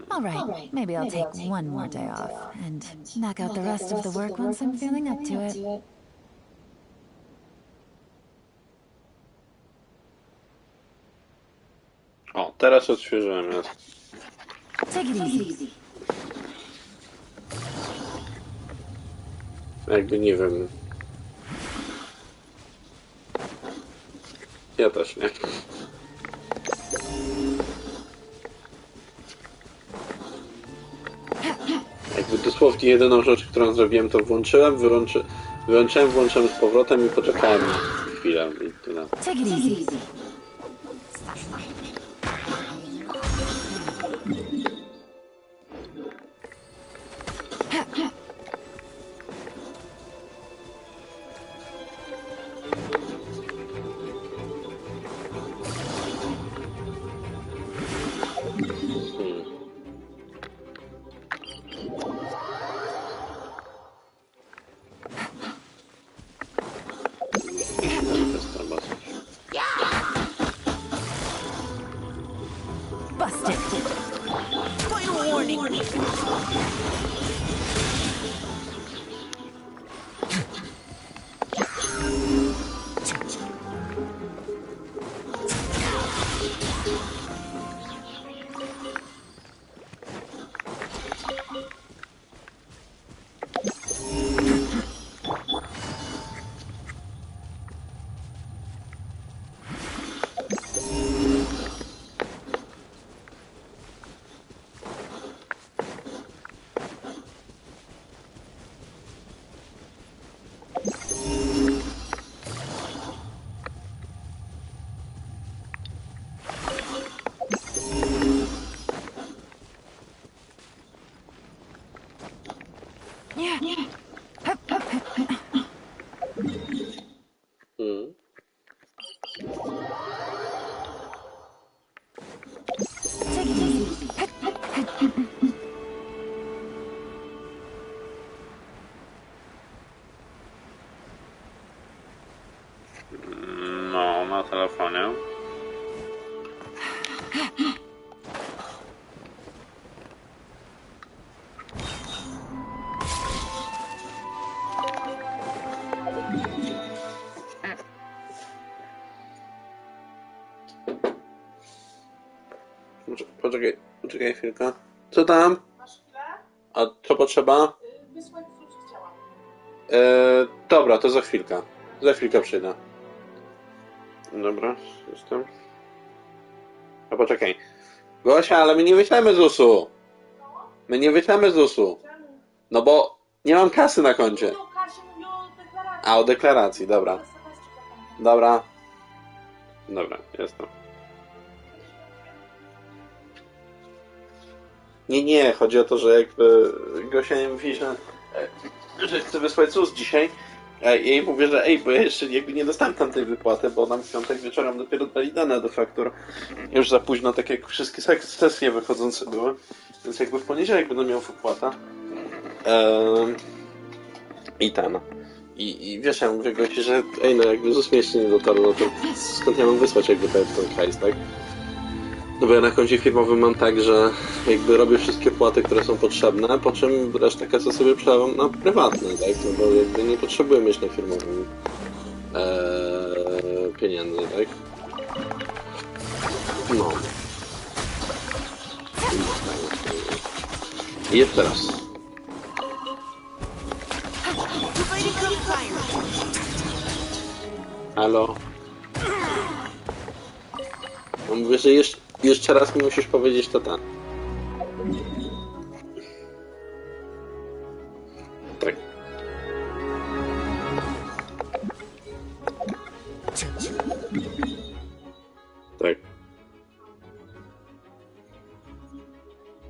Alright, maybe I'll take one more day off and knock out the rest of the work once I'm feeling up to it. O, teraz odświeżyłem jest. Take it easy. Jakby nie wiem. Ja też nie. Jakby dosłownie jedyną rzecz, którą zrobiłem, to włączyłem, wyłączyłem, włączyłem z powrotem i poczekałem chwilę i tyle. Take it easy. Busted. Final warning. No, na telefonie. Poczekaj chwilkę. Co tam? Masz chwilę? A co potrzeba? Wysłać co ci chciałam. Dobra, to za chwilkę. Za chwilkę przyjdę. Dobra, jestem. A poczekaj. Gosia, ale my nie wyślemy ZUS-u. My nie wyślemy ZUS-u. Czemu? No bo nie mam kasy na koncie. Mówię o kasie, mówię o deklaracji. A, o deklaracji, dobra. Dobra. Dobra, jestem. Nie, chodzi o to, że jakby Gosia nie mówi, że chce wysłać ZUS dzisiaj. Ja jej mówię, że bo ja jeszcze jakby nie dostałem tamtej wypłaty, bo nam w piątek wieczorem dopiero dali dane do faktur. Już za późno, tak jak wszystkie sesje wychodzące były. Więc jakby w poniedziałek będę miał wypłatę. I ten. I wiesz, ja mówię Gosi, że no jakby ZUS mi jeszcze nie dotarł, no to skąd ja mam wysłać jakby ten hajs, tak? No bo ja na koncie firmowym mam tak, że jakby robię wszystkie płaty, które są potrzebne, po czym resztę kasy sobie przelewam na prywatne, tak? No bo jakby nie potrzebuję mieć na firmowym pieniędzy, tak? No. I jeszcze raz. Halo? No mówię, że jeszcze raz mi musisz powiedzieć to tak. Tak. Tak.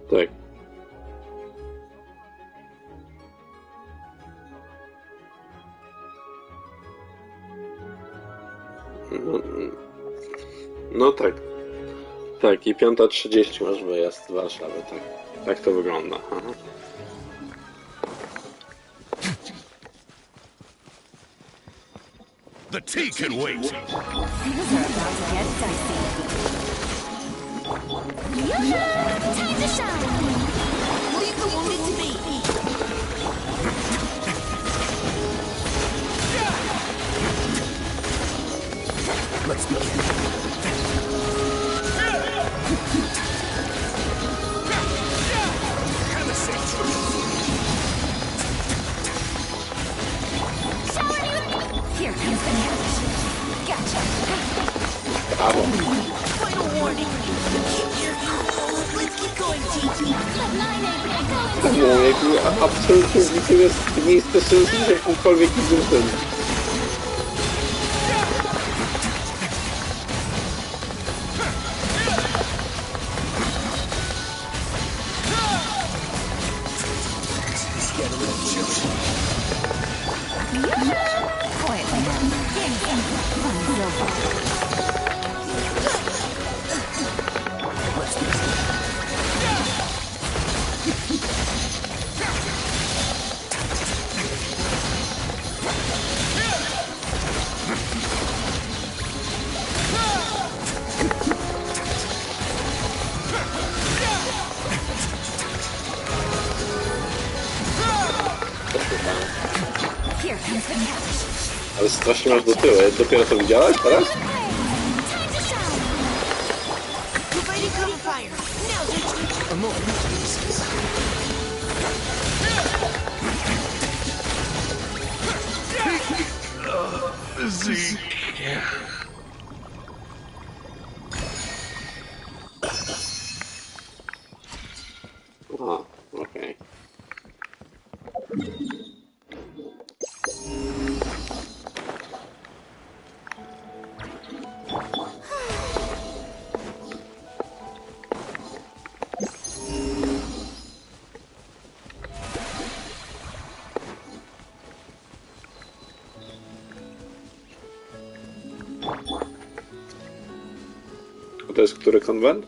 Tak. No tak. Tak, i 5:30 masz wyjazd z Warszawy, tak. Tak to wygląda. Aha. The tea can wait. Things are about to get dicey. Yoo-hoo! Time to shine! Leave the wounded to me! Let's begin. Have a seat. Here comes the catch. Gotcha. Brawo. Final warning. Keep your heels. Let's keep going, Gigi. But 9-8 going No, jakby absolutnie nic nie jest mniej stresujący niż jakimkolwiek innym tym. Quietly now. Fun's over. Here comes the catch. Ale strasznie masz do tyłu. Dopiero to widziałaś teraz? Time to shine. Providing cover fire. Now's your chance. A moment, please. Zeke. Aha, okej. A to jest który konwent?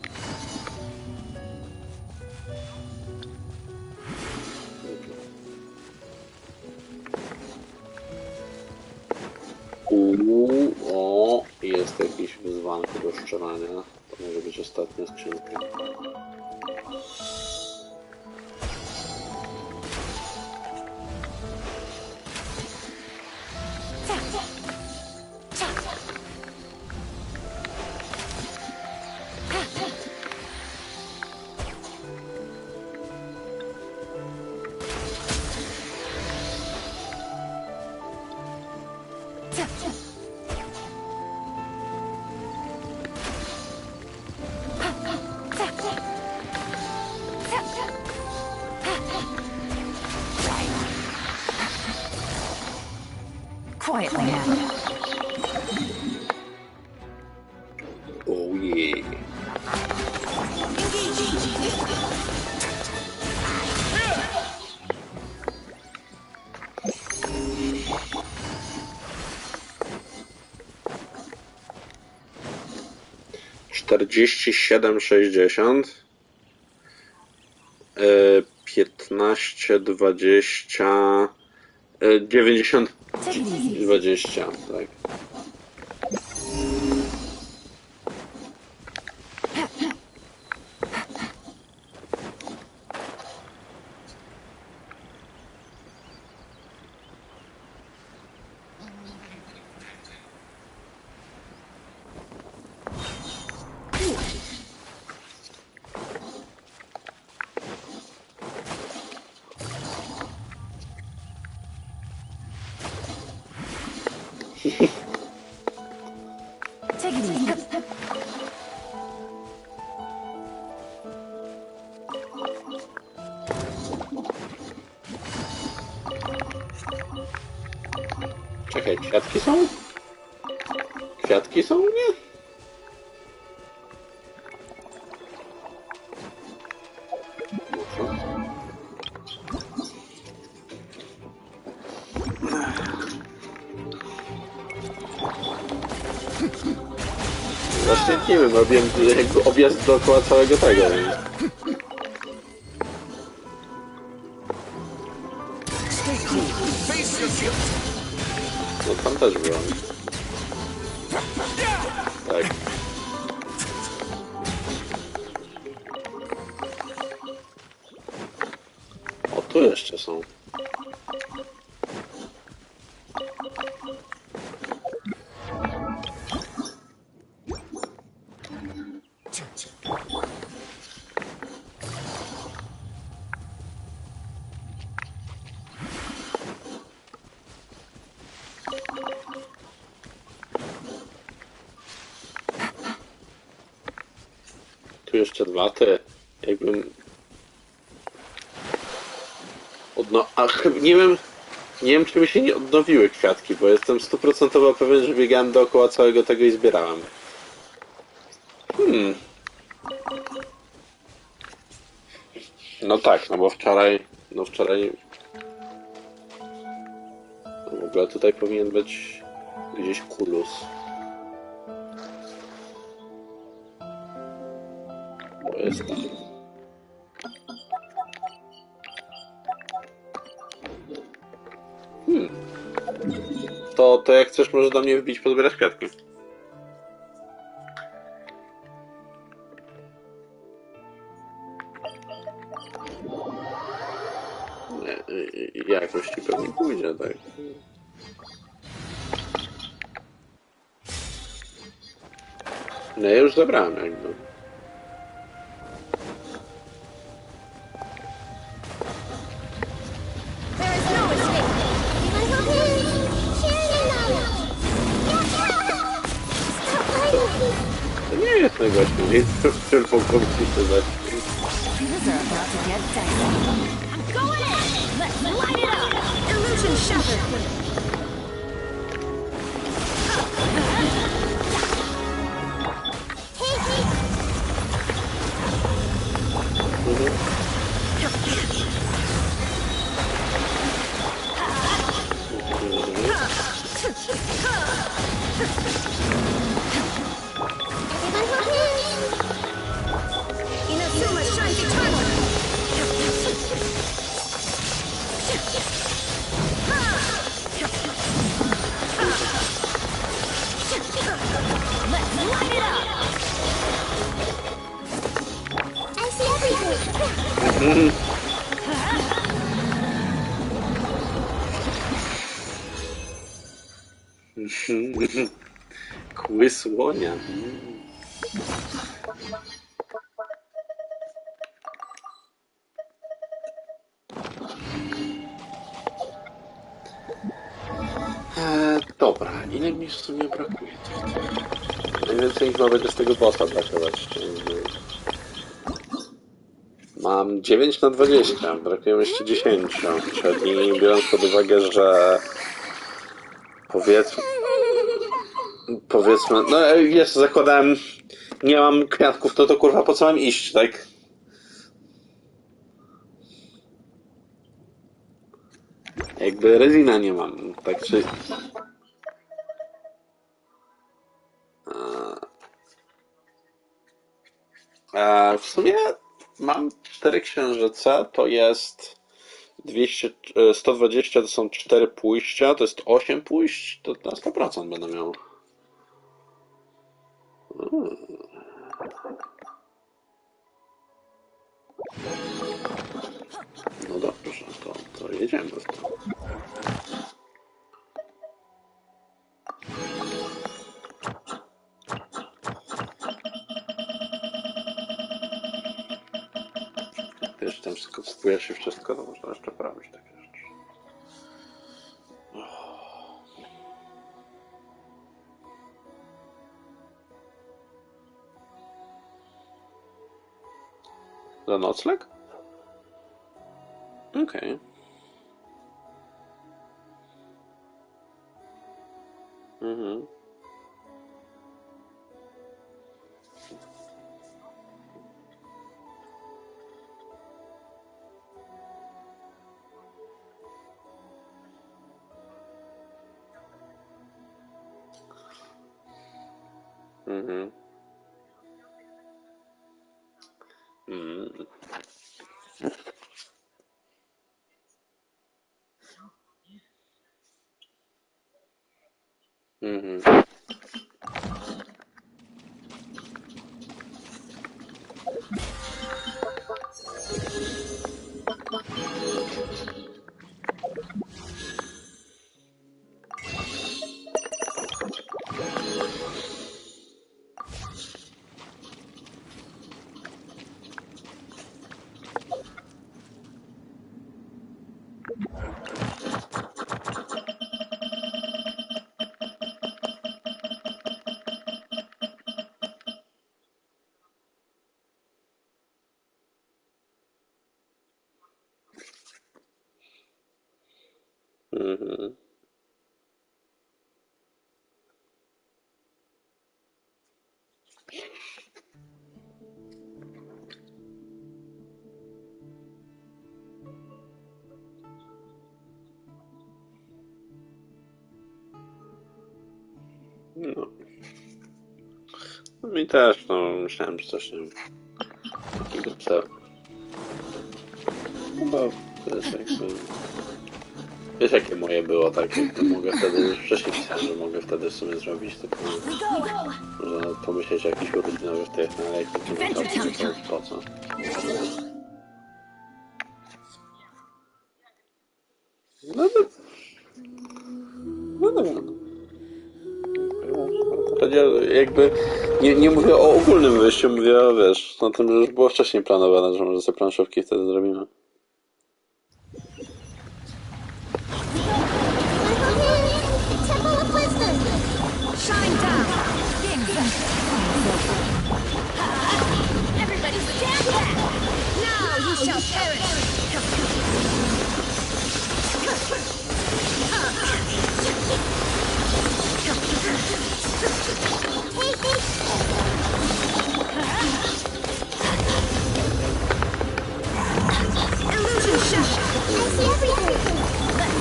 O, jest jakieś wyzwanko do szczerania. To może być ostatnia skrzynka. Quietly now. Oh yeah. Czterdzieści 47,60 15, 20 90 Take it easy. 20, tak. Czekaj, kwiatki są? Kwiatki są u mnie? Właśnie nie wiem, robiłem jakby objazd dookoła całego tego. Stay cool. Face your guilt. No tam też byłem. Tak. O, tu jeszcze są. Tu jeszcze dwa, ty. Jakbym... nie wiem, czy mi się nie odnowiły kwiatki, bo jestem 100% pewien, że biegałem dookoła całego tego i zbierałem. No tak, no bo wczoraj... No w ogóle tutaj powinien być gdzieś kulus. Bo jest tam. To jak chcesz, możesz do mnie wbić, pozbierać kwiatki. Jakoś ci pewnie pójdzie, tak. No ja już zabrałem jakby. There is no escape. To nie jest najgorsze, tylko komputer zacznie. These are about to get dicey. I'm going in. Let's light it up. Illusion shattered. Inazuma shines eternal. Let's light it up. I see everything. Kły słonia. Dobra, ile mi w sumie brakuje? Najwięcej chyba będzie z tego bossa brakować. Mam 9 na 20, brakuje mi jeszcze 10, czyli biorąc pod uwagę, że powiedzmy, no jeszcze zakładałem, nie mam kwiatków, to kurwa po co mam iść, tak? Jakby rezina nie mam, tak czy... W sumie mam 4 księżyce, to jest 120 to są 4 pójścia, to jest 8 pójść, to na 100% będę miał. No dobrze, to jedziemy w to. Wiesz, tam wszystko wspływa się w wszystko, to można jeszcze prawić takie rzeczy. Za nocleg? Okej. Mhm. Mhm. Mhm. Mhm. Mhm. No. Mi też, no, myślałem, że coś, nie wiem, takiego co... No bo to jest jakby... Wiesz, jakie moje było, tak, jak to mogę wtedy, już wcześniej pisałem, że mogę wtedy w sumie zrobić, tylko można pomyśleć o jakichś urodzinowych tych, no ale jak to nie to po co? No to... No dobra, no. Jakby nie mówię o ogólnym wyjściu, mówię o, wiesz, o tym, że już było wcześniej planowane, że może sobie planszówki wtedy zrobimy. Temple of Wisdom! Shine down! Everybody stand back! Now you shall perish! Illusion shatter! I see everything!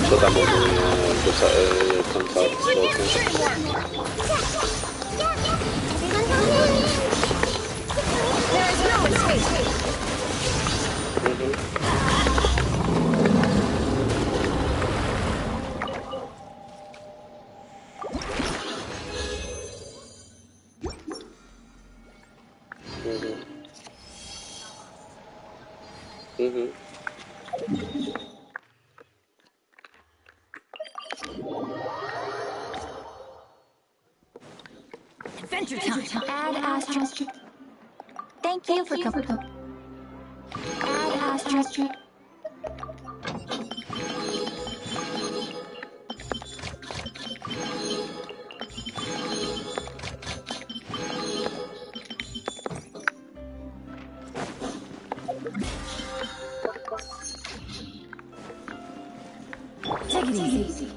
Co tam ogólnie kontakt z There is no escape! Adventure time. Add asterisk. Thank you for coming. Add asterisk. Take it easy.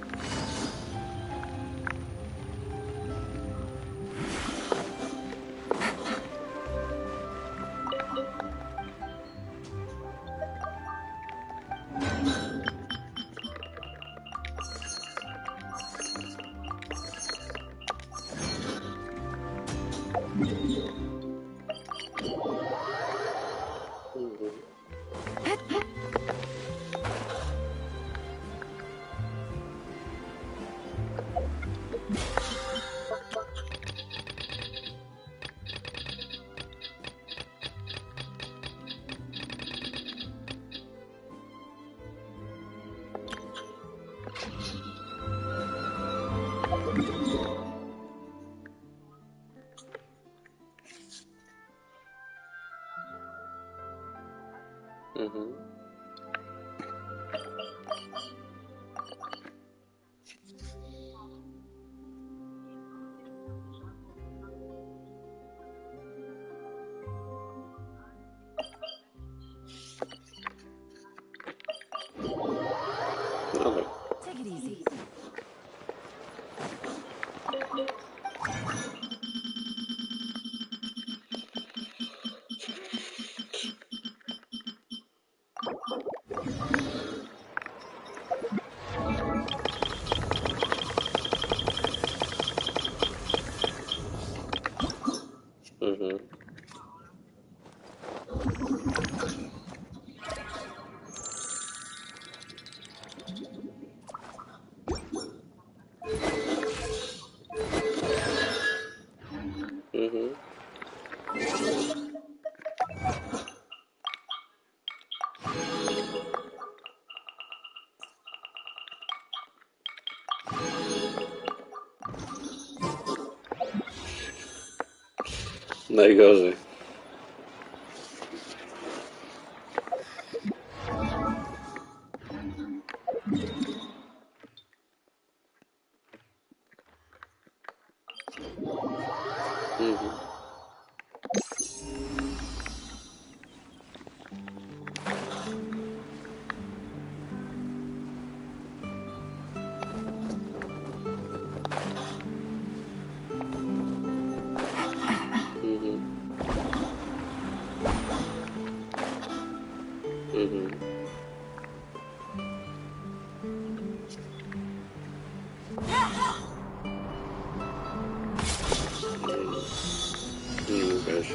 Dobra. Take it easy. Najgorzej. Wiesz,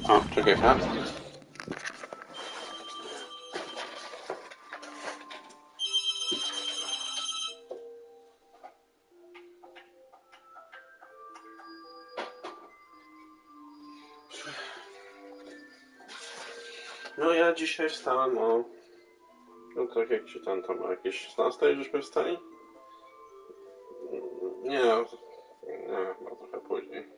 O, czekaj, ha? No ja dzisiaj wstałem o... No tak jak ci tam o jakieś 16 żeśmy wstali? Nie, chyba trochę później.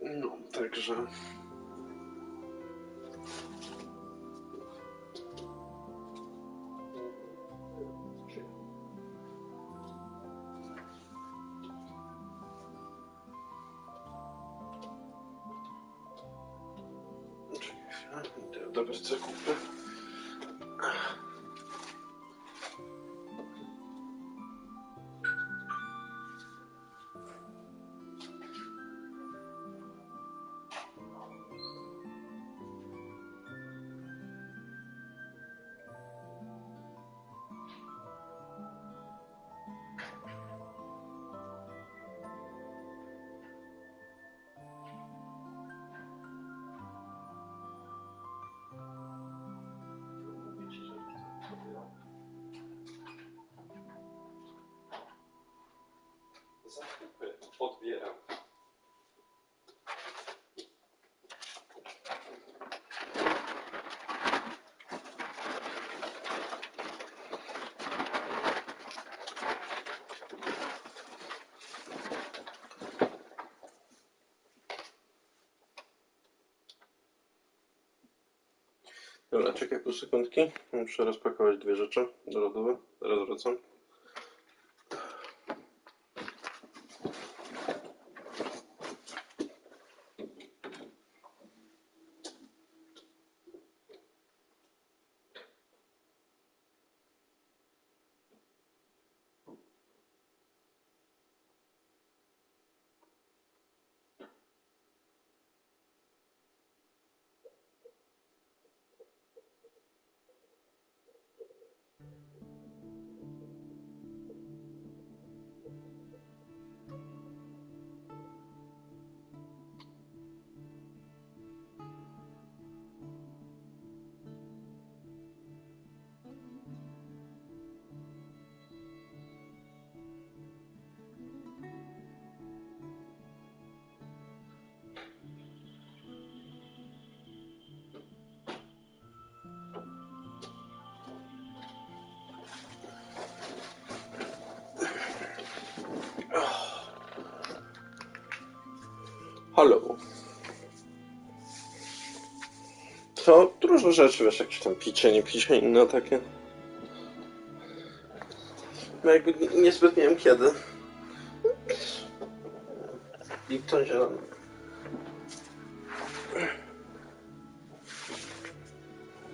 No, także... Idę do zakupy. Zakupy odbieram. Dobra, czekaj pół sekundki. Muszę rozpakować dwie rzeczy do lodówy. Zaraz wracam. Halo. Co? Różne rzeczy, wiesz, jakieś tam picie, nie picie, inne takie. No jakby niezbyt nie wiem kiedy. Lipton zielony.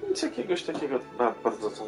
Nic jakiegoś takiego bardzo tam...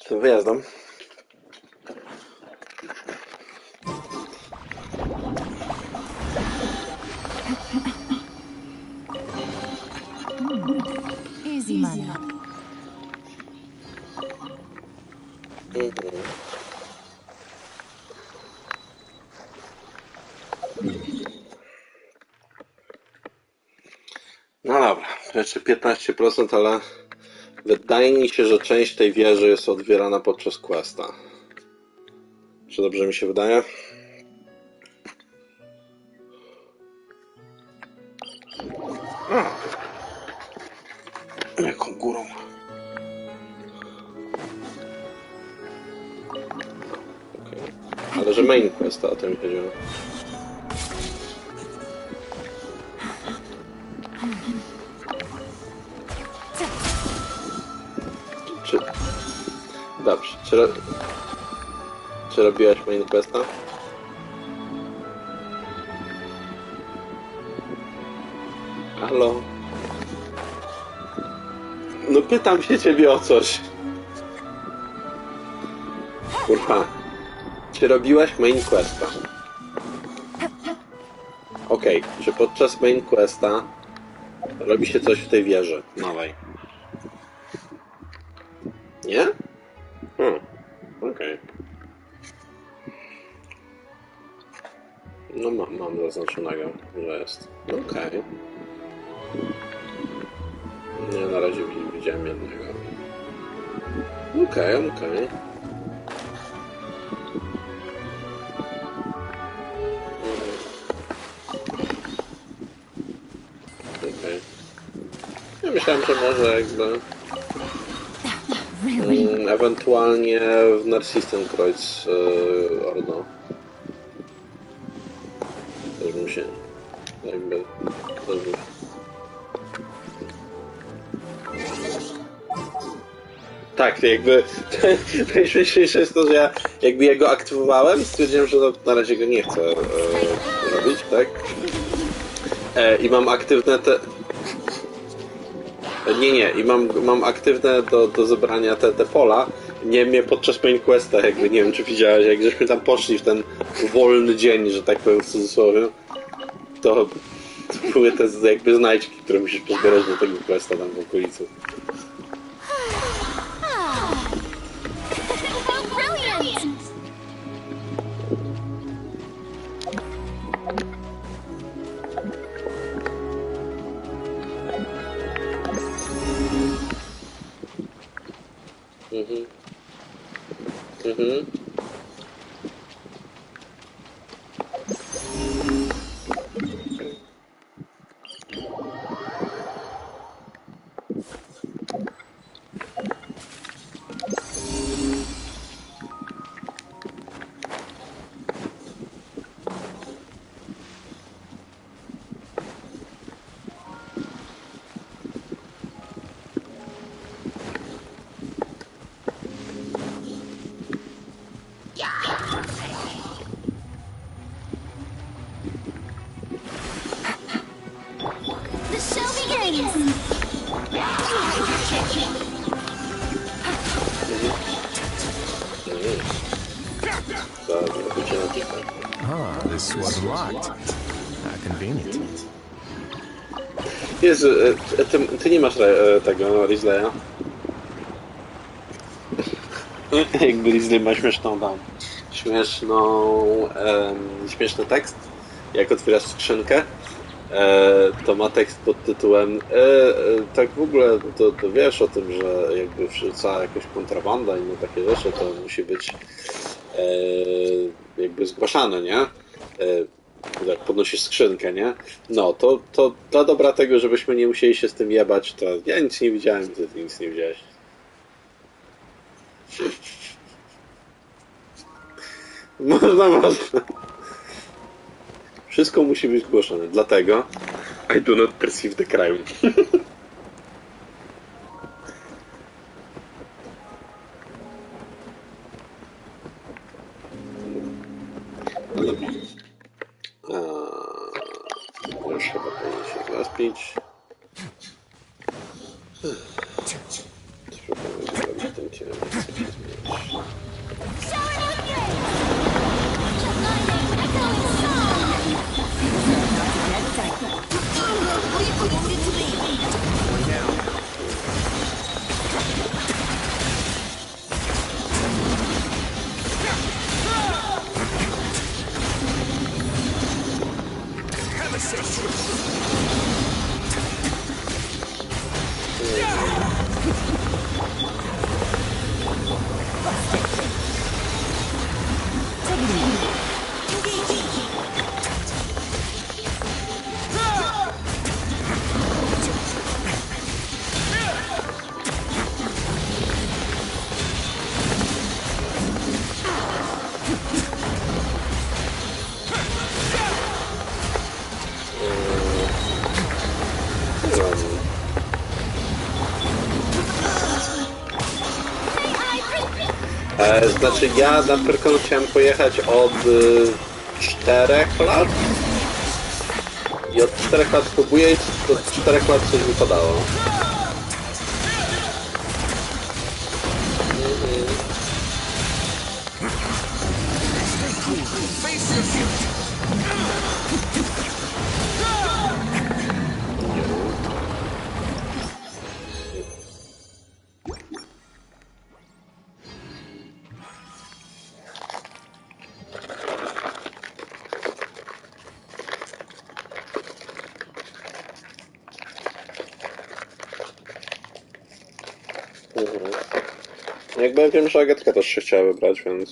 tym wyjazdem. Easy money. No dobra, jeszcze 15%, ale wydaje mi się, że część tej wieży jest odbierana podczas questa. Czy dobrze mi się wydaje? Jaką górą? Okay. Ale że main questa, o tym mi chodziło. Czy... Dobrze, czy robiłaś main questa? Halo? No pytam się ciebie o coś. Kurwa. Czy robiłaś main questa? Okej, czy podczas main questa robi się coś w tej wieży nowej? Nie? Okej. No mam zaznaczonego, że jest. Okej. Nie, na razie widziałem jednego. Okej. Ja myślałem, że może jakby... ewentualnie w Narcistenkreuz Ordo. Też bym się... jakby... Tak, jakby najśmieszniejsze jest to, że ja jakby jego aktywowałem i stwierdziłem, że na razie go nie chcę robić, tak? I mam aktywne te... Nie, i mam aktywne do zebrania te pola. Niemniej podczas main questa, jakby nie wiem czy widziałeś, jak żeśmy tam poszli w ten wolny dzień, że tak powiem w cudzysłowie, to były te jakby znajdźki, które musisz pozbierać do tego questa tam w okolicy. This was locked. Convenient. Jezu, ty nie masz tego Rizleya? Jakby Rizley ma śmieszny tekst. Jak otwierasz skrzynkę, to ma tekst pod tytułem tak w ogóle to wiesz o tym, że jakby cała jakaś kontrabanda i inne takie rzeczy, to musi być jakby zgłaszane, nie? Jak podnosisz skrzynkę, nie? No, to dla dobra tego, żebyśmy nie musieli się z tym jebać, to ja nic nie widziałem, ty nic nie widziałeś. Można. Wszystko musi być zgłoszone, dlatego I do not perceive the crime. Już chyba powinien się złaspić. Spróbujmy zrobić ten cień. Znaczy ja na Pyrkon chciałem pojechać od 4 lat i od 4 lat próbuję i od 4 lat coś wypadało. Jakby wiem, że Agatka też się chciała wybrać, więc...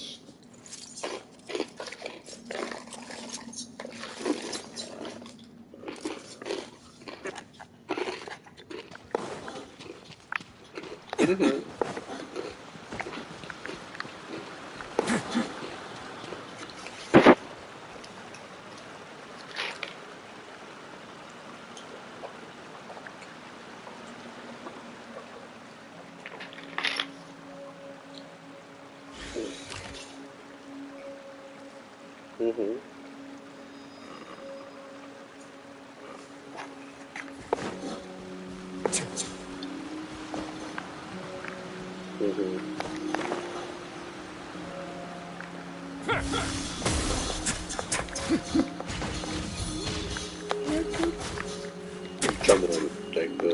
Czemu jakby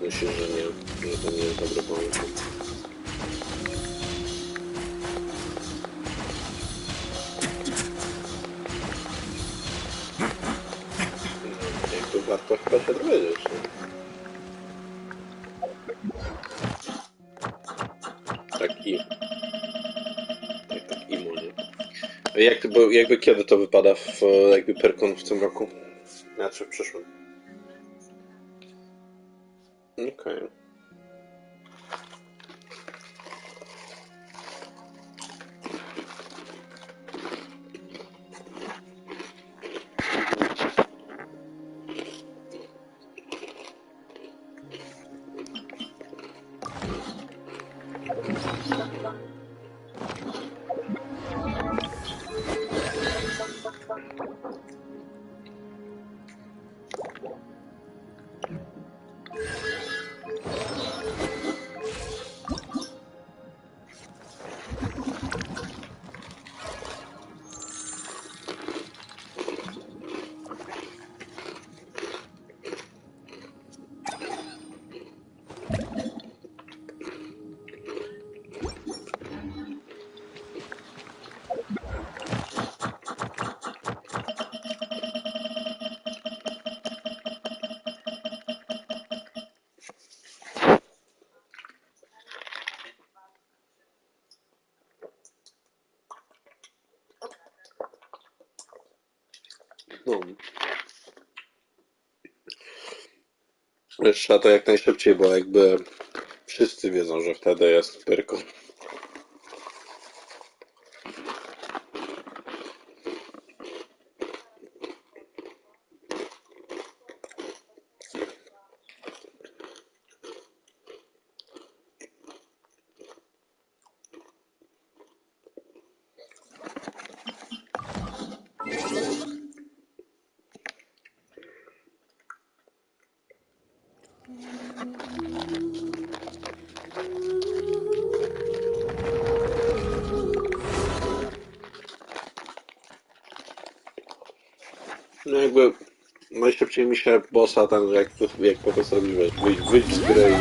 myślisz, że nie, że to nie jest dobry pomysł? Jakby warto chyba się dowiedzieć, nie? Tak imo, nie? Jakby kiedy to wypada w jakby Pyrkon w tym roku? Znaczy w przyszłym. Okej. No. Trzeba to jak najszybciej, bo jakby wszyscy wiedzą, że wtedy jest Pyrkon. No jakby najszybciej mi się bossa ten, jak po prostu robisz, wyjść z gry i...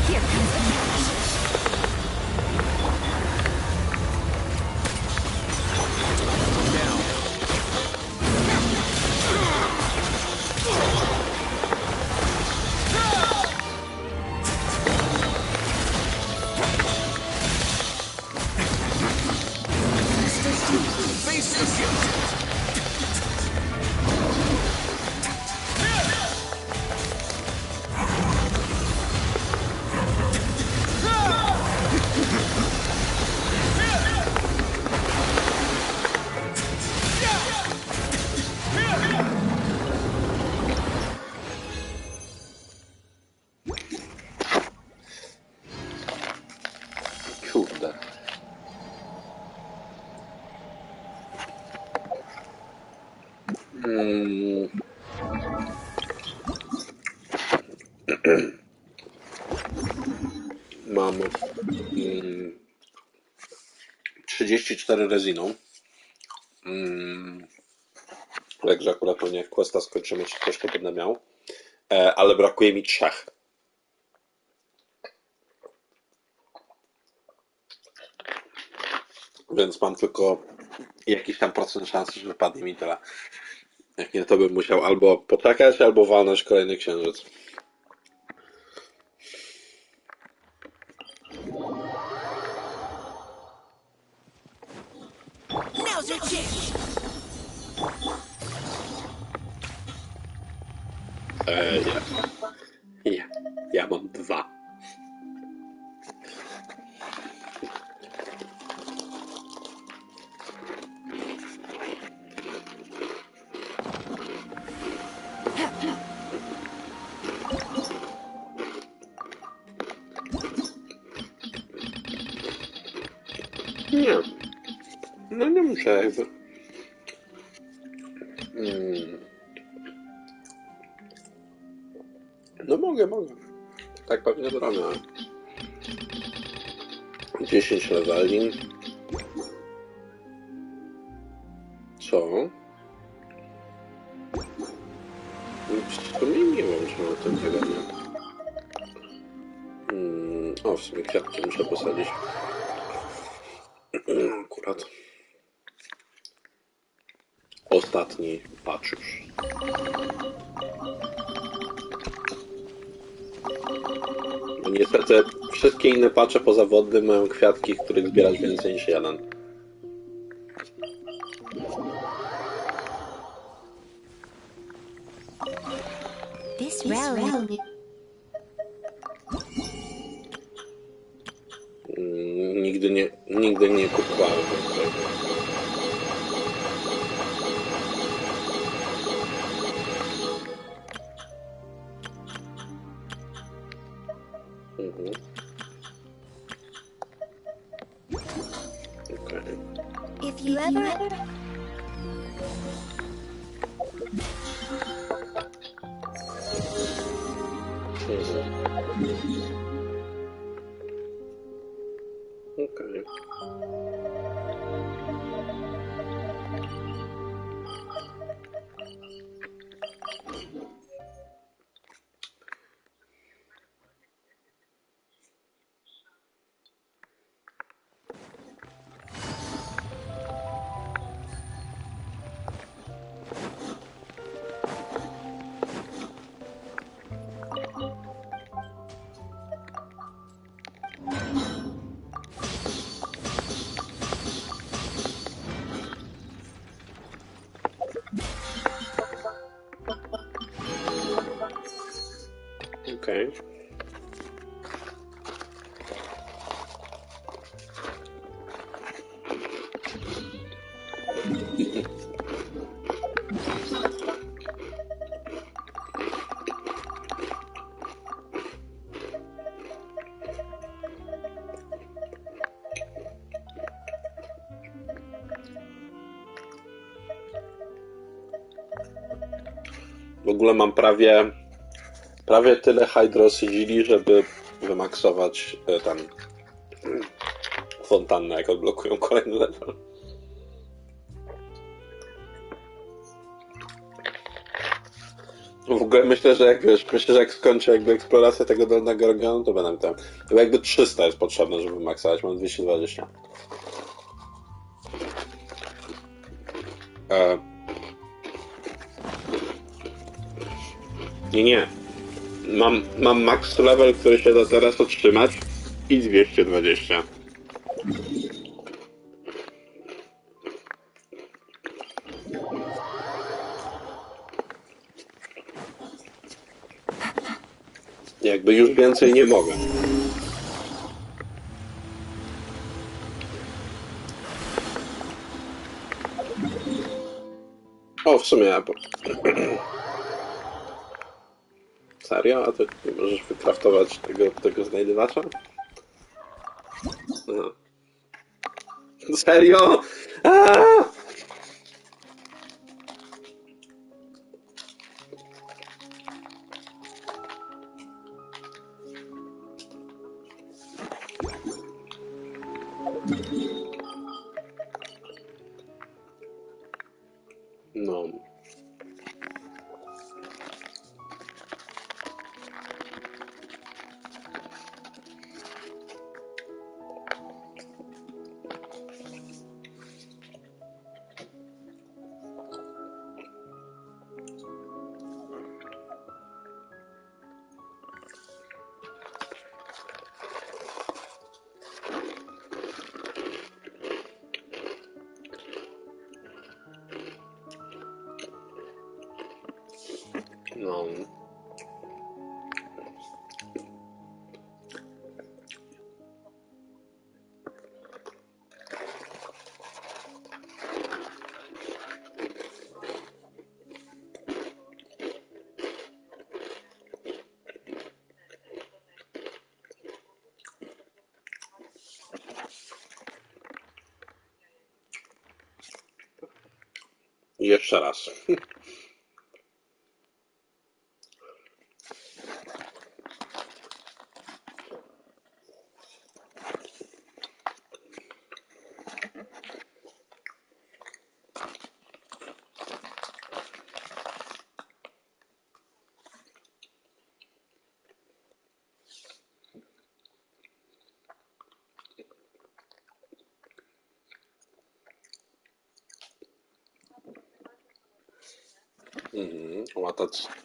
Here comes the catch. Face the future. Kurde. Mam 34 reziną. Także akurat to nie questa skończymy, czy troszkę będę miał. Ale brakuje mi 3. Więc mam tylko jakiś tam procent szansy, że wypadnie mi tyle. Jak nie, to bym musiał albo poczekać, albo walnąć kolejny księżyc. Now's your chance. Ja mam 2. Nie. No nie muszę jakby. No mogę. Tak pewnie zrobię. 10 leveli. Co? To mi nie wiem, czy mam ten tego nie. O, w sumie kwiatki muszę posadzić. Akurat. Ostatni patch już. No niestety wszystkie inne patche poza wodnym mają kwiatki, których zbierać więcej niż jeden. This realm. Nigdy nie kupowałem tego. Okay. If you ever. Okay. Okay. W ogóle mam prawie tyle hydrosigili, żeby wymaksować ten fontannę, jak odblokują kolejny level. W ogóle myślę, że jak skończę jakby eksplorację tego dolnego regionu, to będę tam. Chyba jakby 300 jest potrzebne, żeby maksować, mam 220. Nie. Mam max level, który się da teraz otrzymać i 220. Jakby już więcej nie mogę. O, w sumie ja... Serio? A ty nie możesz wykraftować tego znajdywacza? Aha. Serio? Aaaa! No. No. I jeszcze raz.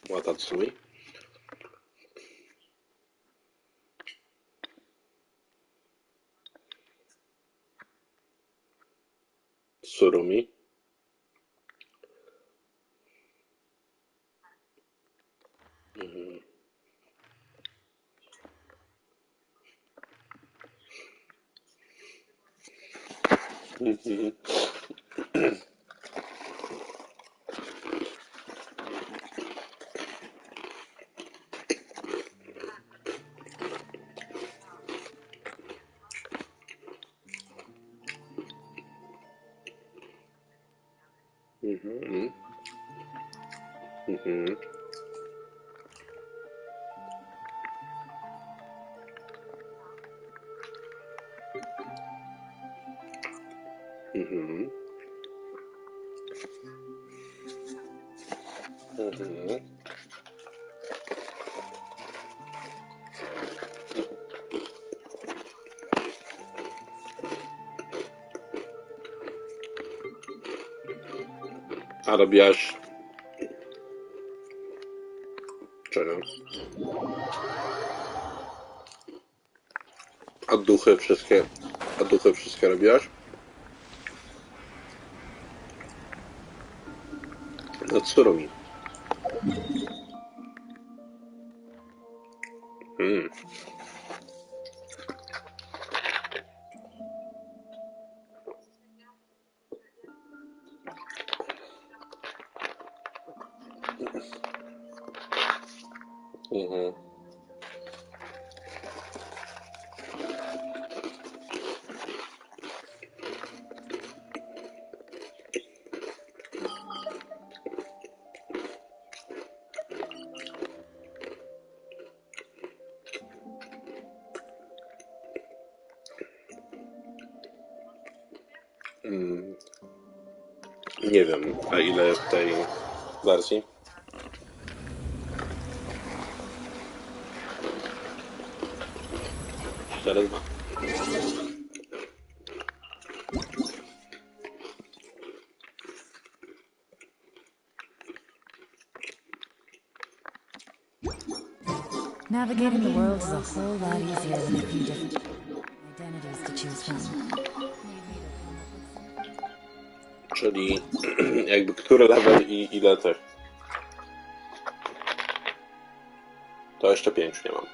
Łatatsui. Surumi. A robiłaś... Czego? A duchy wszystkie robiłaś? No Tsurumi. Nie wiem, a ile jest tej wersji? Cztery, dwa. Navigating the world is a whole lot easier than a few different identities to choose from. Czyli jakby który level i ile tych? To jeszcze 5 nie mam.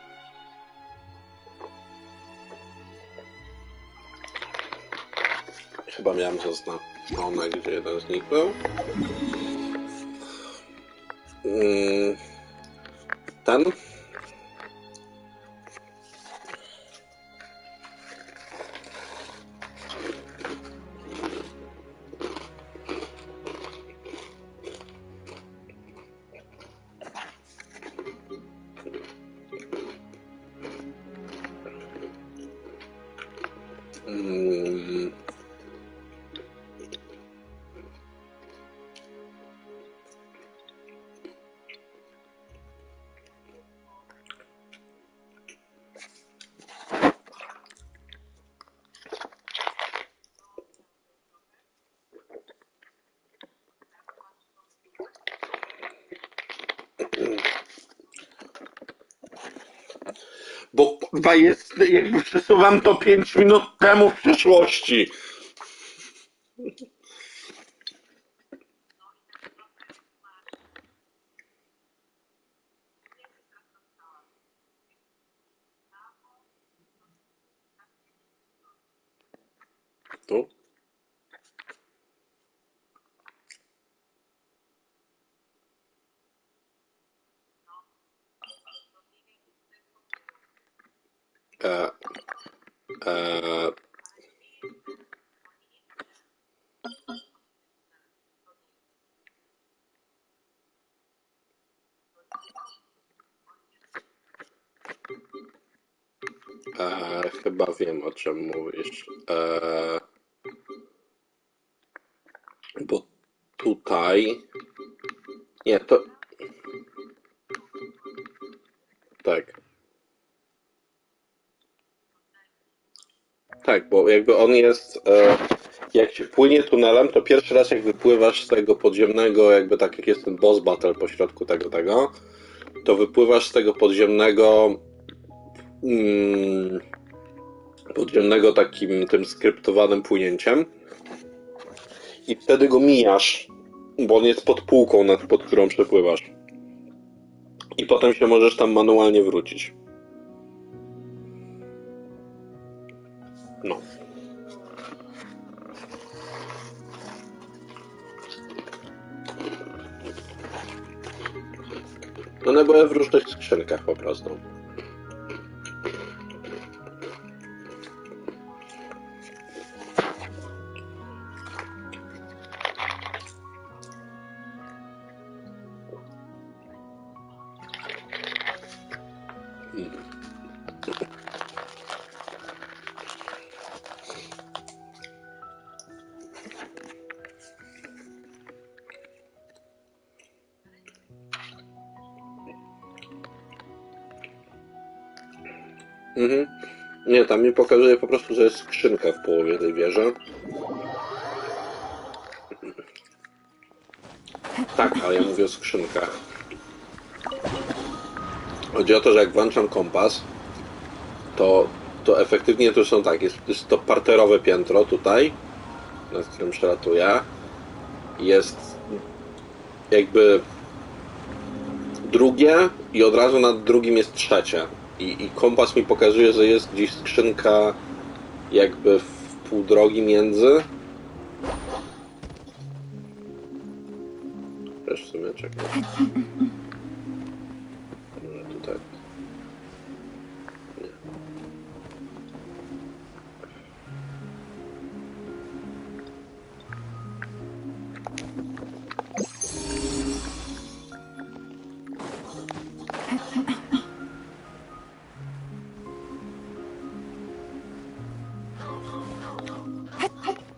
Chyba miałem zaznaczone, gdzie jeden z nich był. Ten? Bo kurwa jest, jakby przesuwam to 5 minut temu w przyszłości. Tu? E, e, chyba wiem, o czym mówisz. Bo tutaj... Nie, to... Tak. Tak, bo jakby on jest... jak się płynie tunelem, to pierwszy raz jak wypływasz z tego podziemnego, jakby tak jak jest ten boss battle pośrodku tego, to wypływasz z tego podziemnego takim tym skryptowanym płynięciem i wtedy go mijasz, bo on jest pod półką, pod którą przepływasz. I potem się możesz tam manualnie wrócić. No. One były w różnych skrzynkach po prostu. Mhm. Nie, tam mi pokazuje po prostu, że jest skrzynka w połowie tej wieży. Tak, ale ja mówię o skrzynkach. Chodzi o to, że jak włączam kompas, to efektywnie to są tak, jest to parterowe piętro tutaj, na którym przelatuję. Jest jakby drugie i od razu nad drugim jest trzecie. I kompas mi pokazuje, że jest gdzieś skrzynka jakby w pół drogi między. Też w sumie czekaj. Tutaj. Nie.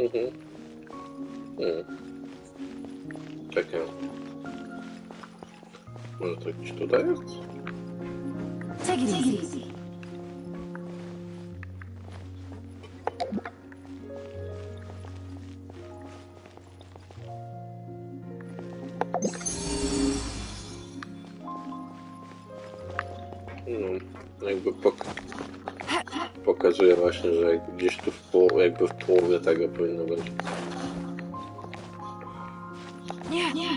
Mhm. Czekaj. Może to gdzieś tutaj jest? Take it easy. No, jakby pokazuje właśnie, że gdzieś tu jakby w połowie tego powinno być. Nie.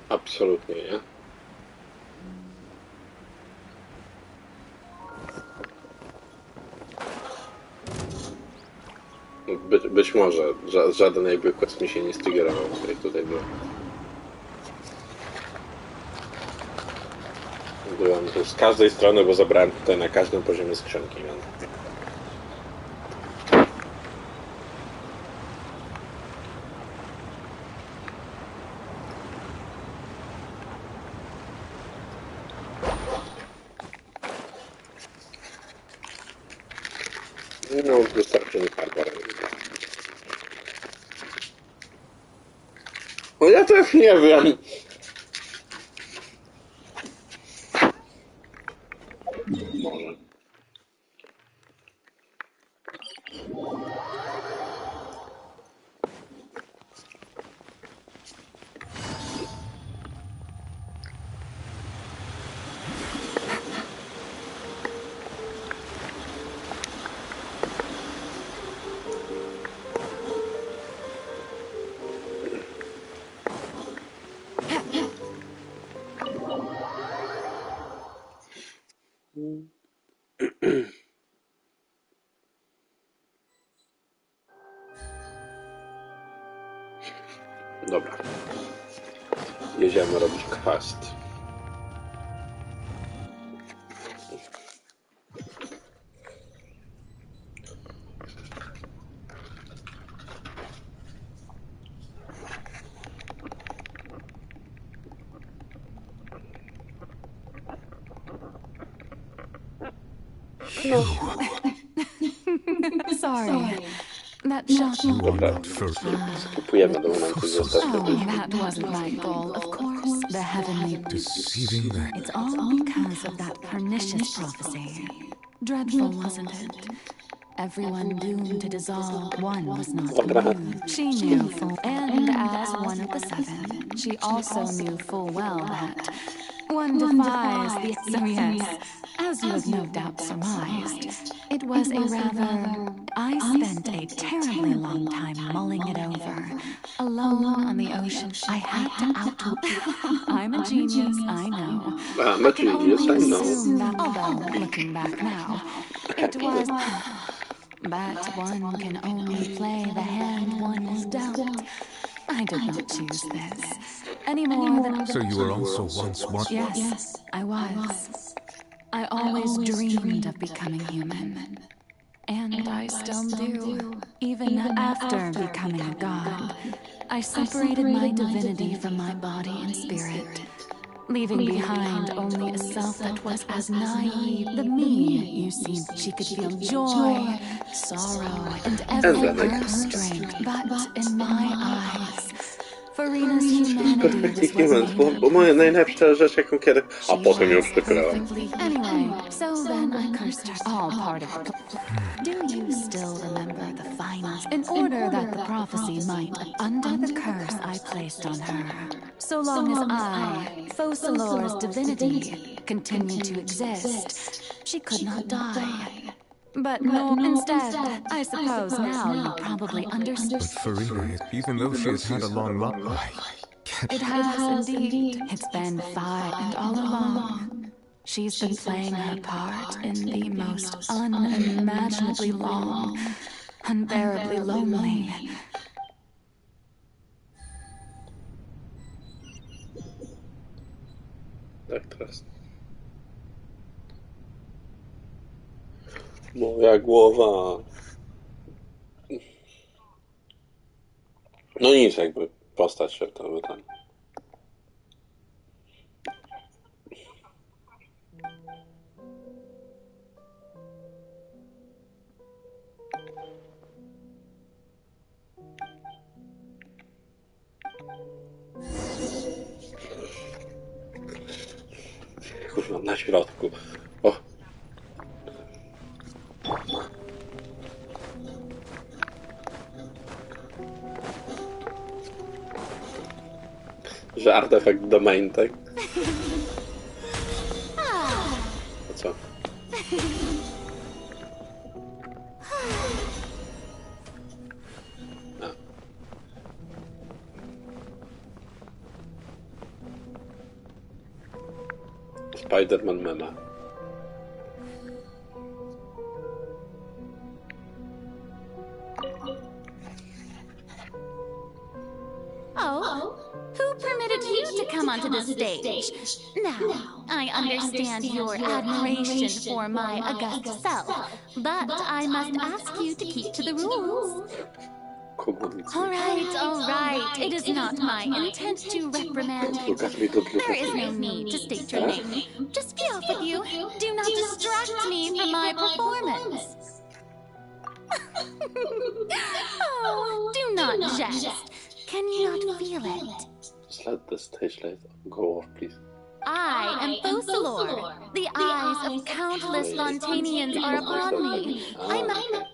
Absolutnie nie. Być może żaden jakby kod mi się nie stygierował, jak tutaj było. Byłem tu z każdej strony, bo zabrałem tutaj na każdym poziomie skrzynki. Więc... No, wystarczy mi hardware. No ja też nie wiem. Może. Dobra. Jedziemy robić quest. Sorry. That shot. Dobra, skipujemy do momentu, gdzie ostatnio Oh, byliśmy. that wasn't my goal. Of course, the heavenly. Deceiving the... It's all because of that pernicious prophecy. Dreadful, wasn't it? Everyone doomed to dissolve. One was not immune. She knew full, and as one of the seven, she also knew full well that one defies the. So yes, as you have no doubt surmised, it was a rather. I spent a terribly long time mulling it over, alone on the ocean. I had to I'm a genius, I know. I'm a genius, I know. Assume that, although looking back now, it was. But one can only play the hand one is dealt. I did not choose this. Any more than... So you were also once one... Yes, I was. I always dreamed of becoming human. And I still do. Even after becoming a god, I separated my divinity from my body and spirit, leaving behind only a self that was as naive. The me, you see, she could feel joy, sorrow, and every strength. But in my eyes, Furina's humanity Perfectly was Humans, bo moja najlepsza rzecz jaką kiedy... A potem ją przeklałem. Anyway, so then I cursed her. All part of the... Do you still remember the finals? In order that the prophecy might, under the curse I placed on her, so long as I, Focalor's divinity, continued to exist, she could not die. But no, instead, I suppose now you probably understand. But Furina, even though she has had a long life, It has indeed. It's been 5 and all along. She's been playing her part in the most unimaginably long, unbearably lonely. Tak, teraz. Moja głowa. No nic, jakby postać się to by tam. Kurwa, na środku. O. Że artefakt domain, tak? A co? Spider-Man mema. Oh, who permitted you to come onto the stage? Now, I understand your admiration for my august self, but I must ask you to keep to the rules. All right. It is not my intent to reprimand you. There is no need to state your name. Just be off with you. Do not distract me from my performance. Oh, do not jest. Can you not feel it? Just let the stage light go off, please. I am Focalor. The eyes of countless Fontanians are upon me. I'm a...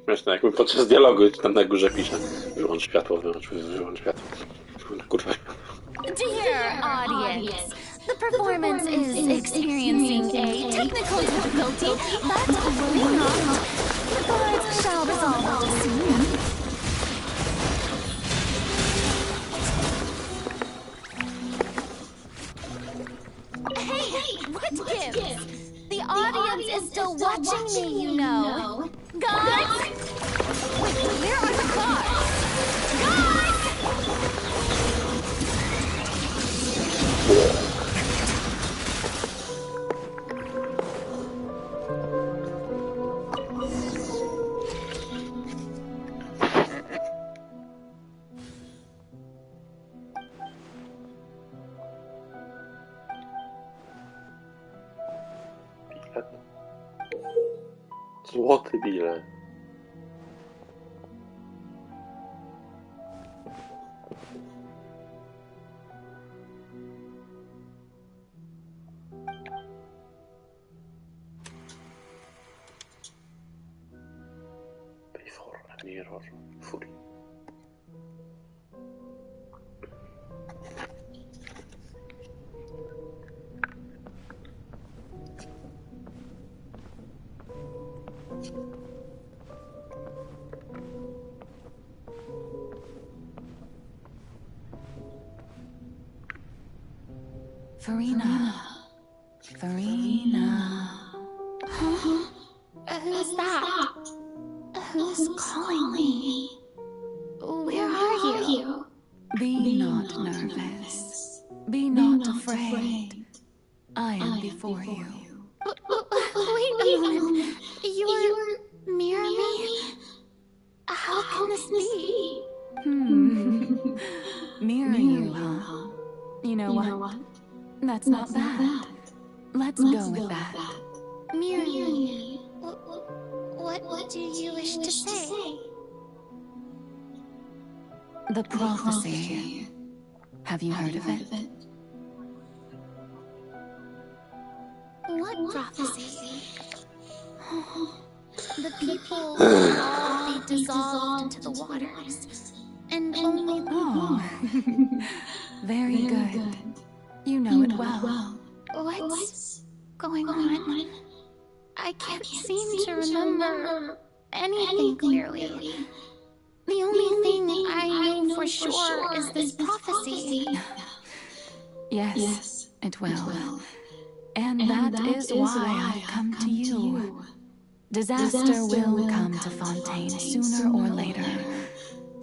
Śmieszne, jakby podczas dialogu tam na górze pisze wyłącz światło, wyłącz światło. Kurwa. Dear audience, the performance is experiencing a technical difficulty, but worry not. The gods shall resolve it soon. Hey, what gives? The audience is still watching me, you know. Guys! Wait, where are the cards? Guys! Złoty bilet. Before a mirror fully. Furina. Huh? Who's that? Who's calling me? Where are you? Be not nervous. Be not afraid. I am before you. Wait a moment. You're near me? How can this be? Mirror you, huh? You know what? That's not bad. Let's go with that. Mirror me? What do you wish to say? The prophecy. Have you heard of it? What prophecy? The people will all be dissolved into the waters, and only... Oh, very good. You know it well. What's going on? I can't seem to remember anything clearly. The only thing I know for sure is this prophecy. Yes, it will. And that is why I've come to you. Disaster will come to Fontaine sooner or later.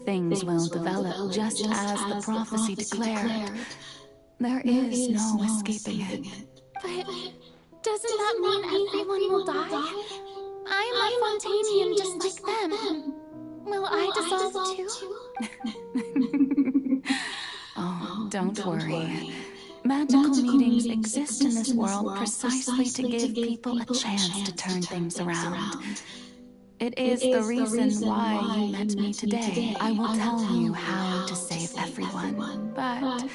Things will develop just as the prophecy declared. There is no escaping it. But doesn't that mean everyone will die? I'm a Fontanian just like them. Will I dissolve too? Oh, don't worry. Magical meetings exist in this world precisely to give people a chance to turn things around. It is the reason why you met me today. I will tell you how to save everyone, but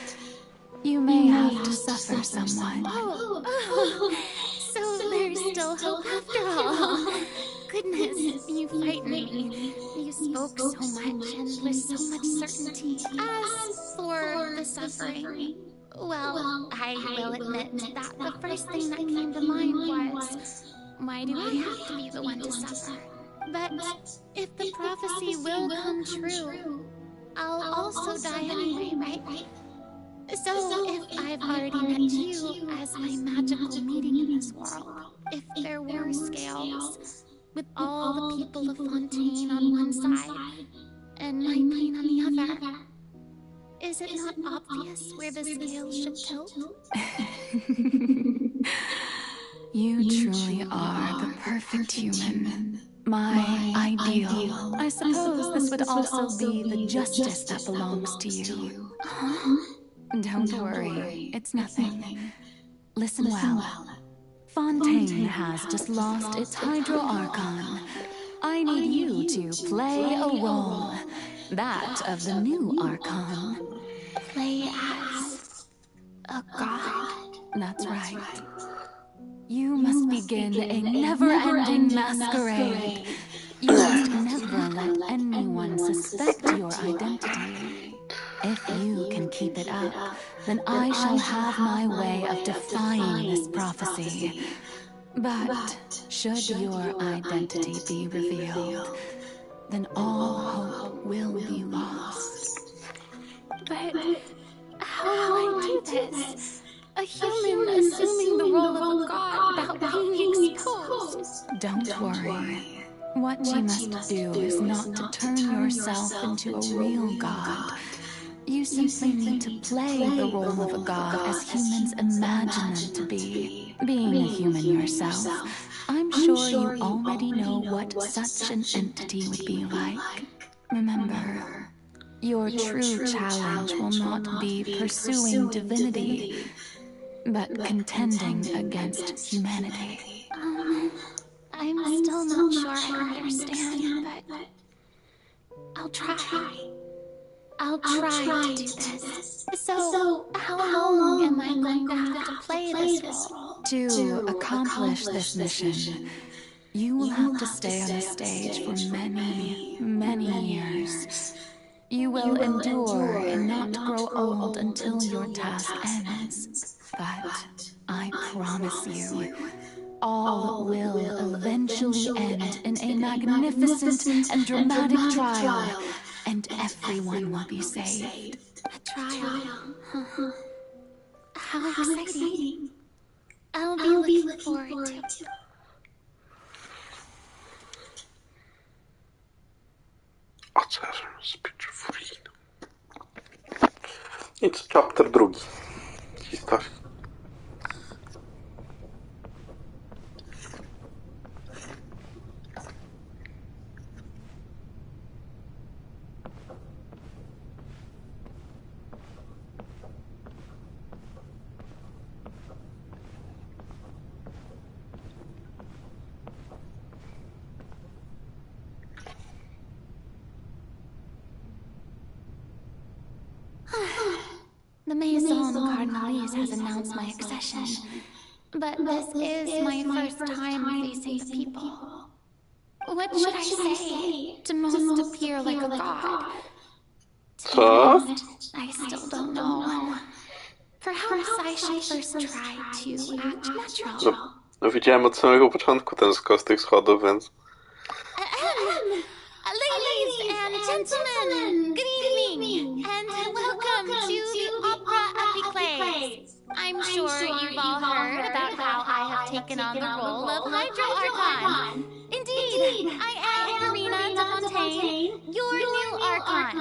you may have to suffer somewhat. So there's still hope after all. Goodness, you frightened me. You spoke so much and with so much certainty. As for the suffering, well, I will admit that the first thing that came to mind was, why do I have to be the one to suffer? But if the prophecy will come true, I'll also die anyway, right? So if I've already met you as my magical meeting in this world, if there were scales, with all the people of Fontaine on one side and my pain on the other, is it not obvious where the scales should tilt? You truly are the perfect human. My ideal. I suppose this would also be the justice that belongs to you. Don't worry, it's nothing. Listen well. Fontaine has just lost its Hydro Archon. I need you to play a role. That of the new Archon. Play as a god. That's right. You must begin a never-ending masquerade. You must never let anyone suspect your identity. If you can keep it up, then I shall have my way of defying this prophecy. But should your identity be revealed, then all hope will be lost. But how will I do this? A human assuming the role of a god without being exposed. Don't worry. What you must do is not to turn yourself into a real god. You simply need to play the role of a god as humans imagine them to be. Being a human yourself, I'm sure you already know what such an entity would be like. Remember, your true challenge will not be pursuing divinity, but contending against humanity. I'm still not sure I understand, but I'll try. I'll try to do this. So, how long am I going to have to play this role? To accomplish this mission, you will have to stay on the stage for many, many years. You will endure and not grow old until your task ends. But I promise you, all will eventually end in a magnificent and dramatic trial, and everyone will be saved. A trial? How exciting. I'll be looking forward to it. Ocer z Furina. It's chapter 2 historii. The Maison Cardinalise has announced my accession, but this is my first time facing the people. What should I say to most appear like a god? To be honest, I still don't know. Perhaps I should first try to act natural. No, widziałem od samego początku ten skos tych schodów, więc... Ladies and gentlemen, good evening, and welcome to the Opera Epiclese. I'm sure you've all heard about how I have taken on the role of Hydro Archon. Indeed, I am Furina de Fontaine, your new Archon.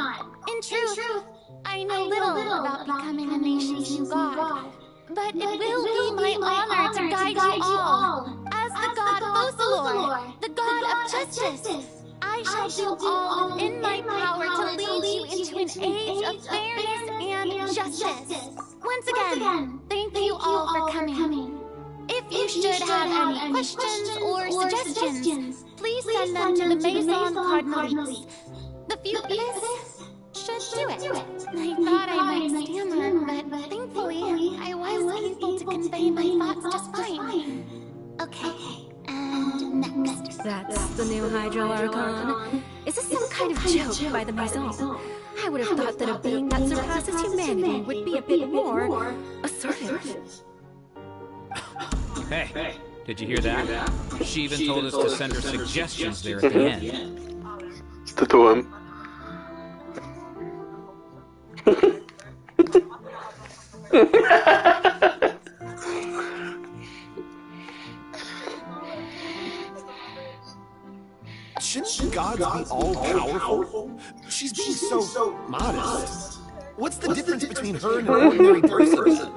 In truth, I know little about becoming a nation's new god, but it will be my honor to guide you all. As the god Fosalor, the god of justice, I shall do all within my power to lead you into an age of fairness and justice. Once again, thank you all for coming. If you should have any questions or suggestions, please send them to the Maison Cardinalice. The few this should do it. I thought I might stammer, but thankfully, I was able to convey my thoughts just fine. Okay, and next. That's the new Hydro Archon. Is this some kind of joke by the Maison? I would have thought that a being that surpasses humanity would be a bit more assertive. Hey, did you hear that? She even told us to send her suggestions there at the end. Z tytułem. Shouldn't gods be all-powerful? She's being so modest. What's the difference between her and an ordinary person?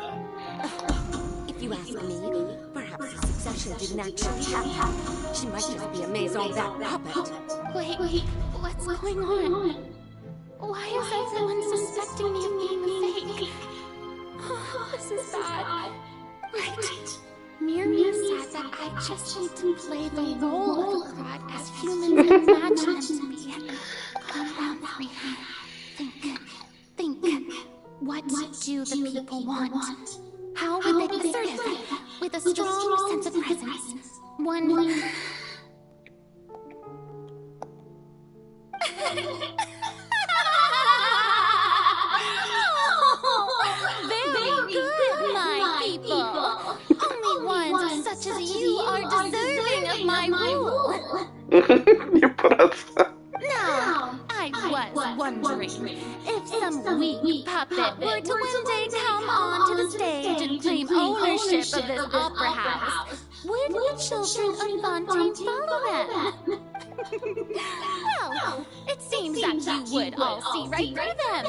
If you ask me, perhaps the succession didn't actually happen. She might just be a Maison-backed puppet. Wait, what's going on? Why is everyone suspecting me of being a fake? This is bad. Right. Miriam said that I just need to play the role of a god as humans imagine them to be. Calm down, Furina. Think. What do the people want? How would they be assertive? With a strong sense of presence. One... Very good, my people. Only ones such as you are deserving of my rule. Nie poradzę. Now, I was wondering if some weak puppet were to one day come onto the stage and claim ownership of this opera house, would the children of Fontaine follow them? Well, it seems that you would all see right through them.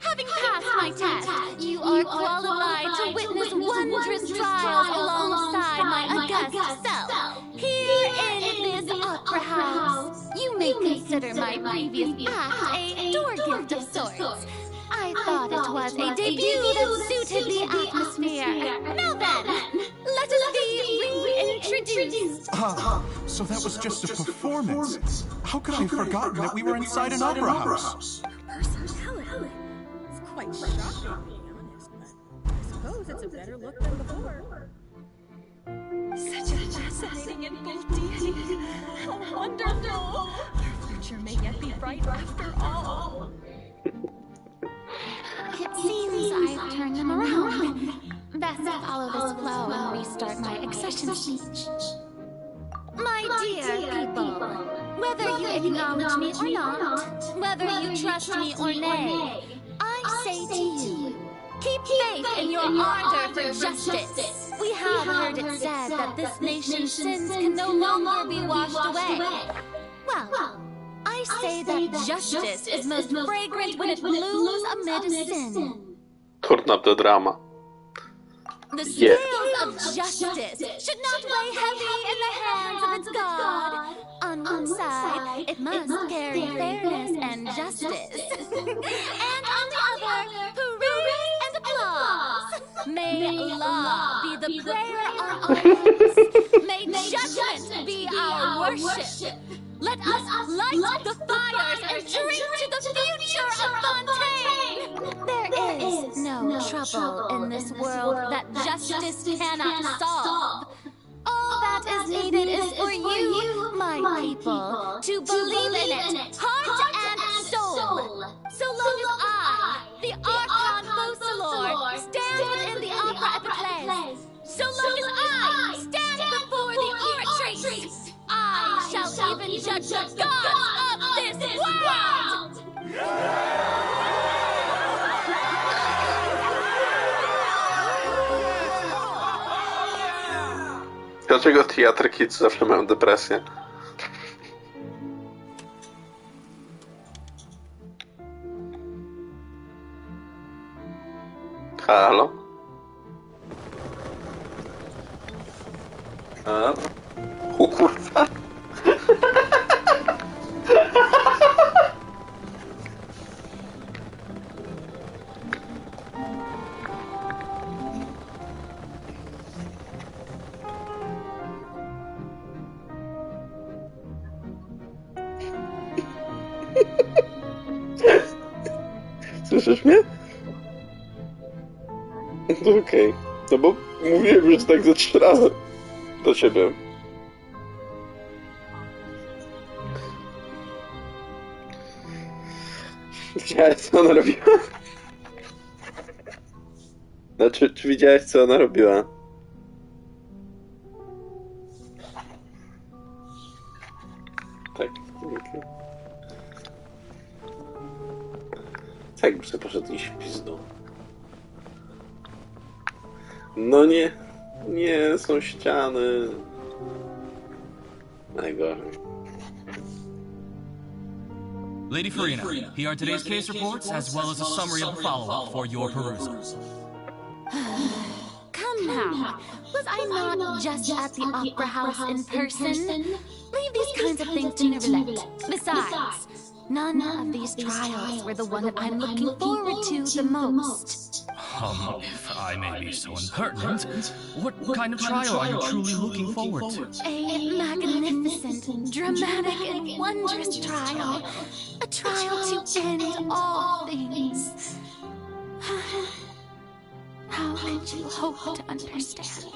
Having passed my test, you are qualified to witness wondrous trials alongside my august self. Here in this opera house, you may consider my previous act a door gift of sorts. I thought it was a debut that suited the atmosphere. Now then, let us be reintroduced. So that was just a performance. How could I have forgotten that we were inside an opera house? Personality. It's quite shocking, being honest, but I suppose it's a better look than before. Such a fascinating and bold deity. How wonderful! Our future may yet be bright after all. It seems I've turned them around. Best follow this flow and restart my accession speech. My dear people, whether you acknowledge me or not, whether you trust me or nay, I say to you, keep faith in your ardor for justice. We have heard it said that this nation's sins can no longer be washed away. Well, I say that justice is most fragrant when it blooms amid sin. Turn up the drama. The scales of justice should not weigh heavy in the hands of its God. On one side, it must carry fairness and justice. And on the other, praise and applause. May law be the prayer on our lips. May judgment be our worship. Let us light the fires and drink to the future of Fontaine! There is no trouble in this world that justice cannot solve. All that is needed is for you, my people, to believe in it, heart and soul. So long as I, the Archon Furina, stand within the opera epiclese, so long as I stand before the oratrice, I shall even judge the gods of this world! Dlaczego Theatre Kids zawsze mają depresję? Halo? O kurwa! Słyszysz mnie? Okej. No bo mówiłem już tak ze 3 razy do ciebie. Widziałeś, co ona robiła? Znaczy, czy widziałeś, co ona robiła? Tak. Okay. Tak, bym sobie poszedł iść w pizdu. No nie. Nie, są ściany. Najgorzej. Lady Furina, here are today's case reports, as well as a summary of the follow-up for your perusal. Come now. Was I not just at the Opera House in person? Leave these kinds of things to Neverlet. Besides, none of these trials were the one that I'm looking forward to the most. If I may be so impertinent, what kind of trial are you truly looking forward to? A magnificent, dramatic, and wondrous trial. A trial to end all things. How could you hope to understand?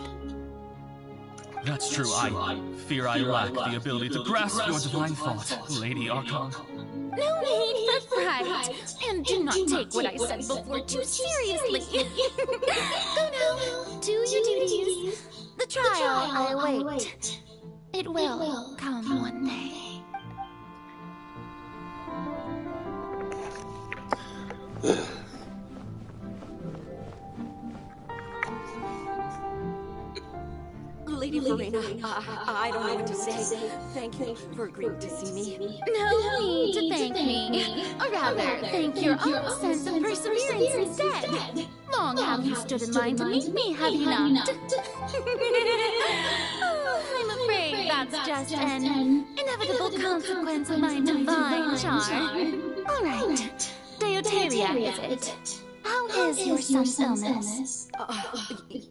That's true. I fear I lack the ability to grasp your divine thought, Lady Archon. No need for fright, and do not take what I said before too seriously. Go now, do your duties. The trial I await. It will come one day. Lady Furina, I don't know what to say. Thank you for agreeing to see me. No need to thank me. Or rather, thank your own sense of perseverance instead. Long have you stood in line to meet me, have you not? I'm afraid that's just an inevitable consequence of my divine charm. All right, Deoteria, is it? How is your son's illness?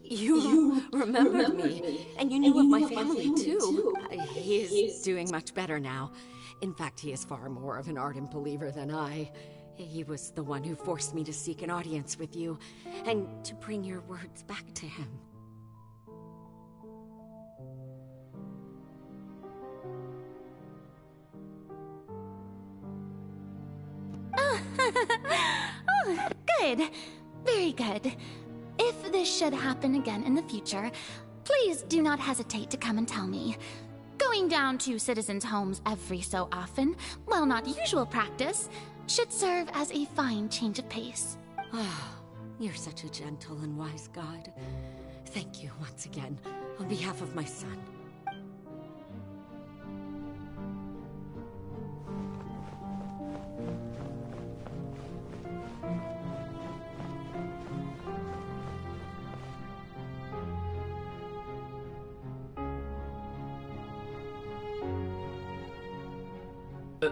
You remembered me, and you knew of my family, too. He is doing much better now. In fact, he is far more of an ardent believer than I. He was the one who forced me to seek an audience with you, and to bring your words back to him. Oh, good. Very good. If this should happen again in the future, please do not hesitate to come and tell me. Going down to citizens' homes every so often, while not usual practice, should serve as a fine change of pace. Oh, you're such a gentle and wise god. Thank you once again, on behalf of my son.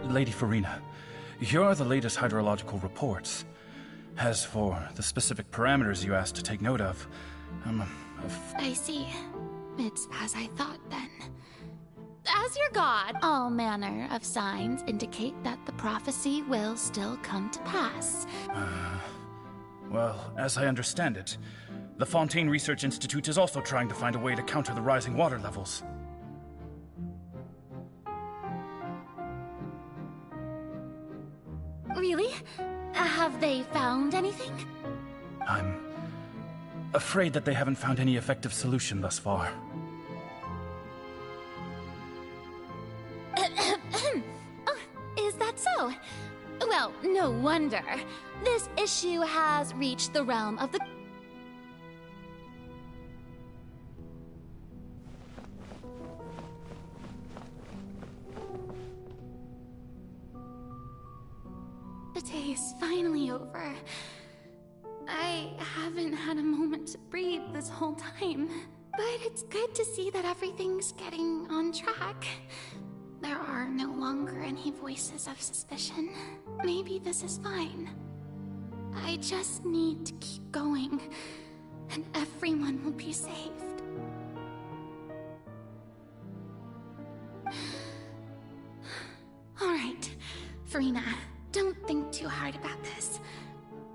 Lady Furina, here are the latest hydrological reports. As for the specific parameters you asked to take note of, I see. It's as I thought, then. As your god, all manner of signs indicate that the prophecy will still come to pass. Well, as I understand it, the Fontaine Research Institute is also trying to find a way to counter the rising water levels. Really? Have they found anything? I'm afraid that they haven't found any effective solution thus far. Oh, is that so? Well, no wonder. This issue has reached the realm of the... The day is finally over. I haven't had a moment to breathe this whole time. But it's good to see that everything's getting on track. There are no longer any voices of suspicion. Maybe this is fine. I just need to keep going, and everyone will be saved. All right, Furina, don't think too hard about this.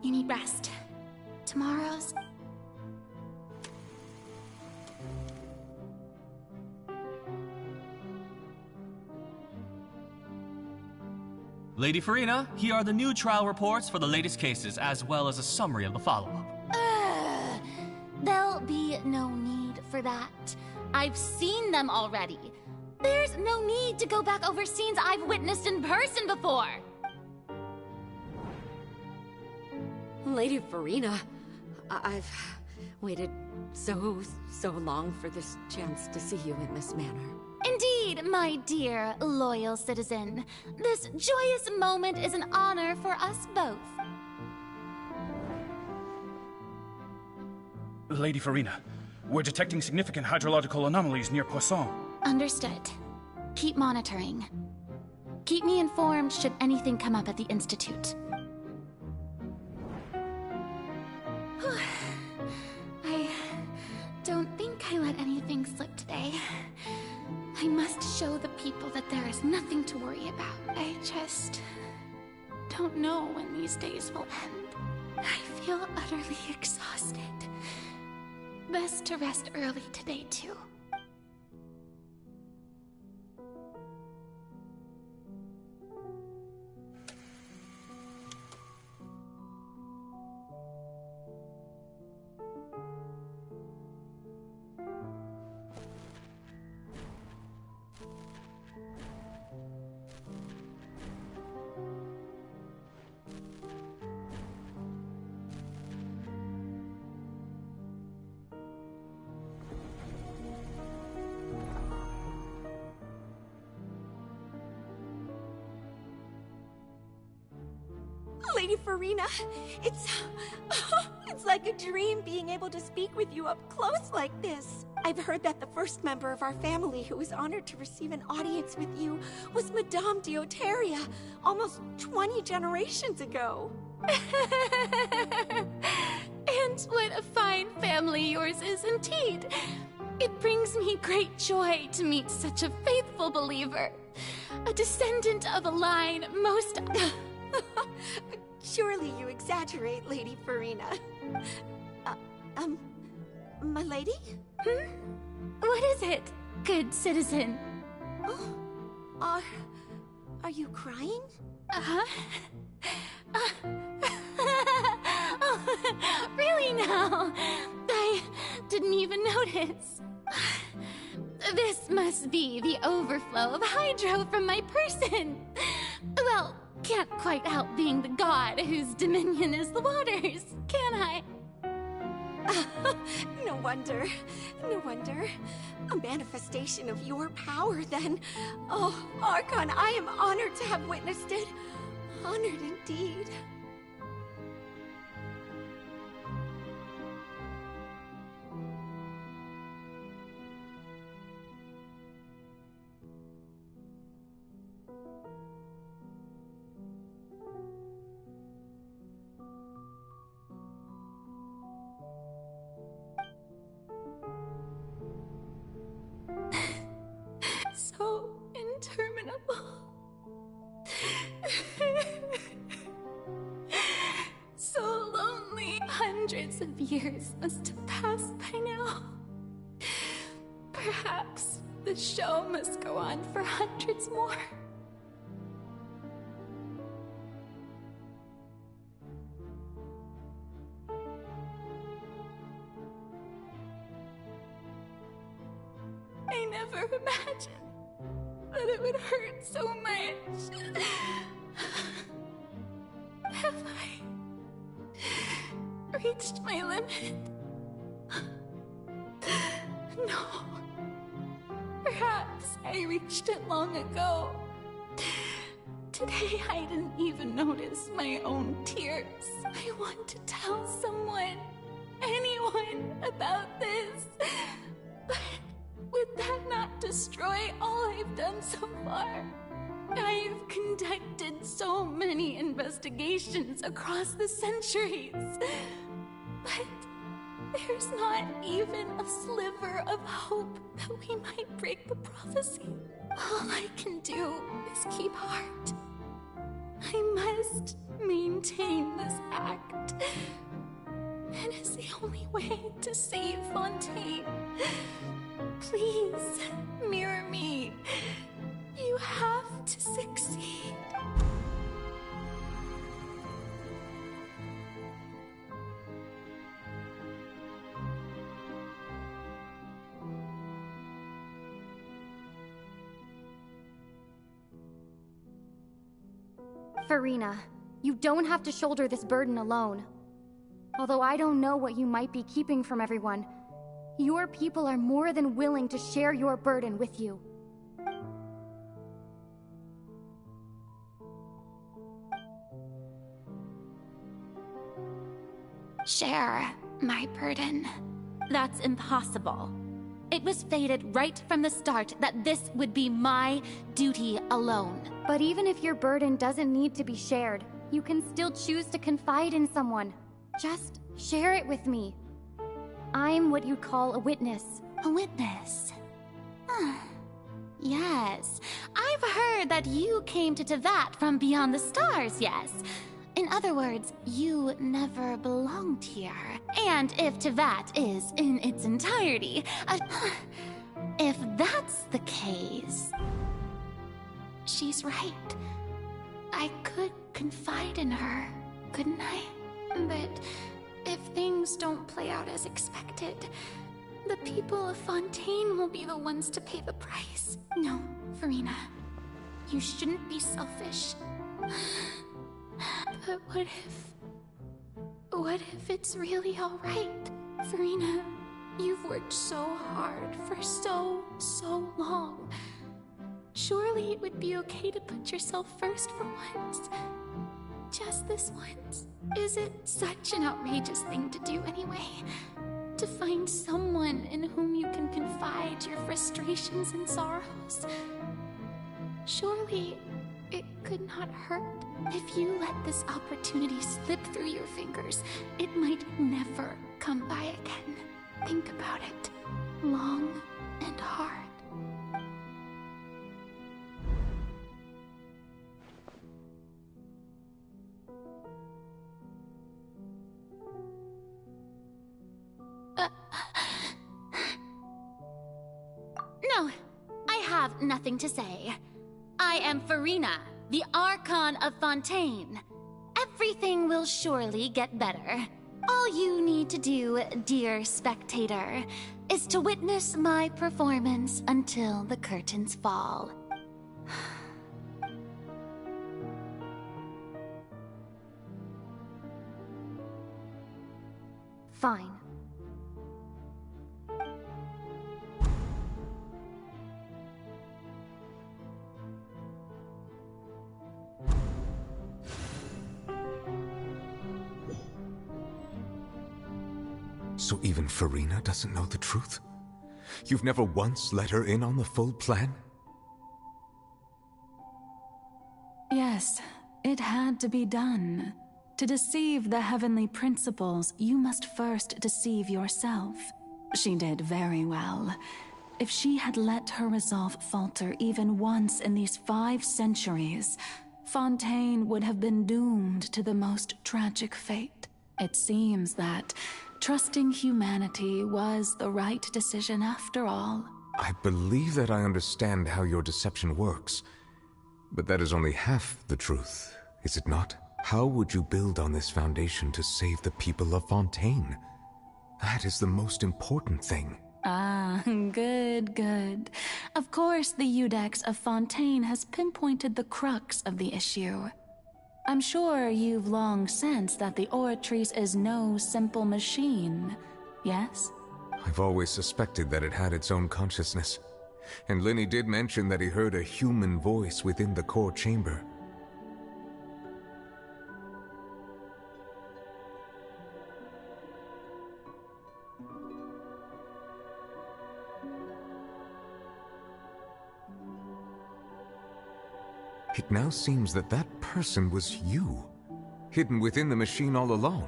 You need rest. Tomorrow's... Lady Furina, here are the new trial reports for the latest cases, as well as a summary of the follow-up. There'll be no need for that. I've seen them already. There's no need to go back over scenes I've witnessed in person before. Lady Furina, I've waited so long for this chance to see you in this manner. Indeed, my dear, loyal citizen. This joyous moment is an honor for us both. Lady Furina, we're detecting significant hydrological anomalies near Poisson. Understood. Keep monitoring. Keep me informed should anything come up at the Institute. I don't think I let anything slip today. I must show the people that there is nothing to worry about. I just don't know when these days will end. I feel utterly exhausted. Best to rest early today, too. Lady Furina, it's like a dream being able to speak with you up close like this. I've heard that the first member of our family who was honored to receive an audience with you was Madame Dioteria, almost 20 generations ago. And what a fine family yours is indeed. It brings me great joy to meet such a faithful believer. A descendant of a line most... Surely you exaggerate, Lady Furina. My lady? What is it, good citizen? Oh, are you crying? Oh, really now? I didn't even notice. This must be the overflow of hydro from my person. Well, can't quite help being the god whose dominion is the waters, can I? No wonder. No wonder. A manifestation of your power, then. Oh, Archon, I am honored to have witnessed it. Honored indeed. So interminable. So lonely. Hundreds of years must have passed by now. Perhaps the show must go on for hundreds more. I never imagined that it would hurt so much. Have I reached my limit? No. Perhaps I reached it long ago. Today I didn't even notice my own tears. I want to tell someone, anyone, about this. But would that not destroy all I've done so far? I've conducted so many investigations across the centuries. But there's not even a sliver of hope that we might break the prophecy. All I can do is keep heart. I must maintain this act. It is the only way to save Fontaine. Please, mirror me. You have to succeed. Furina, you don't have to shoulder this burden alone. Although I don't know what you might be keeping from everyone, your people are more than willing to share your burden with you. Share my burden. That's impossible. It was fated right from the start that this would be my duty alone. But even if your burden doesn't need to be shared, you can still choose to confide in someone. Just share it with me. I'm what you'd call a witness. A witness? Yes. I've heard that you came to Tevat from beyond the stars, yes. In other words, you never belonged here. And if Tevat is in its entirety, if that's the case, she's right. I could confide in her, couldn't I? But if things don't play out as expected, the people of Fontaine will be the ones to pay the price. No, Furina, you shouldn't be selfish. But what if it's really all right? Furina, you've worked so hard for so long. Surely it would be okay to put yourself first for once. Just this once. Is it such an outrageous thing to do anyway? To find someone in whom you can confide your frustrations and sorrows? Surely it could not hurt. If you let this opportunity slip through your fingers, it might never come by again. Think about it long and hard. No, I have nothing to say. I am Furina, the Archon of Fontaine. Everything will surely get better. All you need to do, dear spectator, is to witness my performance until the curtains fall. Fine. So even Furina doesn't know the truth? You've never once let her in on the full plan? Yes, it had to be done. To deceive the heavenly principles, you must first deceive yourself. She did very well. If she had let her resolve falter even once in these 5 centuries, Fontaine would have been doomed to the most tragic fate. It seems that trusting humanity was the right decision after all. I believe that I understand how your deception works, but that is only half the truth, is it not? How would you build on this foundation to save the people of Fontaine? That is the most important thing. Ah, good. Of course, the Iudex of Fontaine has pinpointed the crux of the issue. I'm sure you've long sensed that the Oratrice is no simple machine, yes? I've always suspected that it had its own consciousness. And Lenny did mention that he heard a human voice within the core chamber. It now seems that that person was you, hidden within the machine all along.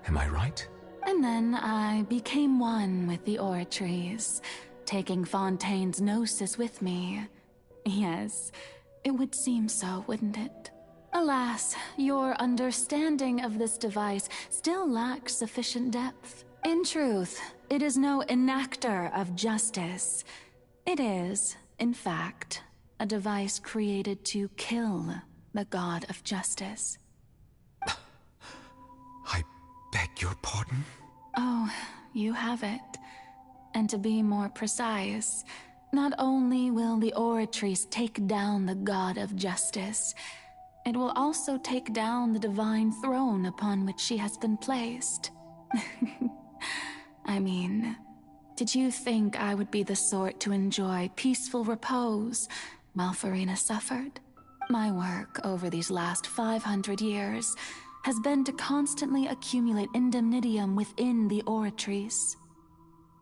Am I right? And then I became one with the Oratrice, taking Fontaine's gnosis with me. Yes, it would seem so, wouldn't it? Alas, your understanding of this device still lacks sufficient depth. In truth, it is no enactor of justice. It is, in fact, a device created to kill the god of justice. I beg your pardon? Oh, you have it. And to be more precise, not only will the Oratrice take down the god of justice, it will also take down the divine throne upon which she has been placed. I mean, did you think I would be the sort to enjoy peaceful repose while Furina suffered? My work over these last 500 years has been to constantly accumulate indemnitium within the Oratrice.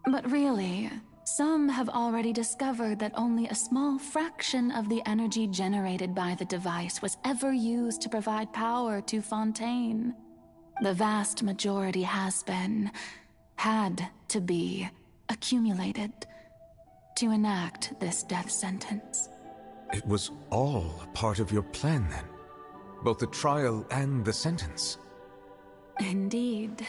But really, some have already discovered that only a small fraction of the energy generated by the device was ever used to provide power to Fontaine. The vast majority had to be, accumulated to enact this death sentence. It was all part of your plan, then? Both the trial and the sentence? Indeed.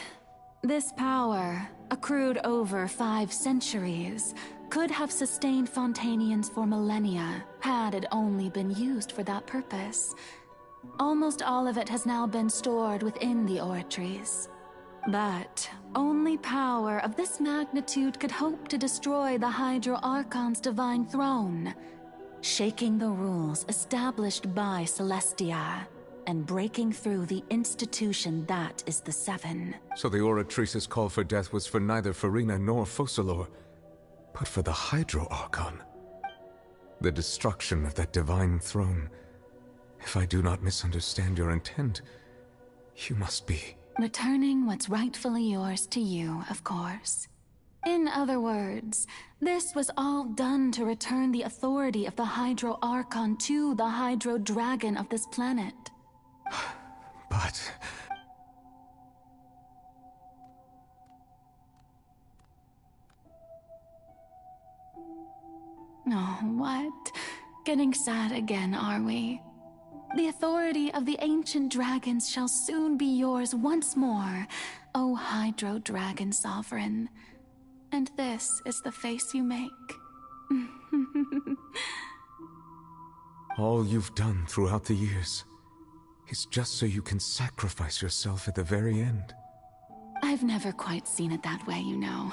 This power, accrued over 5 centuries, could have sustained Fontainians for millennia had it only been used for that purpose. Almost all of it has now been stored within the Oratrice. But only power of this magnitude could hope to destroy the Hydro Archon's divine throne, shaking the rules established by Celestia and breaking through the institution that is the Seven. So the Oratrice's call for death was for neither Furina nor Focalor, but for the Hydro Archon. The destruction of that divine throne. If I do not misunderstand your intent, you must be... returning what's rightfully yours to you, of course. In other words, this was all done to return the authority of the Hydro Archon to the Hydro Dragon of this planet. But... Oh, what? Getting sad again, are we? The authority of the ancient dragons shall soon be yours once more, O Hydro Dragon Sovereign. And this is the face you make. all you've done throughout the years is just so you can sacrifice yourself at the very end. I've never quite seen it that way, you know.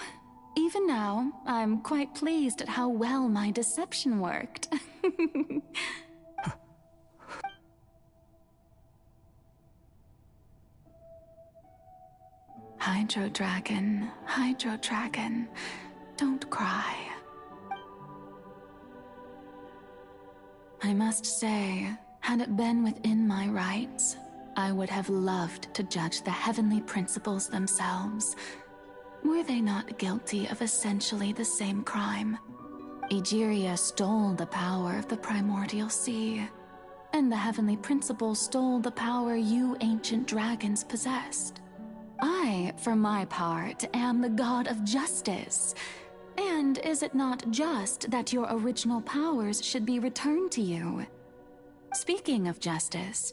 Even now, I'm quite pleased at how well my deception worked. Hydro Dragon, don't cry. I must say, had it been within my rights, I would have loved to judge the heavenly principles themselves. Were they not guilty of essentially the same crime? Egeria stole the power of the primordial sea, and the heavenly principles stole the power you ancient dragons possessed. I, for my part, am the god of justice. And is it not just that your original powers should be returned to you? Speaking of justice,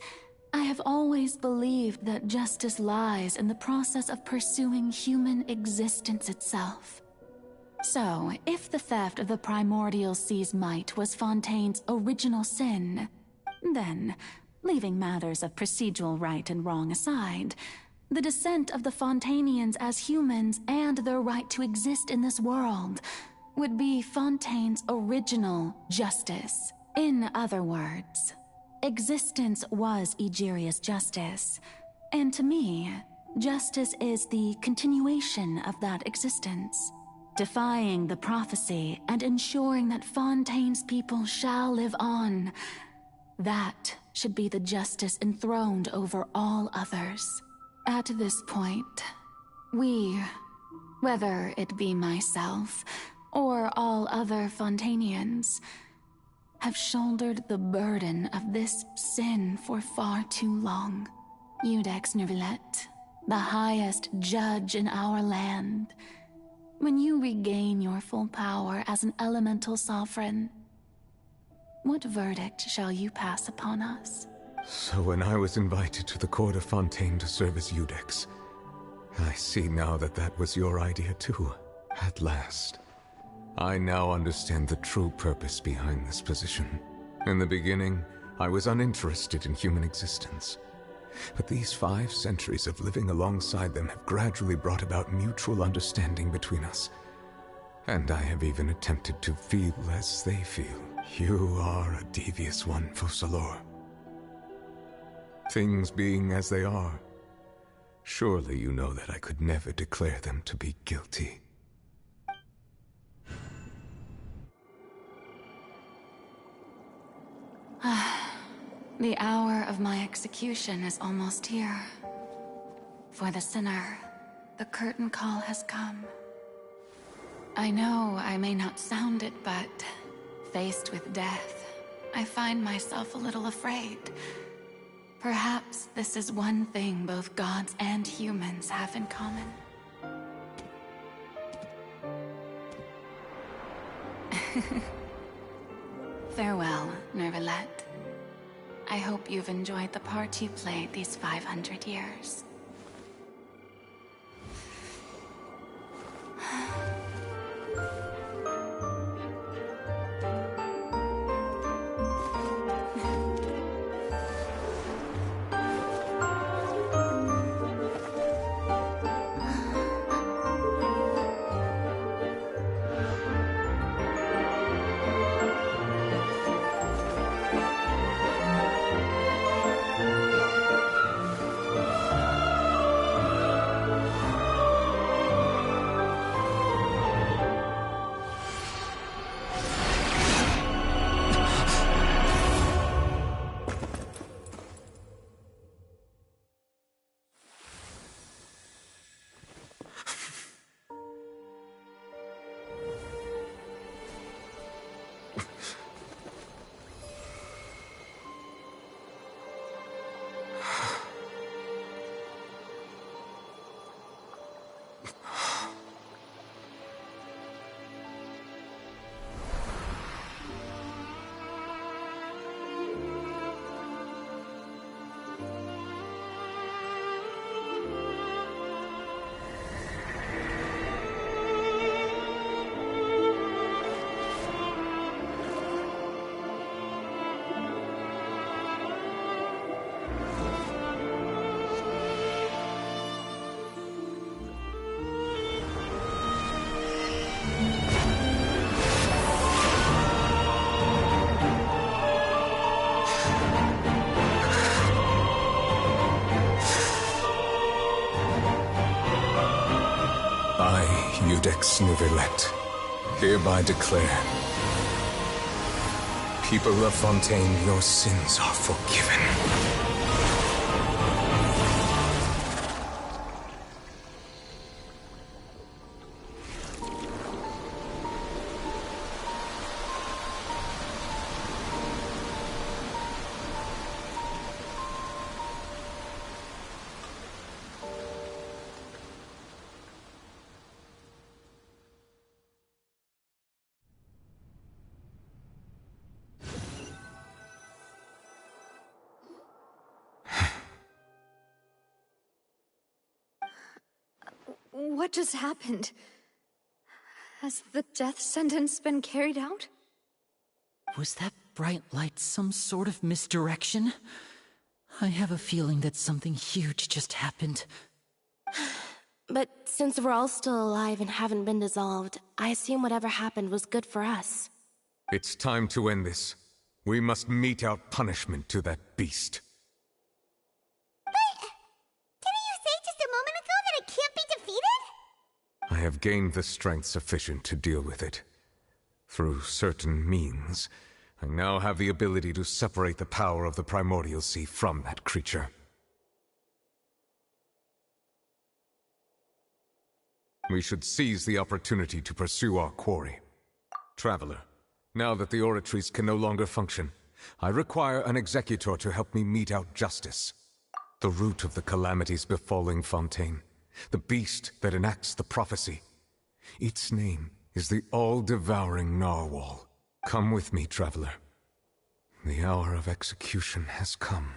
I have always believed that justice lies in the process of pursuing human existence itself. So, if the theft of the primordial sea's might was Fontaine's original sin, then, leaving matters of procedural right and wrong aside, the descent of the Fontainians as humans and their right to exist in this world would be Fontaine's original justice. In other words, existence was Egeria's justice, and to me, justice is the continuation of that existence, defying the prophecy and ensuring that Fontaine's people shall live on. That should be the justice enthroned over all others. At this point, we, whether it be myself or all other Fontainians, have shouldered the burden of this sin for far too long. Iudex Nervillet, the highest judge in our land, when you regain your full power as an elemental sovereign, what verdict shall you pass upon us? So when I was invited to the court of Fontaine to serve as Iudex, I see now that that was your idea too, at last. I now understand the true purpose behind this position. In the beginning, I was uninterested in human existence. But these 5 centuries of living alongside them have gradually brought about mutual understanding between us. And I have even attempted to feel as they feel. You are a devious one, Focalors. Things being as they are, surely you know that I could never declare them to be guilty. The hour of my execution is almost here. For the sinner, the curtain call has come. I know I may not sound it, but faced with death, I find myself a little afraid. Perhaps this is one thing both gods and humans have in common. Farewell, Nervalette. I hope you've enjoyed the part you played these 500 years. Iudex Nervalette, hereby declare, people of Fontaine, your sins are forgiven. What just happened? Has the death sentence been carried out? Was that bright light some sort of misdirection? I have a feeling that something huge just happened. But since we're all still alive and haven't been dissolved, I assume whatever happened was good for us. It's time to end this. We must mete out punishment to that beast. I have gained the strength sufficient to deal with it. Through certain means, I now have the ability to separate the power of the Primordial Sea from that creature. We should seize the opportunity to pursue our quarry. Traveler, now that the oratories can no longer function, I require an executor to help me mete out justice. The root of the calamities befalling Fontaine. The beast that enacts the prophecy. Its name is the all-devouring Narwhal. Come with me, traveler. The hour of execution has come.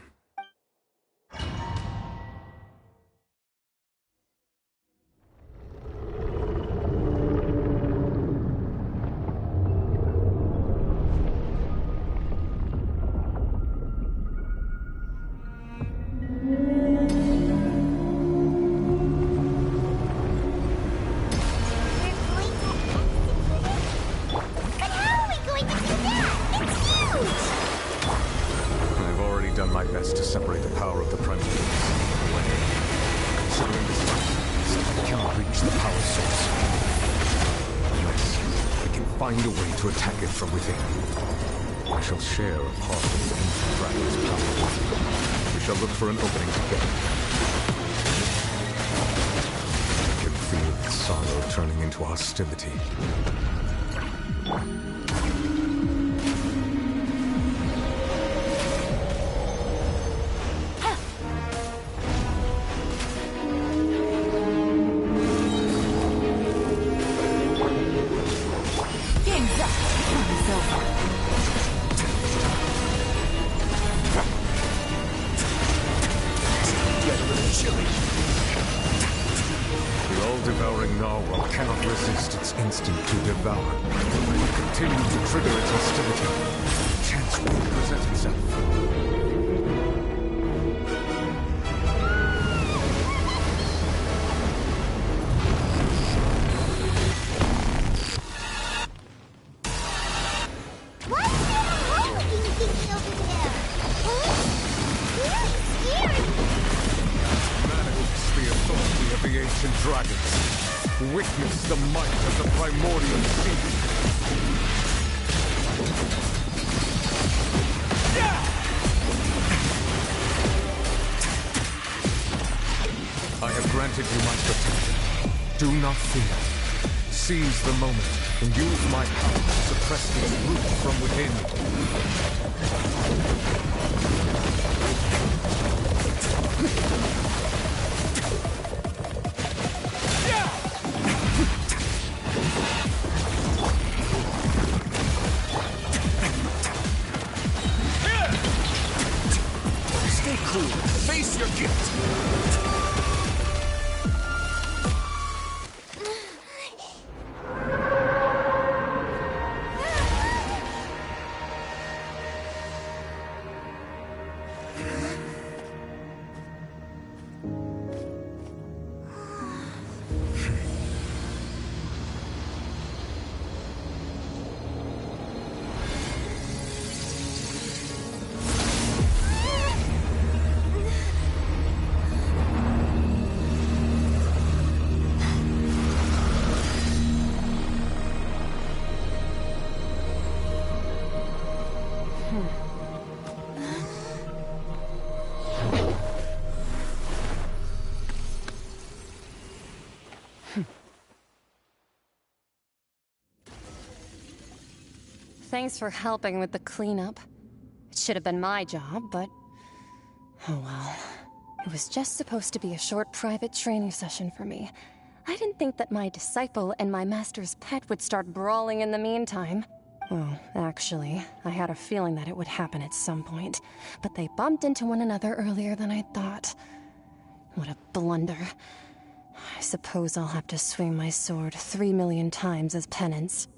cannot reach the power source. Unless I can find a way to attack it from within. I shall share a part of the ancient dragon's power. We shall look for an opening together. I can feel its sorrow turning into hostility. Witness the might of the primordial sea. I have granted you my protection. Do not fear. Seize the moment and use my power to suppress this root from within. Face your guilt! Thanks for helping with the cleanup. It should have been my job, but... oh well. It was just supposed to be a short private training session for me. I didn't think that my disciple and my master's pet would start brawling in the meantime. Well, actually, I had a feeling that it would happen at some point, but they bumped into one another earlier than I thought. What a blunder. I suppose I'll have to swing my sword 3 million times as penance.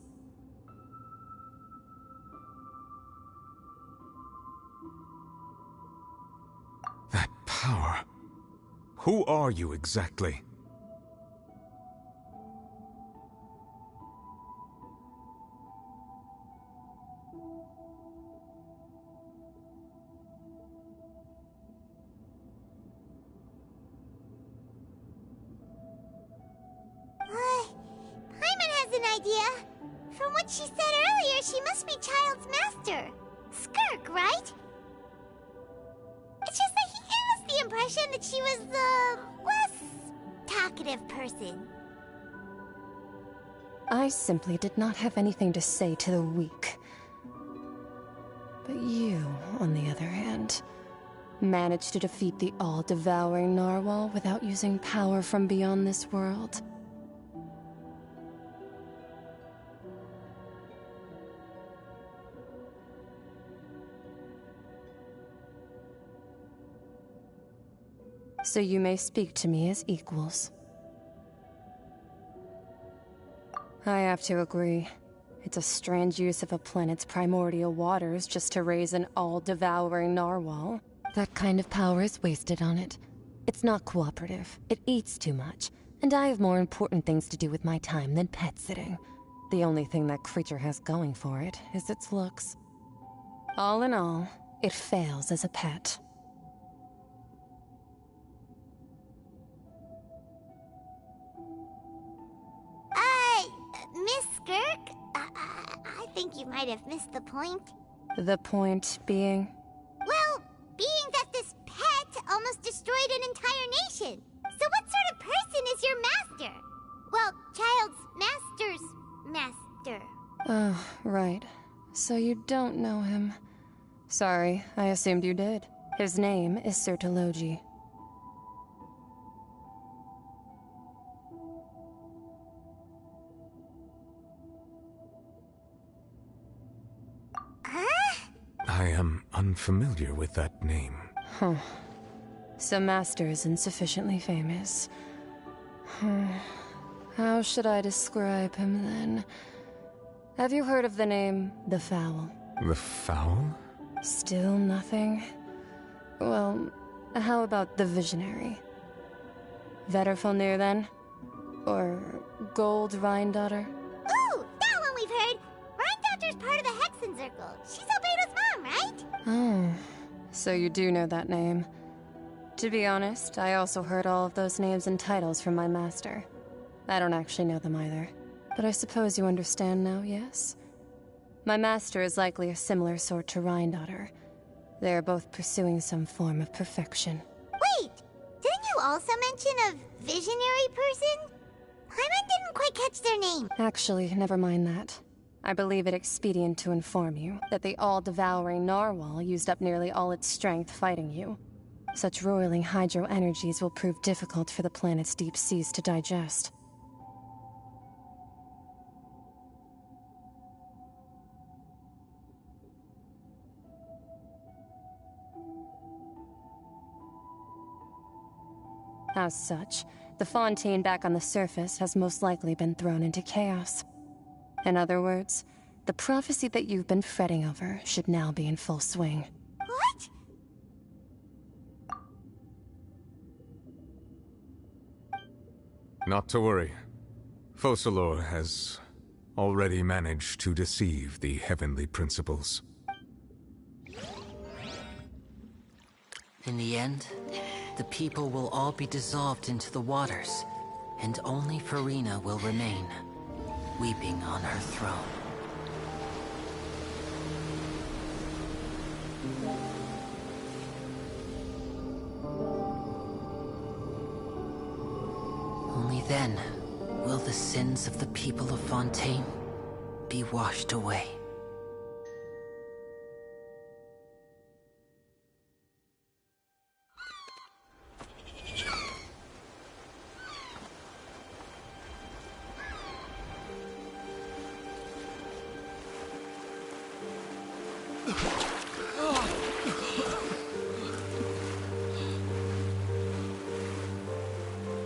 That power. Who are you exactly? Paimon has an idea. From what she said earlier, she must be Child's master. Skirk, right? It's just that he gave us the impression that she was the less talkative person. I simply did not have anything to say to the weak. But you, on the other hand, managed to defeat the all-devouring narwhal without using power from beyond this world. So you may speak to me as equals. I have to agree. It's a strange use of a planet's primordial waters just to raise an all-devouring narwhal. That kind of power is wasted on it. It's not cooperative. It eats too much. And I have more important things to do with my time than pet sitting. The only thing that creature has going for it is its looks. All in all, it fails as a pet. think you might have missed the point. The point being? Well, being that this pet almost destroyed an entire nation. So what sort of person is your master? Well, child's master's master. Oh, right. So you don't know him. Sorry, I assumed you did. His name is Sir Taloji. I am unfamiliar with that name. Huh. So Master isn't sufficiently famous. How should I describe him then? Have you heard of the name The Fowl? The Fowl? Still nothing? Well, how about the Visionary? Vetterfulnir then? Or Gold Rhindaughter? Ooh, that one we've heard! Rhindaughter's part of the Hexen Circle. She's Albedo's mom, right? Oh, so you do know that name. To be honest, I also heard all of those names and titles from my master. I don't actually know them either. But I suppose you understand now, yes? My master is likely a similar sort to Rhindaughter. They are both pursuing some form of perfection. Wait! Didn't you also mention a visionary person? Paimon didn't quite catch their name. Actually, never mind that. I believe it expedient to inform you that the all-devouring narwhal used up nearly all its strength fighting you. Such roiling hydro energies will prove difficult for the planet's deep seas to digest. As such, the Fontaine back on the surface has most likely been thrown into chaos. In other words, the prophecy that you've been fretting over should now be in full swing. What? Not to worry. Focalor has already managed to deceive the heavenly principles. In the end, the people will all be dissolved into the waters, and only Furina will remain, weeping on her throne. Only then will the sins of the people of Fontaine be washed away.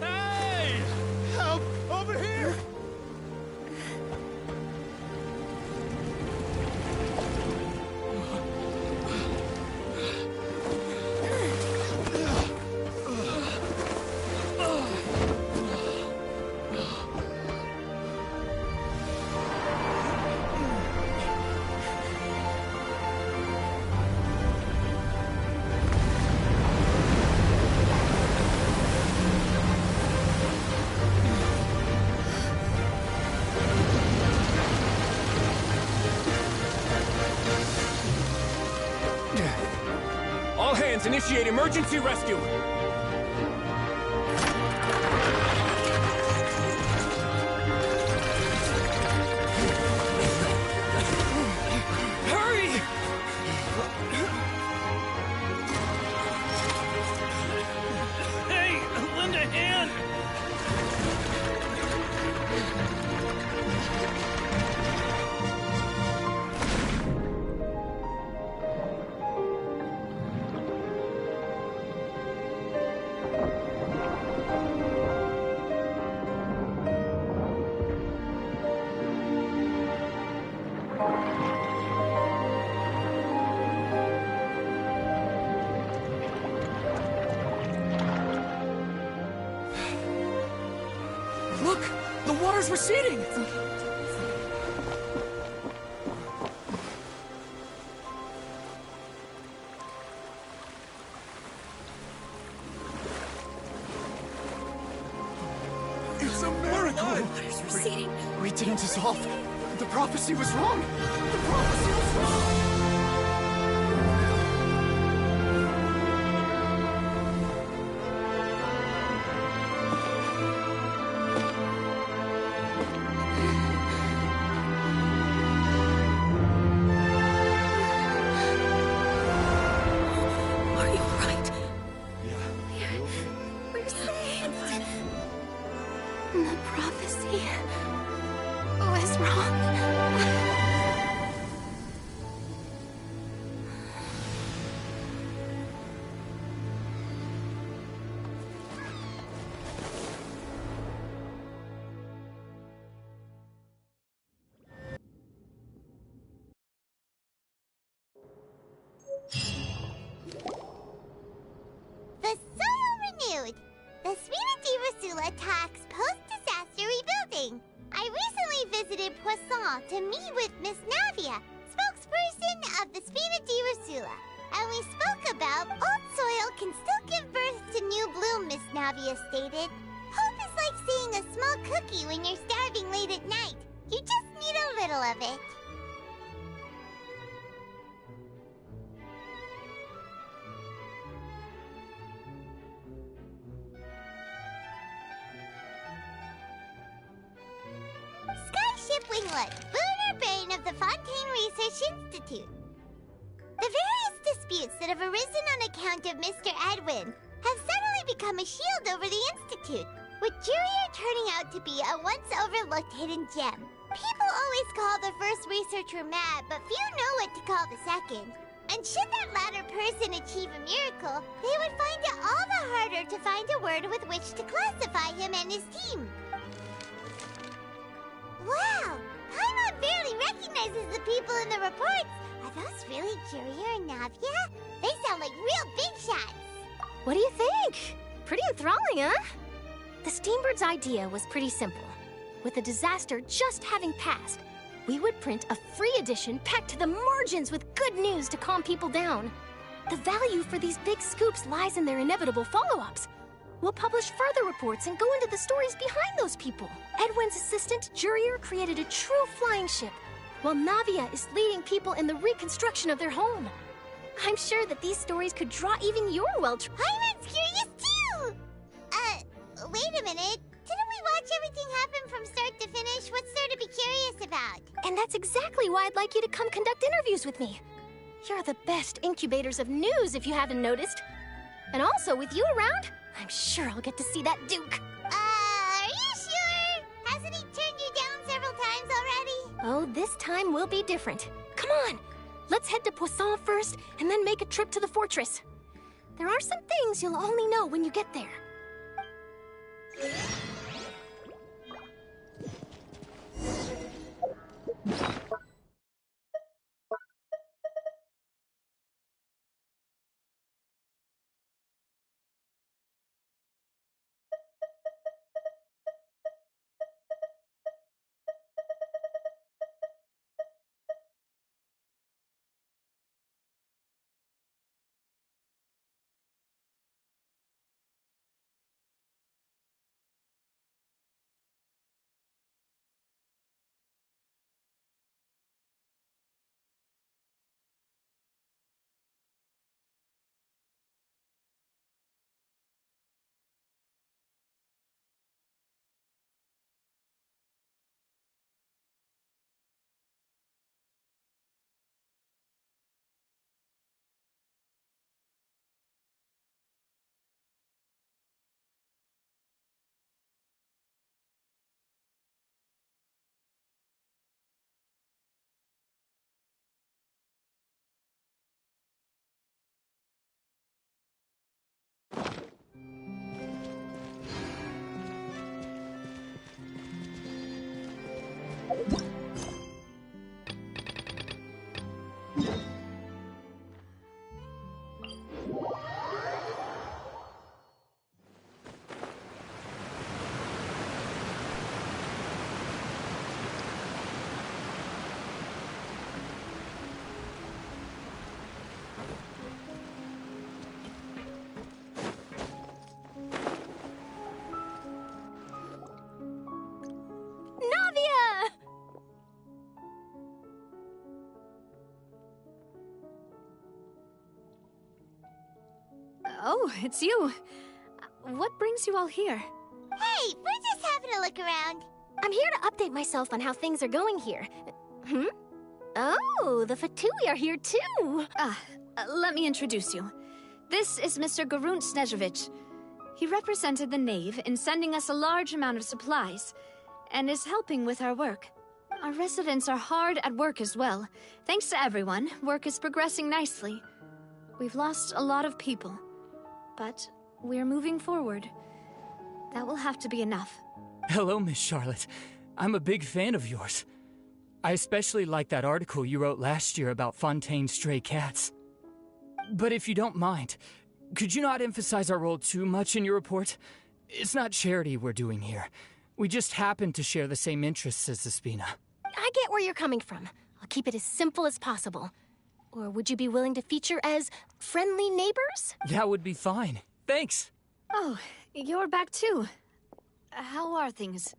Hey! Help! Over here! All hands, initiate emergency rescue! Hurry! Hey, lend a hand! Look! The water's receding! It's a miracle! Water's receding. We didn't dissolve. The prophecy was wrong! The prophecy was wrong! The prophecy was wrong. The soil renewed. The Spina di Rasula talks post-disaster rebuilding. I recently visited Poisson to meet with Miss Navia, spokesperson of the Spina di Rasula. And we spoke about old soil can still give birth to new bloom, Miss Navia stated. Hope is like seeing a small cookie when you're starving late at night. You just need a little of it. Skyship Winglet, lunar brain of the Fontaine Research Institute. The various disputes that have arisen on account of Mr. Edwin have suddenly become a shield over the Institute, with Jurier turning out to be a once overlooked hidden gem. People always call the first researcher mad, but few know what to call the second. And should that latter person achieve a miracle, they would find it all the harder to find a word with which to classify him and his team. Wow! Paimon barely recognizes the people in the reports. Are those really Jurier and Navia? They sound like real big shots. What do you think? Pretty enthralling, huh? The Steambird's idea was pretty simple. With the disaster just having passed, we would print a free edition packed to the margins with good news to calm people down. The value for these big scoops lies in their inevitable follow-ups. We'll publish further reports and go into the stories behind those people. Edwin's assistant, Jurier, created a true flying ship, while Navia is leading people in the reconstruction of their home. I'm sure that these stories could draw even your Paimon's curious too! Wait a minute. Didn't we watch everything happen from start to finish? What's there to be curious about? And that's exactly why I'd like you to come conduct interviews with me. You're the best incubators of news, if you haven't noticed. And also, with you around, I'm sure I'll get to see that Duke. Are you sure? Hasn't he turned you down several times already? Oh, this time will be different. Come on, let's head to Poisson first, and then make a trip to the fortress. There are some things you'll only know when you get there. Oh, it's you. What brings you all here? Hey, we're just having a look around. I'm here to update myself on how things are going here. Oh, the Fatui are here too. Let me introduce you. This is Mr. Garunt Snezhevich. He represented the Knave in sending us a large amount of supplies, and is helping with our work. Our residents are hard at work as well. Thanks to everyone, work is progressing nicely. We've lost a lot of people, but we're moving forward. That will have to be enough. Hello, Miss Charlotte. I'm a big fan of yours. I especially like that article you wrote last year about Fontaine's stray cats. But if you don't mind, could you not emphasize our role too much in your report? It's not charity we're doing here. We just happen to share the same interests as the Spina. I get where you're coming from. I'll keep it as simple as possible. Or would you be willing to feature as friendly neighbors? That would be fine. Thanks. Oh, you're back too. How are things?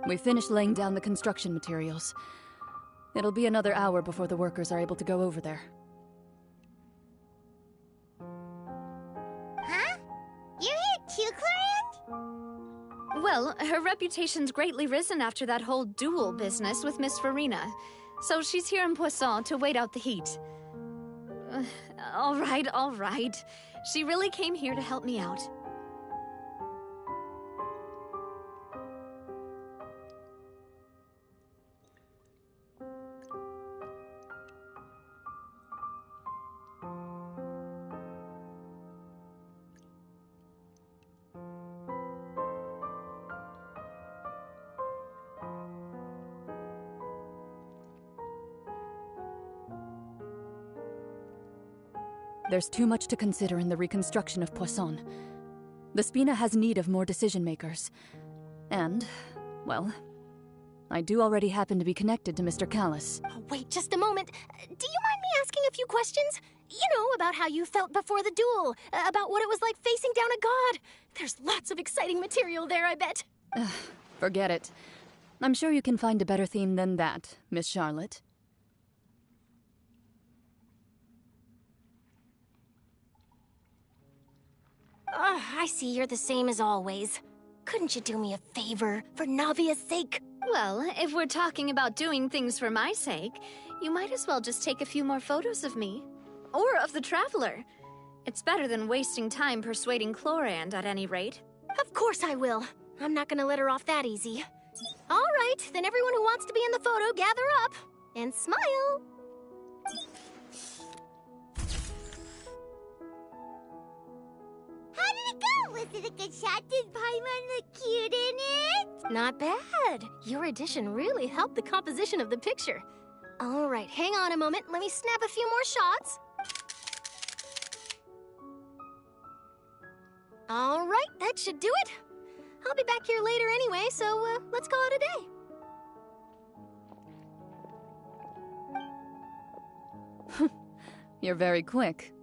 We finished laying down the construction materials. It'll be another hour before the workers are able to go over there. Huh? You're here too, Clorand? Well, her reputation's greatly risen after that whole duel business with Miss Furina. So she's here in Poisson to wait out the heat. All right. She really came here to help me out. There's too much to consider in the reconstruction of Poisson. The Spina has need of more decision-makers. And, well, I do already happen to be connected to Mr. Callis. Oh, wait just a moment. Do you mind me asking a few questions? You know, about how you felt before the duel, about what it was like facing down a god. There's lots of exciting material there, I bet. Forget it. I'm sure you can find a better theme than that, Miss Charlotte. I see you're the same as always. Couldn't you do me a favor, for Navia's sake? Well, if we're talking about doing things for my sake, you might as well just take a few more photos of me. Or of the Traveler. It's better than wasting time persuading Clorand, at any rate. Of course I will. I'm not gonna let her off that easy. All right, then everyone who wants to be in the photo, gather up. And smile. How did it go? Was it a good shot? Did Paimon look cute in it? Not bad. Your addition really helped the composition of the picture. All right, hang on a moment. Let me snap a few more shots. All right, that should do it. I'll be back here later anyway, so let's call it a day. You're very quick.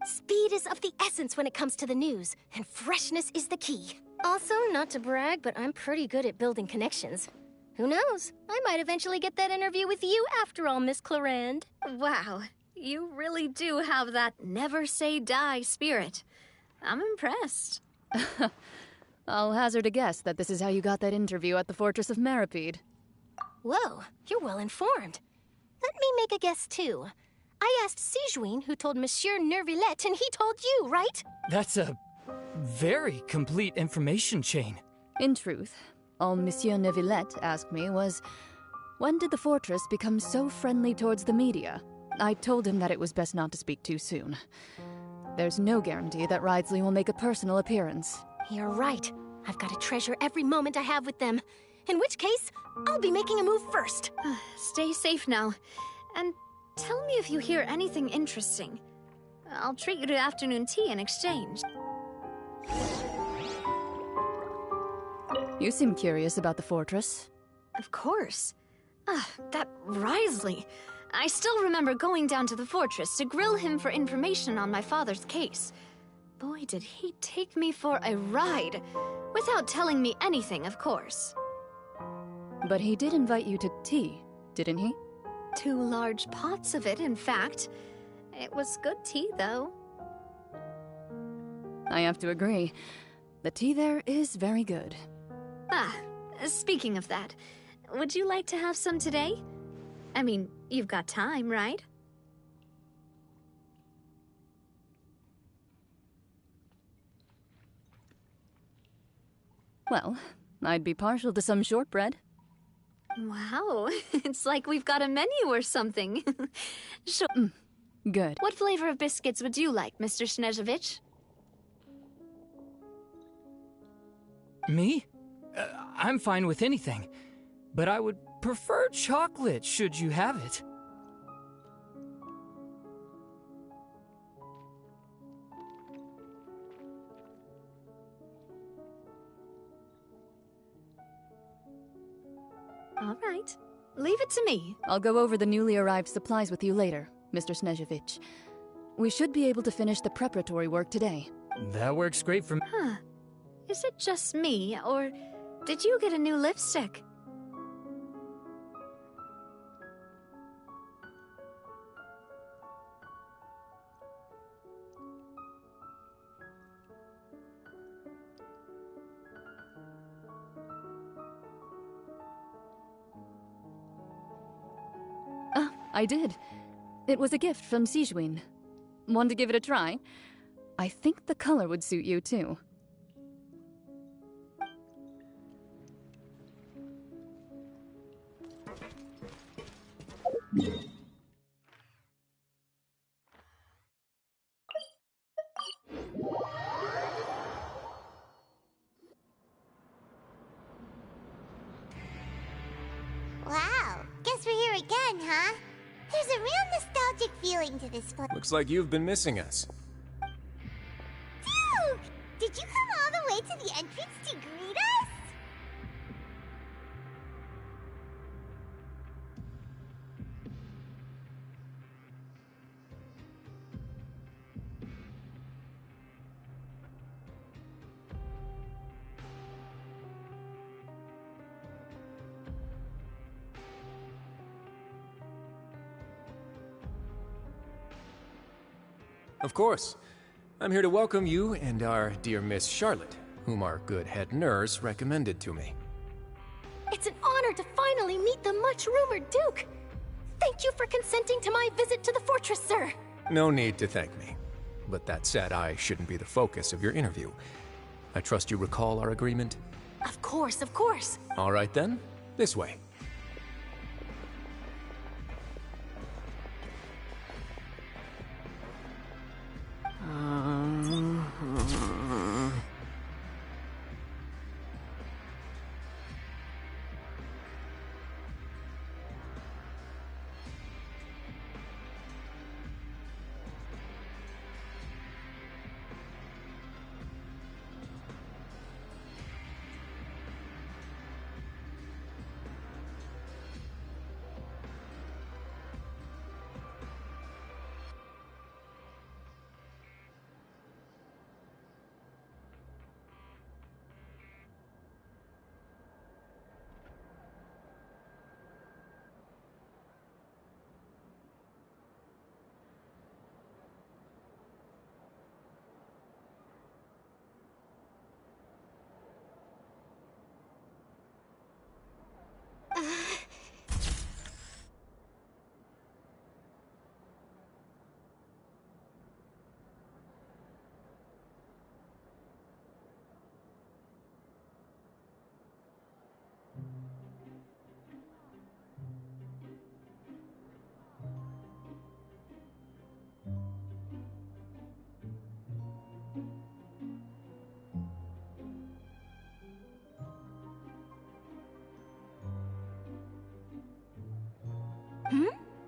Speed is of the essence when it comes to the news, and freshness is the key. Also, not to brag, but I'm pretty good at building connections. Who knows? I might eventually get that interview with you after all, Miss Clorand. Wow, you really do have that never say die spirit. I'm impressed. I'll hazard a guess that this is how you got that interview at the Fortress of Meripede. Whoa, you're well informed. Let me make a guess, too. I asked Sijuin, who told Monsieur Nervillette, and he told you, right? That's a very complete information chain. In truth, all Monsieur Nervillette asked me was, when did the Fortress become so friendly towards the media? I told him that it was best not to speak too soon. There's no guarantee that Ridesley will make a personal appearance. You're right. I've got to treasure every moment I have with them. In which case, I'll be making a move first. Stay safe now. And tell me if you hear anything interesting. I'll treat you to afternoon tea in exchange. You seem curious about the fortress. Of course. That Ridesley. I still remember going down to the fortress to grill him for information on my father's case. Boy, did he take me for a ride. Without telling me anything, of course. But he did invite you to tea, didn't he? 2 large pots of it, in fact. It was good tea, though. I have to agree. The tea there is very good. Ah, speaking of that, would you like to have some today? I mean, you've got time, right? Well, I'd be partial to some shortbread. Wow, it's like we've got a menu or something. Sure. Good. What flavor of biscuits would you like, Mr. Snezhovich? Me? I'm fine with anything. But I would prefer chocolate, should you have it. All right. Leave it to me. I'll go over the newly arrived supplies with you later, Mr. Snezhovich. We should be able to finish the preparatory work today. That works great for me. Huh. Is it just me, or did you get a new lipstick? Ah, I did. It was a gift from Sijuin. Want to give it a try? I think the color would suit you, too. Wow, guess we're here again, huh? There's a real nostalgic feeling to this place. Looks like you've been missing us. Duke! Did you come all the way to the entrance to greet us? Of course. I'm here to welcome you and our dear Miss Charlotte, whom our good head nurse recommended to me. It's an honor to finally meet the much-rumored Duke. Thank you for consenting to my visit to the fortress, sir. No need to thank me. But that said, I shouldn't be the focus of your interview. I trust you recall our agreement? Of course, of course. All right then, this way.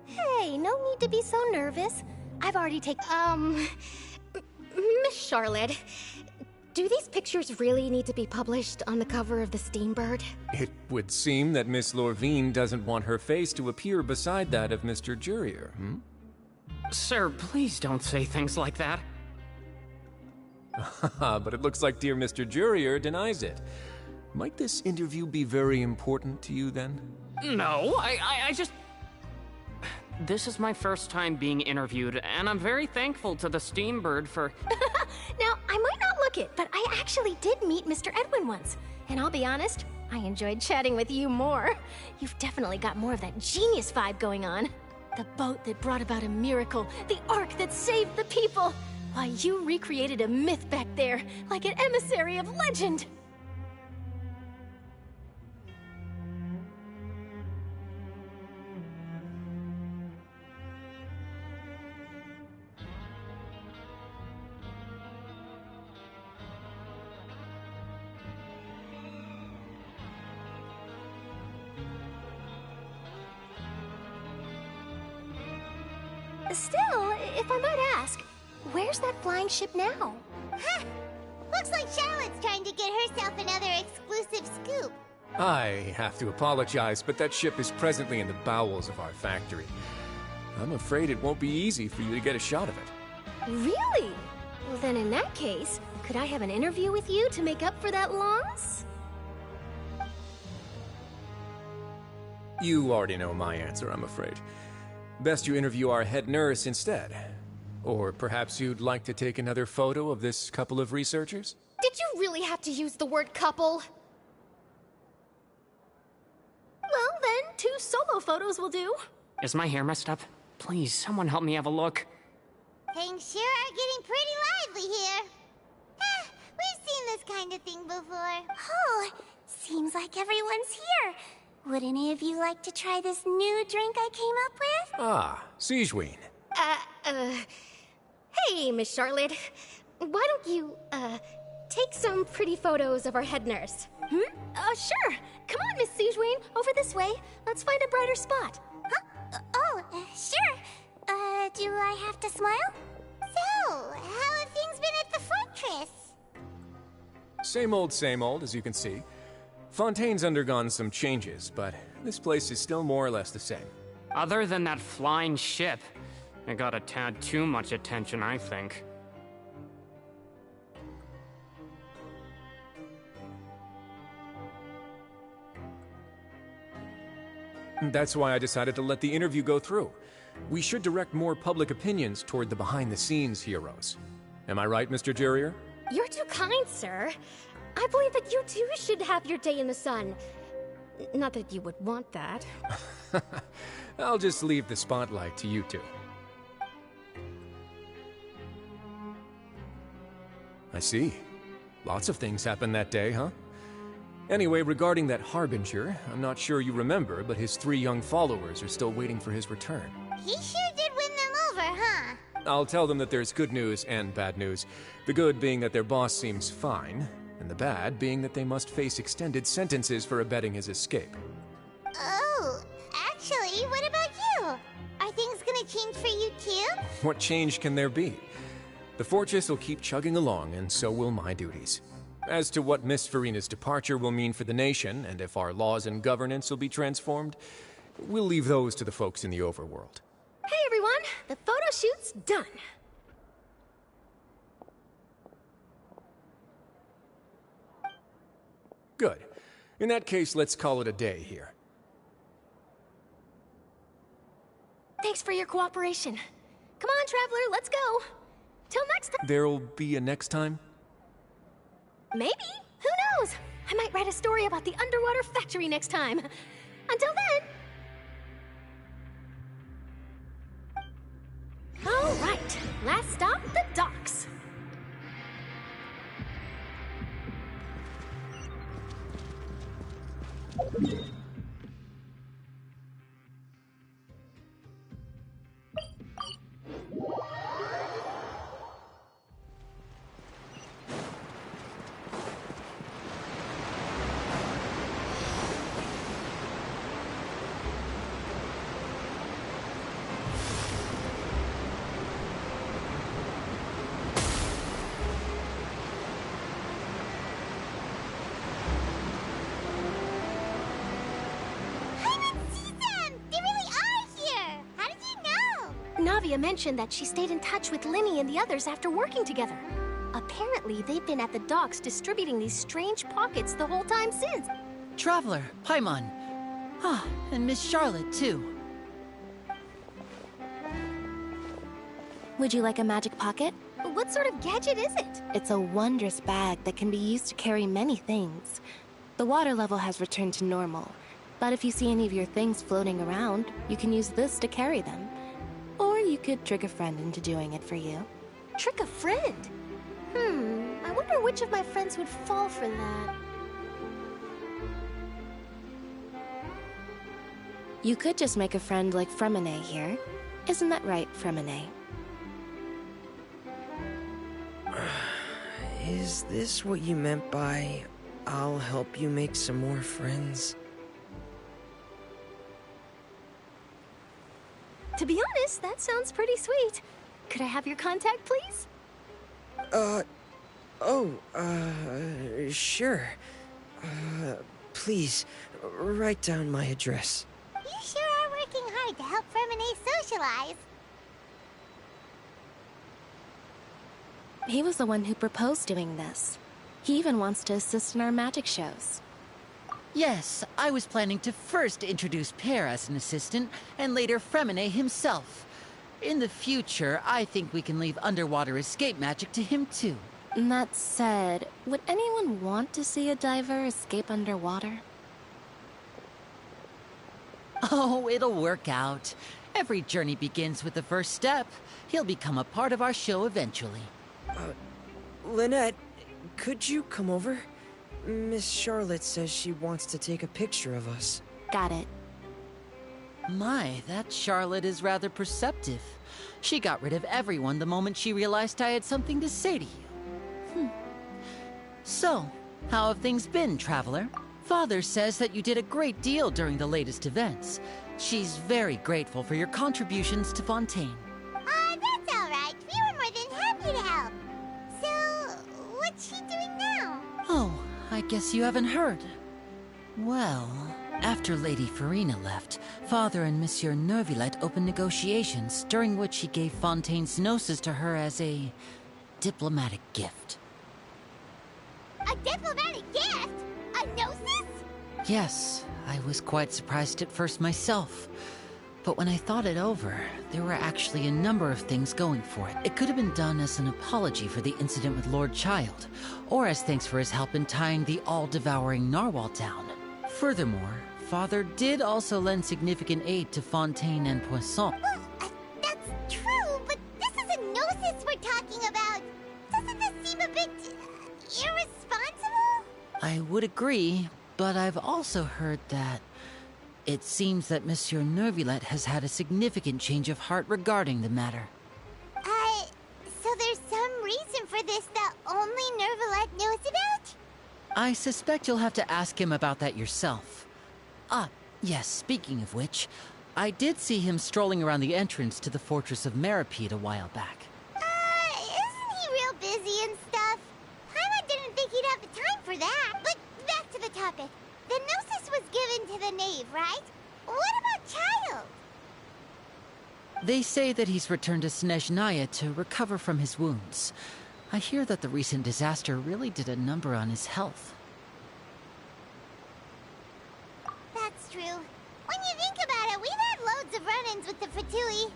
Hey, no need to be so nervous. I've already taken... Miss Charlotte, do these pictures really need to be published on the cover of the Steambird? It would seem that Miss Lorvine doesn't want her face to appear beside that of Mr. Jurier, hmm? Sir, please don't say things like that. But it looks like dear Mr. Jurier denies it. Might this interview be very important to you then? No, I just... This is my first time being interviewed, and I'm very thankful to the Steambird for... Now, I might not look it, but I actually did meet Mr. Edwin once. And I'll be honest, I enjoyed chatting with you more. You've definitely got more of that genius vibe going on. The boat that brought about a miracle, the ark that saved the people. Why, you recreated a myth back there, like an emissary of legend. Still, if I might ask, where's that flying ship now? Huh. Looks like Charlotte's trying to get herself another exclusive scoop. I have to apologize, but that ship is presently in the bowels of our factory. I'm afraid it won't be easy for you to get a shot of it. Really? Well, then in that case, could I have an interview with you to make up for that loss? You already know my answer, I'm afraid. Best you interview our head nurse instead. Or perhaps you'd like to take another photo of this couple of researchers? Did you really have to use the word couple? Well, then, 2 solo photos will do. Is my hair messed up? Please, someone help me have a look. Things sure are getting pretty lively here. We've seen this kind of thing before. Oh, seems like everyone's here. Would any of you like to try this new drink I came up with? Ah, Siegeween. Hey, Miss Charlotte. Why don't you, take some pretty photos of our head nurse? Sure. Come on, Miss Siegeween. Over this way. Let's find a brighter spot. Huh? Sure. Do I have to smile? So, how have things been at the fortress? Same old, as you can see. Fontaine's undergone some changes, but this place is still more or less the same. Other than that flying ship, it got a tad too much attention, I think. That's why I decided to let the interview go through. We should direct more public opinions toward the behind-the-scenes heroes. Am I right, Mr. Jurrier? You're too kind, sir. I believe that you too should have your day in the sun. Not that you would want that. I'll just leave the spotlight to you two. I see. Lots of things happened that day, huh? Anyway, regarding that Harbinger, I'm not sure you remember, but his 3 young followers are still waiting for his return. He sure did win them over, huh? I'll tell them that there's good news and bad news. The good being that their boss seems fine, and the bad being that they must face extended sentences for abetting his escape. Oh, actually, what about you? Are things gonna change for you too? What change can there be? The fortress will keep chugging along, and so will my duties. As to what Miss Furina's departure will mean for the nation, and if our laws and governance will be transformed, we'll leave those to the folks in the overworld. Hey everyone, the photo shoot's done. Good. In that case, let's call it a day here. Thanks for your cooperation. Come on, Traveler, let's go. Till next time. There'll be a next time? Maybe. Who knows? I might write a story about the underwater factory next time. Until then. All right. Last stop, the docks. Navia mentioned that she stayed in touch with Linny and the others after working together. Apparently, they've been at the docks distributing these strange pockets the whole time since. Traveler, Paimon. Ah, and Miss Charlotte, too. Would you like a magic pocket? What sort of gadget is it? It's a wondrous bag that can be used to carry many things. The water level has returned to normal, but if you see any of your things floating around, you can use this to carry them. Or you could trick a friend into doing it for you. Trick a friend? I wonder which of my friends would fall for that. You could just make a friend like Fremine here. Isn't that right, Fremine? Is this what you meant by, I'll help you make some more friends? To be honest, that sounds pretty sweet. Could I have your contact, please? Sure. Please, write down my address. You sure are working hard to help Fremine socialize. He was the one who proposed doing this. He even wants to assist in our magic shows. Yes, I was planning to first introduce Per as an assistant, and later Fremine himself. In the future, I think we can leave underwater escape magic to him too. That said, would anyone want to see a diver escape underwater? Oh, it'll work out. Every journey begins with the first step. He'll become a part of our show eventually. Lynette, could you come over? Miss Charlotte says she wants to take a picture of us. Got it. My, that Charlotte is rather perceptive. She got rid of everyone the moment she realized I had something to say to you. So, how have things been, Traveler? Father says that you did a great deal during the latest events. She's very grateful for your contributions to Fontaine. That's all right. We were more than happy to help. So, what's she doing now? Oh, I guess you haven't heard. Well, after Lady Furina left, Father and Monsieur Neuvillette opened negotiations, during which he gave Fontaine's gnosis to her as a diplomatic gift. A diplomatic gift? A gnosis? Yes, I was quite surprised at first myself. But when I thought it over, there were actually a number of things going for it. It could have been done as an apology for the incident with Lord Child, or as thanks for his help in tying the all-devouring narwhal down. Furthermore, Father did also lend significant aid to Fontaine and Poisson. Well, that's true, but this is a gnosis we're talking about. Doesn't this seem a bit irresponsible? I would agree, but I've also heard that it seems that Monsieur Neuvillette has had a significant change of heart regarding the matter. So there's some reason for this that only Neuvillette knows about? I suspect you'll have to ask him about that yourself. Ah, yes, speaking of which, I did see him strolling around the entrance to the Fortress of Meripede a while back. Isn't he real busy and stuff? Paimon didn't think he'd have the time for that. But back to the topic. The gnosis was given to the knave, right? What about Child? They say that he's returned to Snezhnaya to recover from his wounds. I hear that the recent disaster really did a number on his health. That's true. When you think about it, we've had loads of run-ins with the Fatui.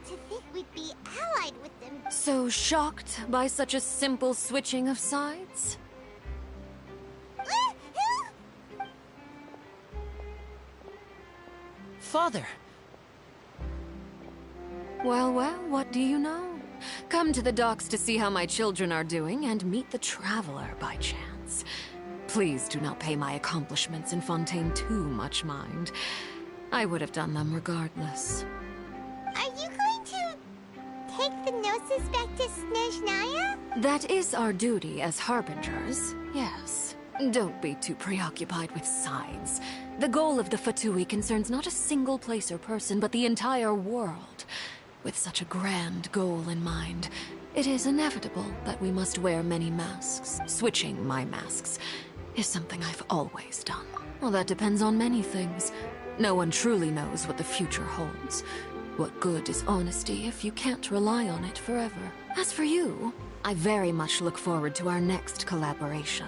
To think we'd be allied with them. So shocked by such a simple switching of sides? Father! Well, what do you know? Come to the docks to see how my children are doing and meet the Traveler by chance. Please do not pay my accomplishments in Fontaine too much mind. I would have done them regardless. Are you going to take the gnosis back to Snezhnaya? That is our duty as harbingers, yes. Don't be too preoccupied with sides. The goal of the Fatui concerns not a single place or person, but the entire world. With such a grand goal in mind, it is inevitable that we must wear many masks. Switching my masks is something I've always done. Well, that depends on many things. No one truly knows what the future holds. What good is honesty if you can't rely on it forever? As for you, I very much look forward to our next collaboration.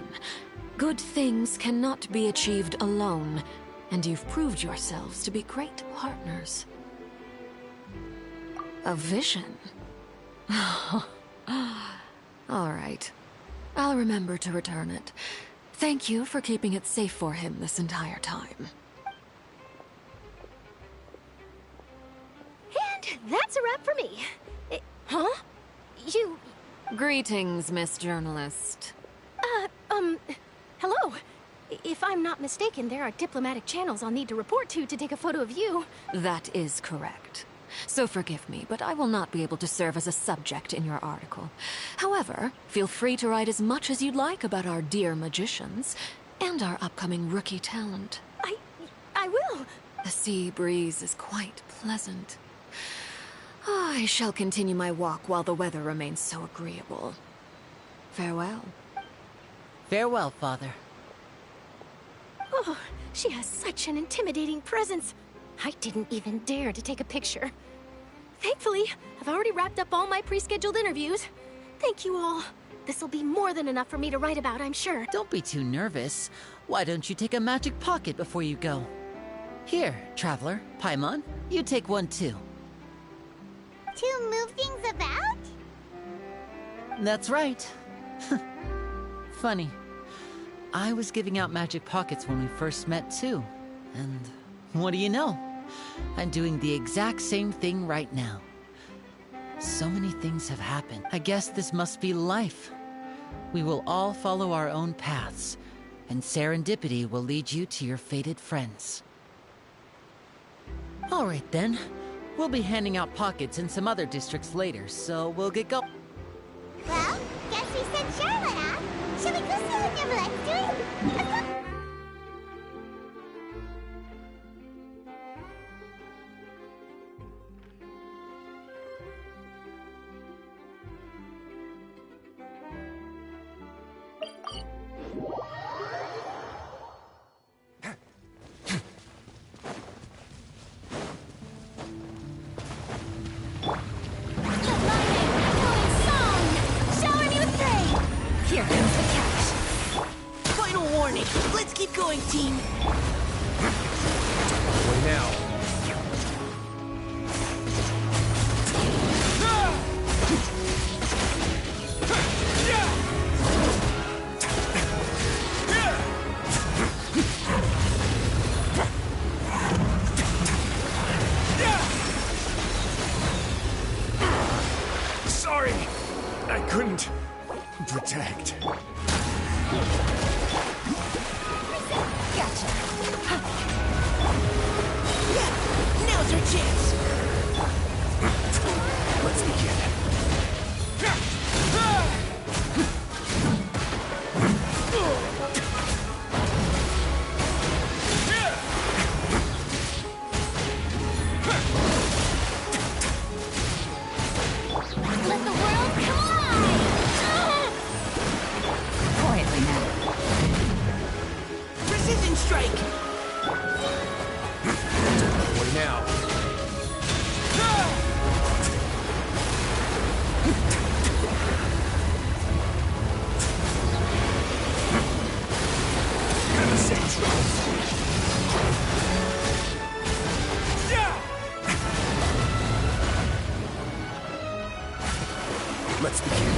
Good things cannot be achieved alone, and you've proved yourselves to be great partners. A vision? All right. I'll remember to return it. Thank you for keeping it safe for him this entire time. And that's a wrap for me. Huh? You... Greetings, Miss Journalist. Hello. If I'm not mistaken, there are diplomatic channels I'll need to report to take a photo of you. That is correct. So forgive me, but I will not be able to serve as a subject in your article. However, feel free to write as much as you'd like about our dear magicians and our upcoming rookie talent. I will. The sea breeze is quite pleasant. I shall continue my walk while the weather remains so agreeable. Farewell. Farewell, Father. Oh, she has such an intimidating presence. I didn't even dare to take a picture. Thankfully, I've already wrapped up all my pre-scheduled interviews. Thank you all. This'll be more than enough for me to write about, I'm sure. Don't be too nervous. Why don't you take a magic pocket before you go? Here, Traveler, Paimon, you take one too. To move things about? That's right. Funny. I was giving out magic pockets when we first met too. And what do you know? I'm doing the exact same thing right now. So many things have happened. I guess this must be life. We will all follow our own paths, and serendipity will lead you to your fated friends. All right then. We'll be handing out pockets in some other districts later, so we'll get going. Well, guess we sent Charlotte off. Shall we go see what Neverlette's doing? Let's keep going, team. Way now. Sorry, I couldn't protect. Gotcha. Yeah, now's our chance. Let's begin. Let the world collide! Quietly now. Precision strike! Way now. Let's begin.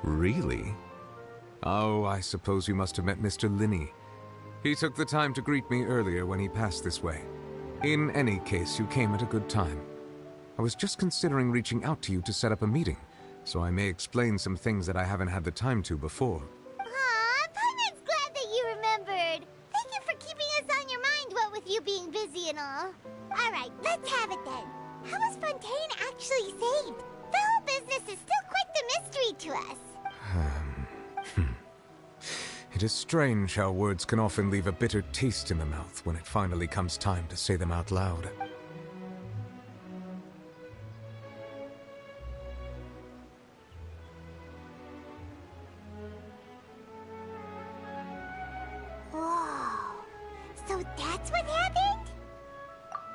Really? Oh, I suppose you must have met Mr. Linney. He took the time to greet me earlier when he passed this way. In any case, you came at a good time. I was just considering reaching out to you to set up a meeting, so I may explain some things that I haven't had the time to before. Aw, Paimon's glad that you remembered. Thank you for keeping us on your mind, what with you being busy and all. Alright, let's have it then. How was Fontaine actually saved? The whole business is still quite the mystery to us. It is strange how words can often leave a bitter taste in the mouth when it finally comes time to say them out loud. Whoa. So that's what happened?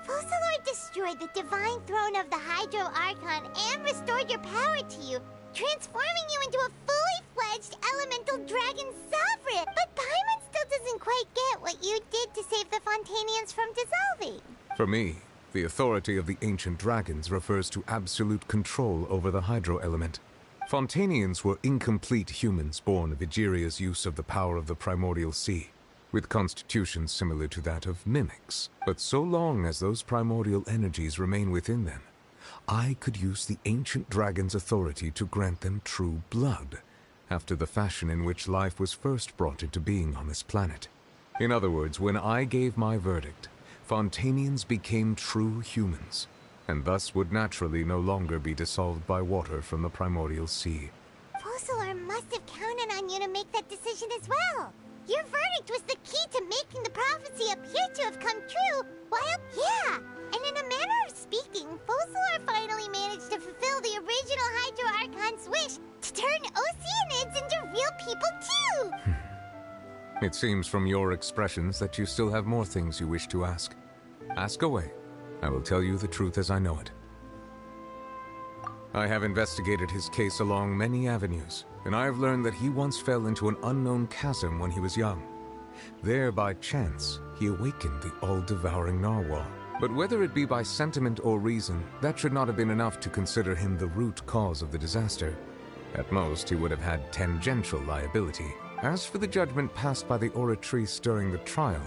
Focalor destroyed the divine throne of the Hydro Archon and restored your power to you, transforming you into a fully-fledged elemental dragon sovereign. But Paimon still doesn't quite get what you did to save the Fontanians from dissolving. For me, the authority of the ancient dragons refers to absolute control over the hydro element. Fontanians were incomplete humans born of Egeria's use of the power of the primordial sea, with constitutions similar to that of mimics. But so long as those primordial energies remain within them, I could use the ancient dragon's authority to grant them true blood, after the fashion in which life was first brought into being on this planet. In other words, when I gave my verdict, Fontanians became true humans, and thus would naturally no longer be dissolved by water from the primordial sea. Focalor must have counted on you to make that decision as well. Your verdict was the key to making the prophecy appear to have come true, yeah, and in a manner of speaking, Focalor finally managed to fulfill the original Hydro Archon's wish to turn Oceanids into real people too! It seems from your expressions that you still have more things you wish to ask. Ask away. I will tell you the truth as I know it. I have investigated his case along many avenues, and I have learned that he once fell into an unknown chasm when he was young. There, by chance, he awakened the all-devouring narwhal. But whether it be by sentiment or reason, that should not have been enough to consider him the root cause of the disaster. At most, he would have had tangential liability. As for the judgment passed by the Oratrice during the trial,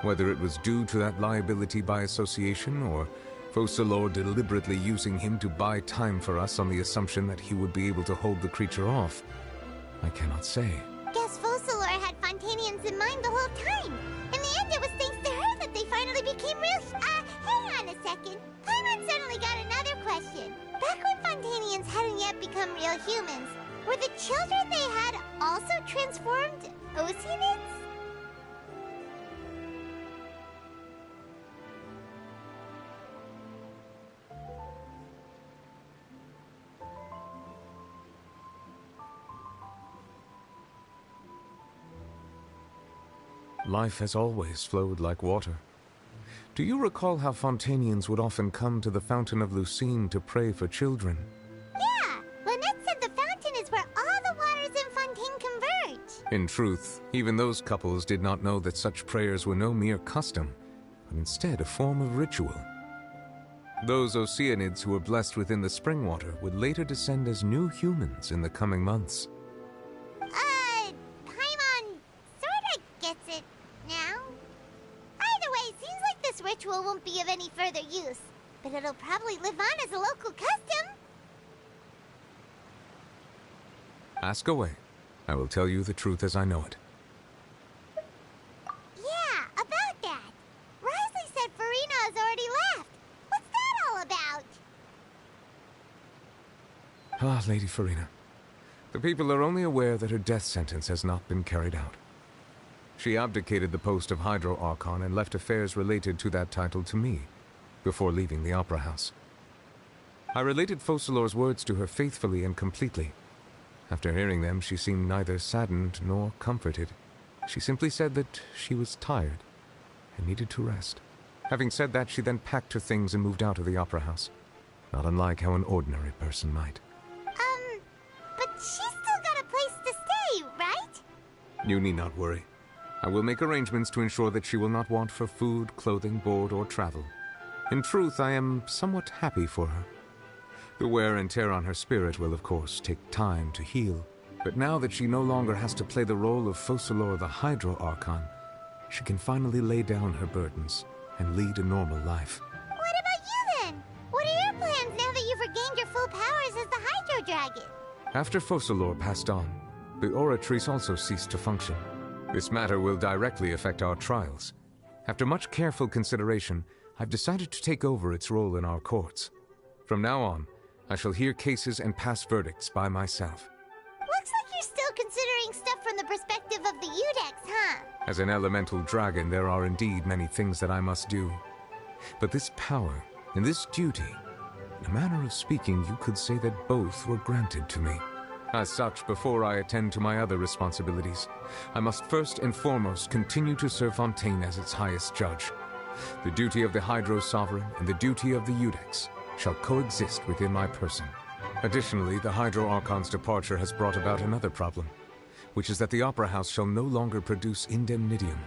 whether it was due to that liability by association, or Focalor deliberately using him to buy time for us on the assumption that he would be able to hold the creature off, I cannot say. Guess Focalor had Fontanians in mind the whole time. In the end, it was thanks to her that they finally became real. Hang on a second. Paimon suddenly got another question. Back when Fontanians hadn't yet become real humans, were the children they had also transformed Oceanids? Life has always flowed like water. Do you recall how Fontanians would often come to the Fountain of Lucine to pray for children? Yeah! Lynette said the fountain is where all the waters in Fontaine converge. In truth, even those couples did not know that such prayers were no mere custom, but instead a form of ritual. Those Oceanids who were blessed within the spring water would later descend as new humans in the coming months. Paimon sorta gets it now. Either way, seems like this ritual won't be of any further use, but it'll probably live on as a local custom. Ask away. I will tell you the truth as I know it. Yeah, about that. Risley said Furina has already left. What's that all about? Ah, Lady Furina. The people are only aware that her death sentence has not been carried out. She abdicated the post of Hydro Archon and left affairs related to that title to me, before leaving the Opera House. I related Focalor's words to her faithfully and completely. After hearing them, she seemed neither saddened nor comforted. She simply said that she was tired and needed to rest. Having said that, she then packed her things and moved out of the Opera House, not unlike how an ordinary person might. But she's still got a place to stay, right? You need not worry. I will make arrangements to ensure that she will not want for food, clothing, board, or travel. In truth, I am somewhat happy for her. The wear and tear on her spirit will, of course, take time to heal, But now that she no longer has to play the role of Focalor the Hydro Archon, she can finally lay down her burdens and lead a normal life. What about you then? What are your plans now that you've regained your full powers as the Hydro Dragon? After Focalor passed on, the Oratrice also ceased to function. This matter will directly affect our trials. After much careful consideration, I've decided to take over its role in our courts. From now on, I shall hear cases and pass verdicts by myself. Looks like you're still considering stuff from the perspective of the Udex, huh? As an elemental dragon, there are indeed many things that I must do. But this power and this duty, in a manner of speaking, you could say that both were granted to me. As such, before I attend to my other responsibilities, I must first and foremost continue to serve Fontaine as its highest judge. The duty of the Hydro Sovereign and the duty of the Udex shall coexist within my person. Additionally, the Hydro Archon's departure has brought about another problem, which is that the Opera House shall no longer produce indemnitium.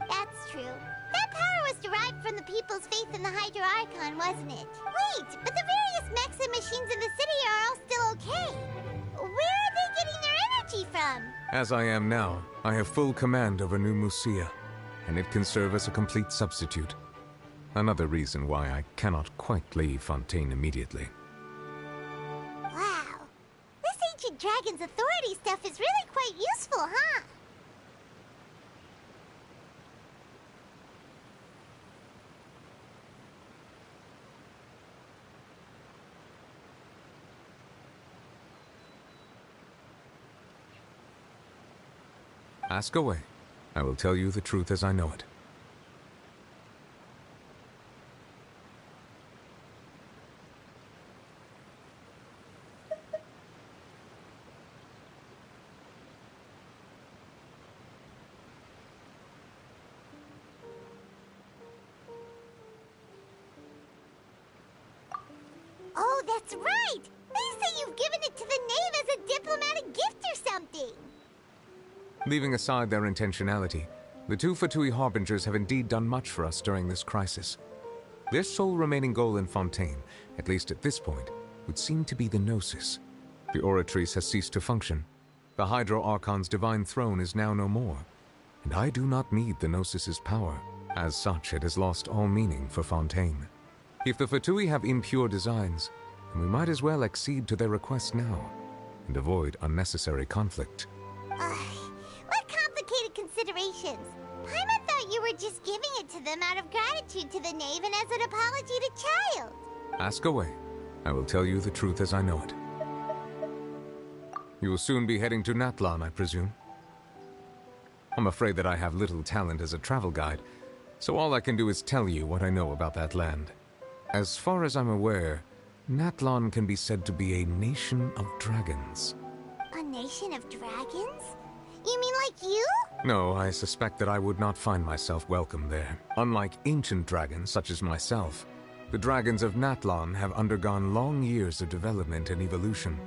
That's true. That power was derived from the people's faith in the Hydro Archon, wasn't it? Wait, but the various mechs and machines in the city are all still okay. Where are they getting their energy from? As I am now, I have full command over New Musia, and it can serve as a complete substitute. Another reason why I cannot quite leave Fontaine immediately. Wow. This ancient dragon's authority stuff is really quite useful, huh? Ask away. I will tell you the truth as I know it. Oh, that's right! They say you've given it to the knave as a diplomatic gift or something! Leaving aside their intentionality, the two Fatui Harbingers have indeed done much for us during this crisis. Their sole remaining goal in Fontaine, at least at this point, would seem to be the Gnosis. The Oratrice has ceased to function. The Hydro Archon's divine throne is now no more, and I do not need the Gnosis's power. As such, it has lost all meaning for Fontaine. If the Fatui have impure designs, then we might as well accede to their request now, and avoid unnecessary conflict. What complicated considerations? Paimon thought you were just giving it to them out of gratitude to the knave and as an apology to Child. Ask away. I will tell you the truth as I know it. You will soon be heading to Natlan, I presume? I'm afraid that I have little talent as a travel guide, so all I can do is tell you what I know about that land. As far as I'm aware, Natlan can be said to be a nation of dragons. A nation of dragons? You mean like you? No, I suspect that I would not find myself welcome there. Unlike ancient dragons such as myself, the dragons of Natlan have undergone long years of development and evolution.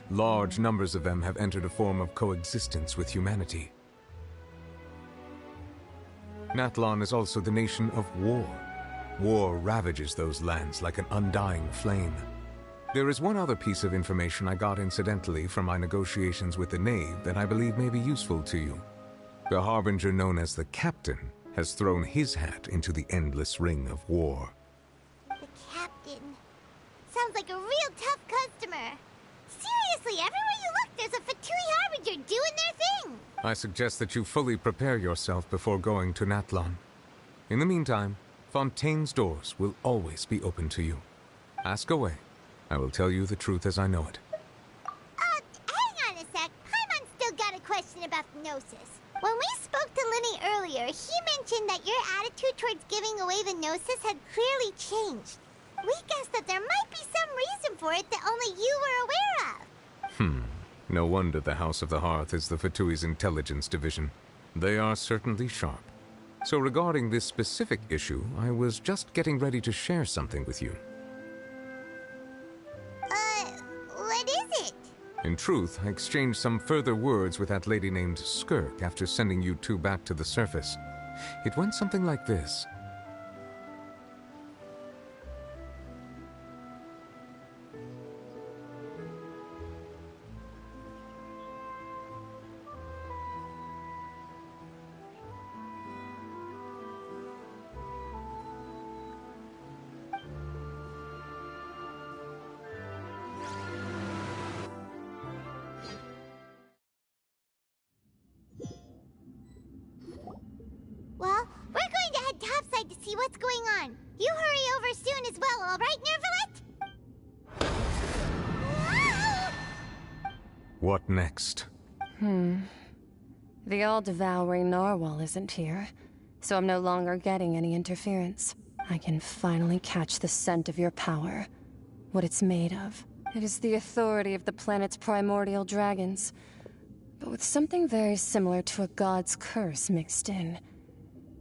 Large numbers of them have entered a form of coexistence with humanity. Natlan is also the nation of war. War ravages those lands like an undying flame. There is one other piece of information I got incidentally from my negotiations with the Knave that I believe may be useful to you. The Harbinger known as the Captain has thrown his hat into the endless ring of war. The Captain. Sounds like a real tough customer. Seriously, everywhere you look, there's a Fatui Harbinger doing their thing. I suggest that you fully prepare yourself before going to Natlan. In the meantime, Fontaine's doors will always be open to you. Ask away. I will tell you the truth as I know it. Hang on a sec. Paimon's still got a question about the Gnosis. When we spoke to Linny earlier, he mentioned that your attitude towards giving away the Gnosis had clearly changed. We guessed that there might be some reason for it that only you were aware of. No wonder the House of the Hearth is the Fatui's intelligence division. They are certainly sharp. So regarding this specific issue, I was just getting ready to share something with you. What is it? In truth, I exchanged some further words with that lady named Skirk after sending you two back to the surface. It went something like this. what's going on. You hurry over soon as well, all right, Nervalet? What next? The all-devouring narwhal isn't here, so I'm no longer getting any interference. I can finally catch the scent of your power, what it's made of. It is the authority of the planet's primordial dragons, but with something very similar to a god's curse mixed in.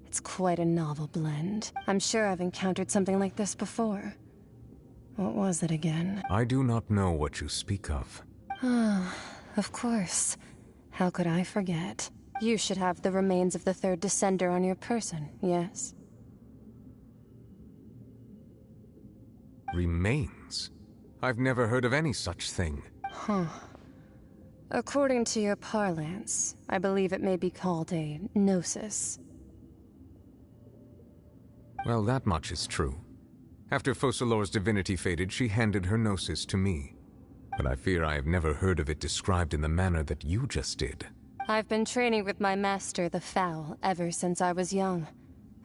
It's quite a novel blend. I'm sure I've encountered something like this before. What was it again? I do not know what you speak of. Of course. How could I forget? You should have the remains of the third descender on your person, yes? Remains? I've never heard of any such thing. According to your parlance, I believe it may be called a gnosis. Well, that much is true. After Focalor's divinity faded, she handed her gnosis to me. But I fear I have never heard of it described in the manner that you just did. I've been training with my master, the Foul, ever since I was young,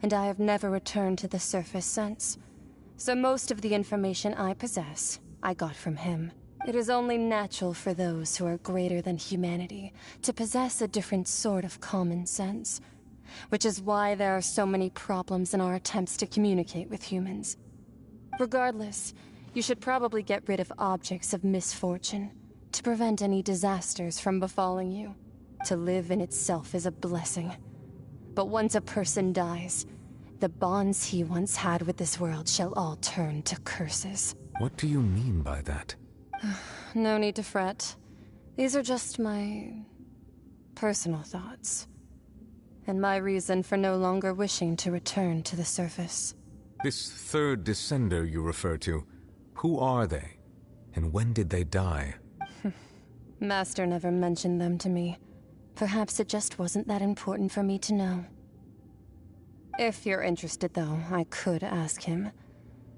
and I have never returned to the surface since. So most of the information I possess, I got from him. It is only natural for those who are greater than humanity to possess a different sort of common sense, which is why there are so many problems in our attempts to communicate with humans. Regardless, you should probably get rid of objects of misfortune to prevent any disasters from befalling you. To live in itself is a blessing. But once a person dies, the bonds he once had with this world shall all turn to curses. What do you mean by that? No need to fret. These are just my personal thoughts, and my reason for no longer wishing to return to the surface. This third descender you refer to, who are they? And when did they die? Master never mentioned them to me. Perhaps it just wasn't that important for me to know. If you're interested, though, I could ask him.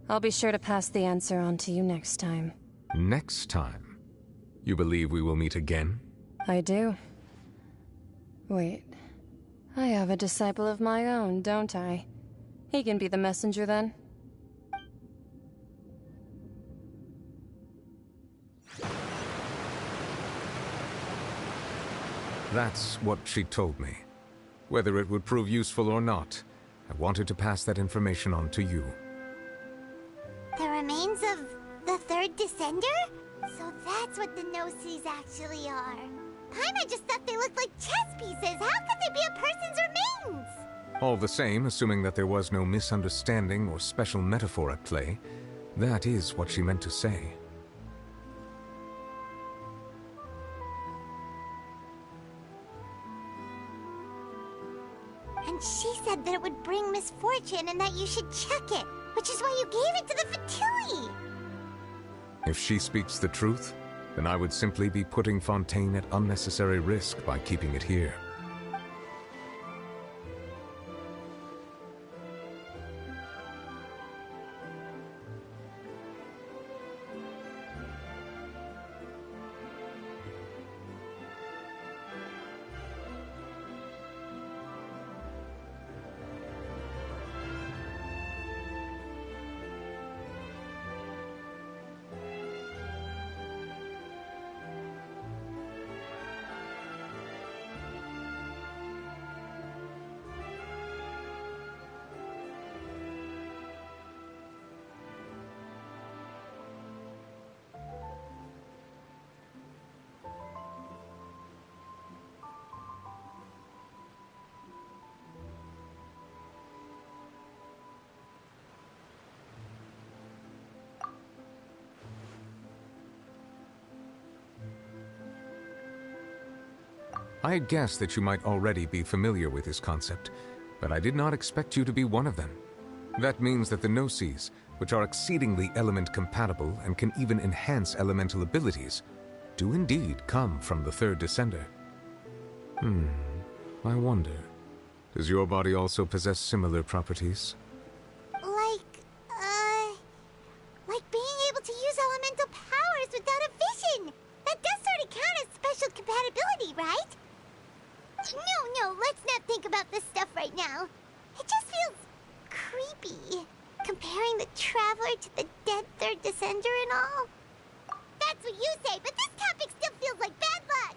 I'll be sure to pass the answer on to you next time. Next time? You believe we will meet again? I do. Wait. I have a disciple of my own, don't I? He can be the messenger then. That's what she told me. Whether it would prove useful or not, I wanted to pass that information on to you. The remains of the third descender? So that's what the Gnosis actually are. Paimon just thought they looked like chess pieces. How could they be a person's remains? All the same, assuming that there was no misunderstanding or special metaphor at play, that is what she meant to say. And she said that it would bring misfortune and that you should check it, which is why you gave it to the Fatui. If she speaks the truth, then I would simply be putting Fontaine at unnecessary risk by keeping it here. I had guessed that you might already be familiar with this concept, but I did not expect you to be one of them. That means that the Gnosis, which are exceedingly element-compatible and can even enhance elemental abilities, do indeed come from the third descender. I wonder, does your body also possess similar properties? Like being able to use elemental powers without a vision. That does sort of count as special compatibility, right? No, let's not think about this stuff right now. It just feels creepy. Comparing the Traveler to the dead third descender and all. That's what you say, but this topic still feels like bad luck.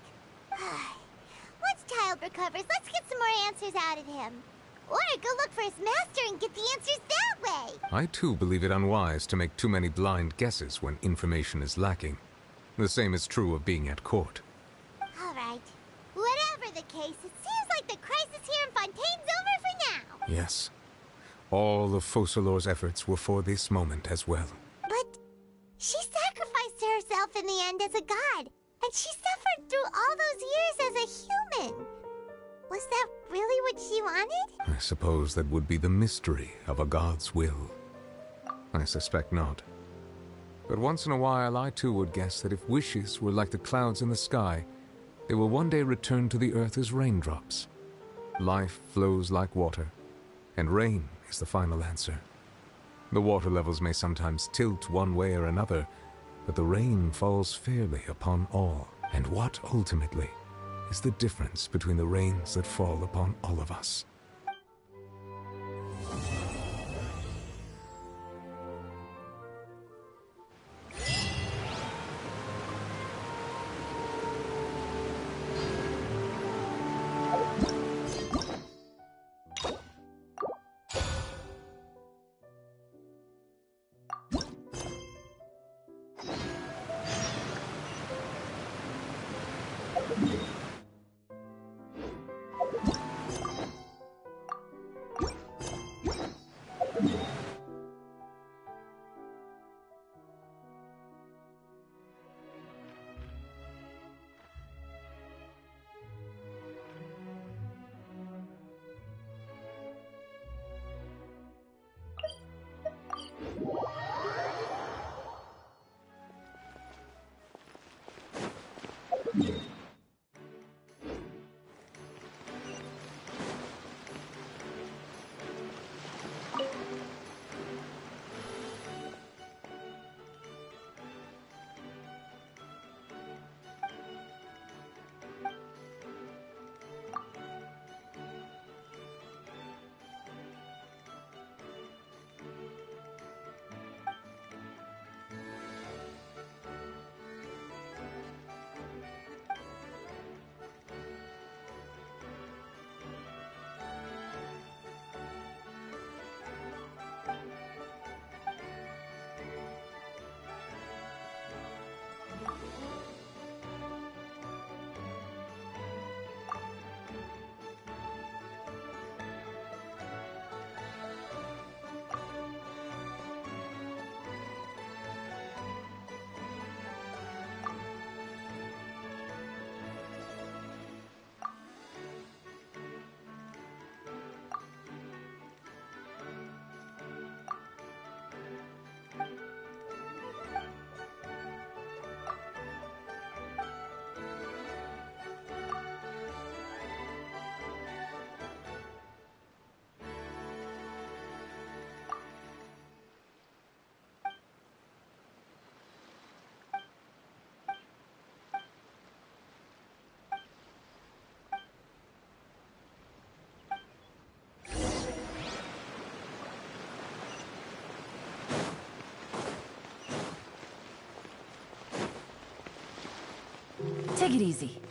Once Child recovers, let's get some more answers out of him. Or go look for his master and get the answers that way. I too believe it unwise to make too many blind guesses when information is lacking. The same is true of being at court. All right. Whatever the case, it seems like the crisis here in Fontaine's over for now. Yes. All of Focalor's efforts were for this moment as well. But she sacrificed herself in the end as a god, and she suffered through all those years as a human. Was that really what she wanted? I suppose that would be the mystery of a god's will. I suspect not. But once in a while I too would guess that if wishes were like the clouds in the sky, they will one day return to the earth as raindrops. Life flows like water, and rain is the final answer. The water levels may sometimes tilt one way or another, but the rain falls fairly upon all. And what ultimately is the difference between the rains that fall upon all of us? Take it easy.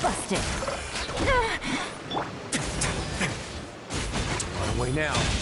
Busted. way now.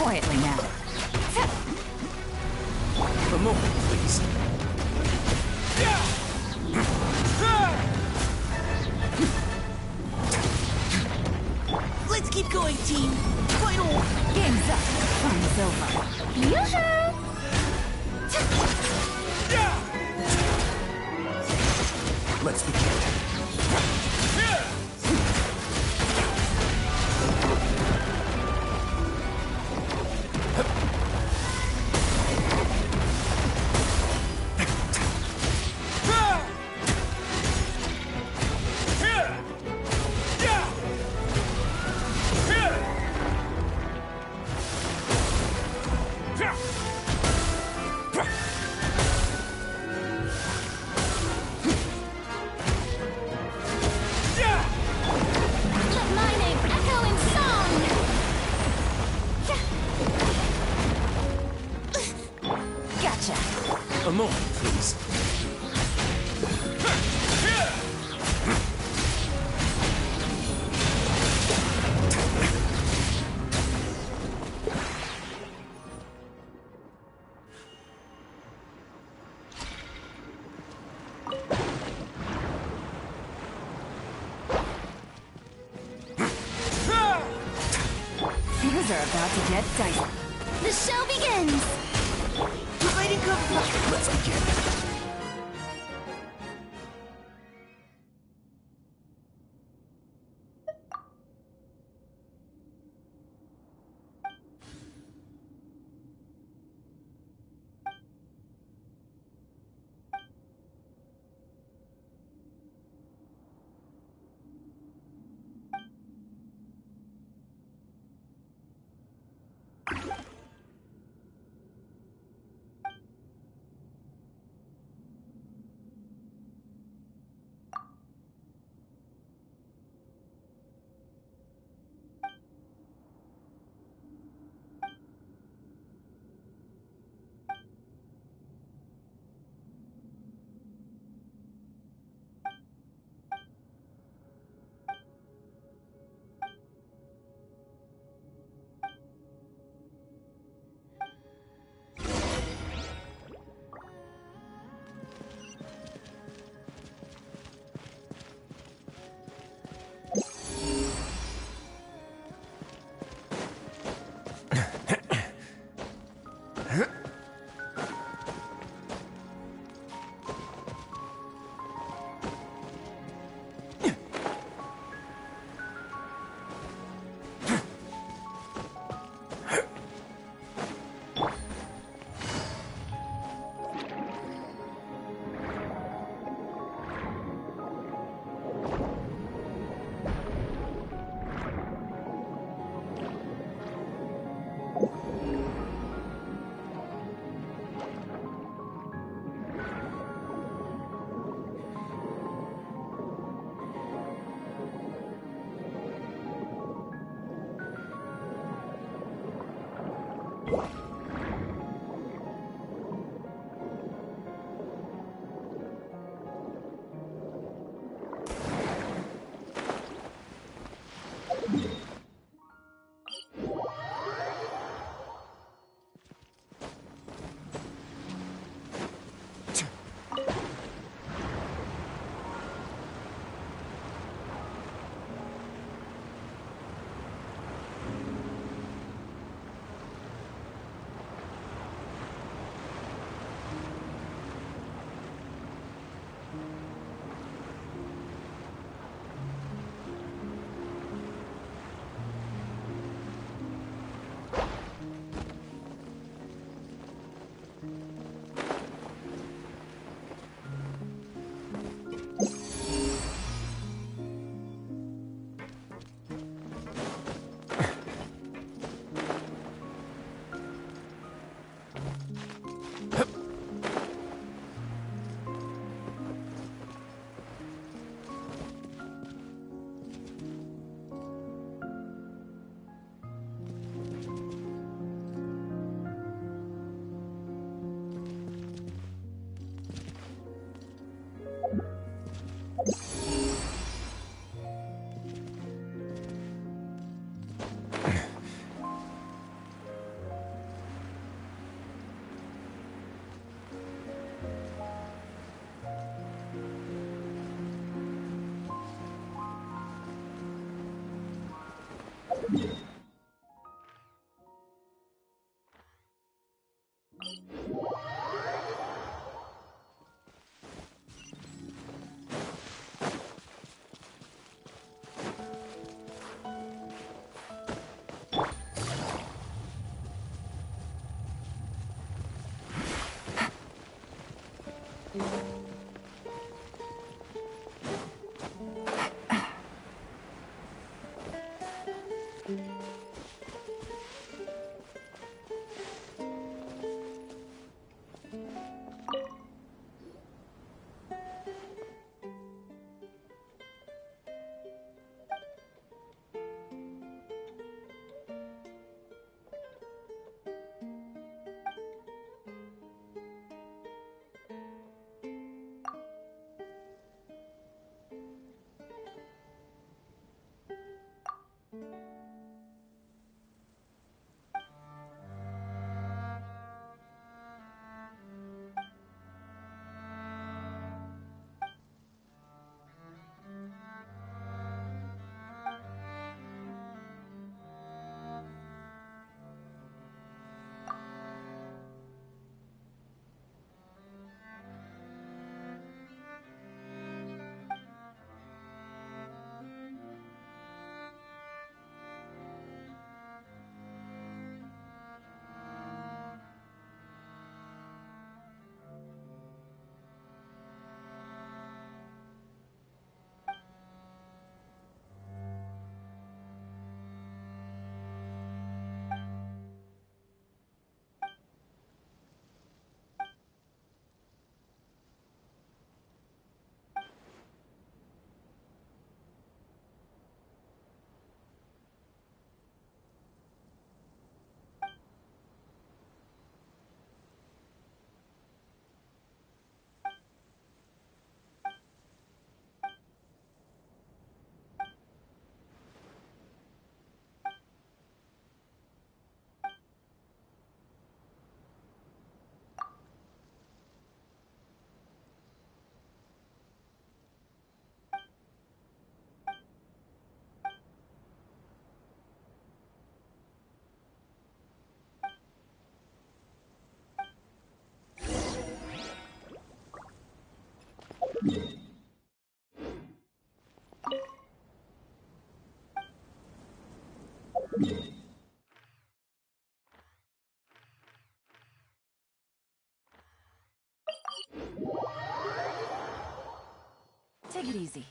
Quietly now. A moment, please. Let's keep going, team. Final. Game's up. Fun's over. Yoo-hoo! Let's begin. A moment, please. Things are about to get dicey. The show begins! Providing cover. Let's begin. Take it easy.